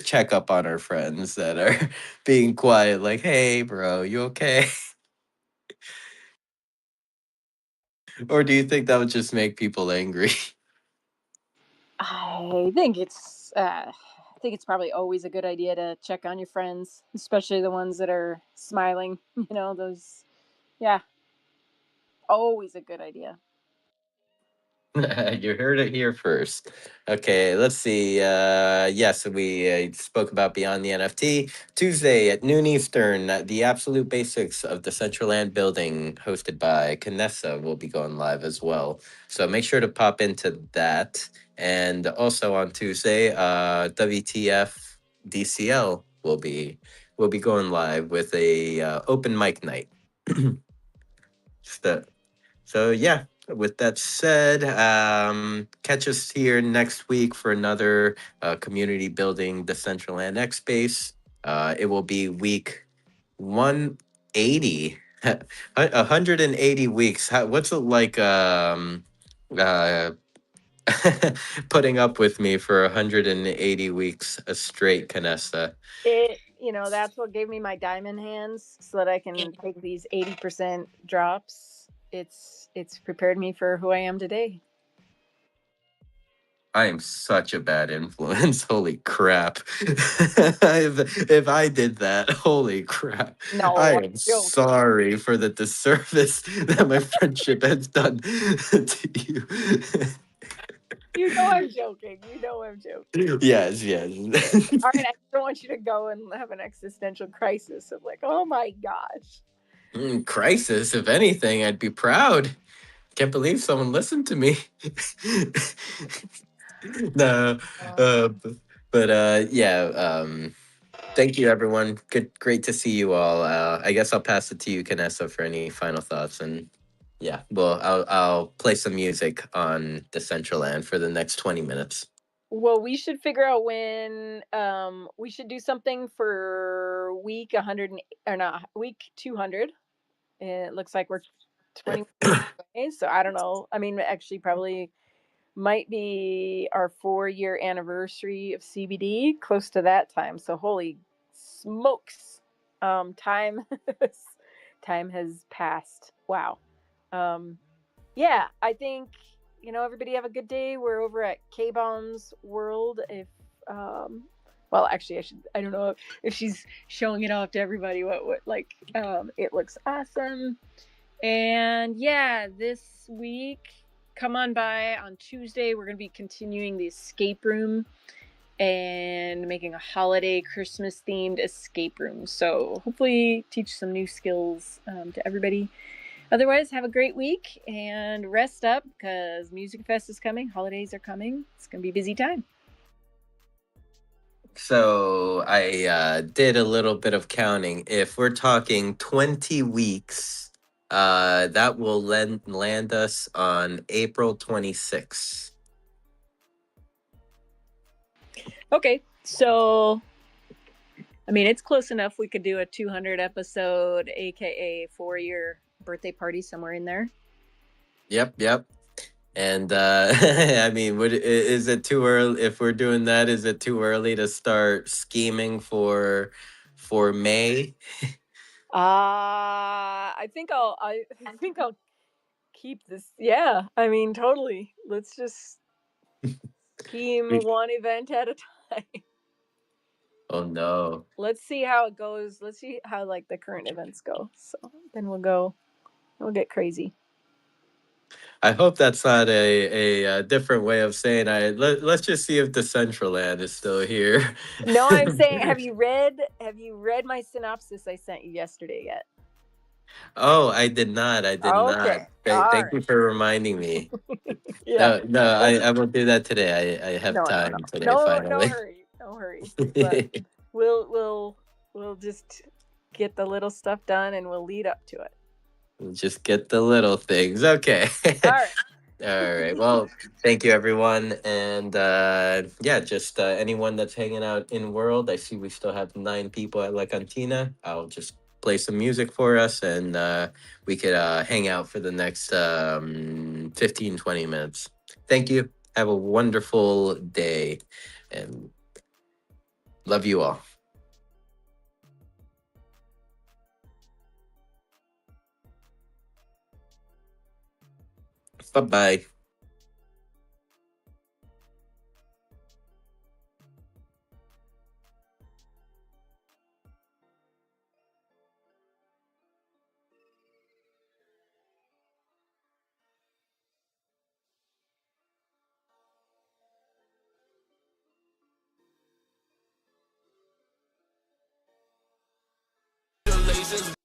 check up on our friends that are being quiet. Like, hey, bro, you okay? Or do you think that would just make people angry? I think it's probably always a good idea to check on your friends, especially the ones that are smiling. Those, yeah, always a good idea. You heard it here first. Okay, let's see. Yes, we spoke about Beyond the NFT. Tuesday at noon Eastern, the absolute basics of the Decentraland building, hosted by Canessa, will be going live as well. So make sure to pop into that. And also on Tuesday, WTF DCL will be going live with a open mic night. So yeah, with that said, catch us here next week for another community building Decentraland X Space. It will be week 180. 180 weeks. What's it like uh putting up with me for 180 weeks straight, Canessa? That's what gave me my diamond hands so that I can take these 80% drops. It's prepared me for who I am today. I am such a bad influence. Holy crap. if I did that, holy crap. I No, I'm am joking. sorry for the disservice that my friendship has done to you. You know I'm joking. You know I'm joking. Yes, yes. All right, I don't want you to go and have an existential crisis of like, oh my gosh. Crisis, if anything, I'd be proud. Can't believe someone listened to me. No, yeah. Thank you, everyone. Great to see you all. I guess I'll pass it to you, Canessa, for any final thoughts. And yeah, well, I'll play some music on Decentraland for the next 20 minutes. Well, we should figure out when we should do something for week 100 or not week 200. It looks like we're 20 away, so I don't know. I mean, actually, probably might be our 4-year anniversary of CBD, close to that time. So holy smokes, time time has passed. Wow. Yeah, I think everybody have a good day. We're over at K Bomb's World. If well, actually, I don't know if she's showing it off to everybody. What like it looks awesome. And yeah, this week, come on by on Tuesday. We're going to be continuing the escape room and making a holiday Christmas themed escape room. So hopefully teach some new skills to everybody. Otherwise, have a great week and rest up because Music Fest is coming. Holidays are coming. It's going to be a busy time. So I did a little bit of counting. If we're talking 20 weeks, that will land us on April 26th. Okay, so I mean, it's close enough. We could do a 200 episode, aka 4-year birthday party somewhere in there. Yep. And I mean, is it too early if we're doing that? Is it too early to start scheming for May? I think I'll keep this. Yeah, I mean, totally. Let's just scheme one event at a time. Oh no. Let's see how it goes. Let's see how like the current events go. So then we'll get crazy. I hope that's not a different way of saying let's just see if Decentraland is still here. No, I'm saying, have you read my synopsis I sent you yesterday yet? Oh, I did not. I did not. Okay. All Thank right. you for reminding me. Yeah. No, I will do that today. I have time today No finally. hurry. No hurry. But we'll just get the little stuff done and we'll lead up to it. Just get the little things. Okay. All right. All right. Well, thank you, everyone. And yeah, just anyone that's hanging out in world. I see we still have 9 people at La Cantina. I'll just play some music for us and we could hang out for the next 15, 20 minutes. Thank you. Have a wonderful day and love you all. Bye-bye. conversations.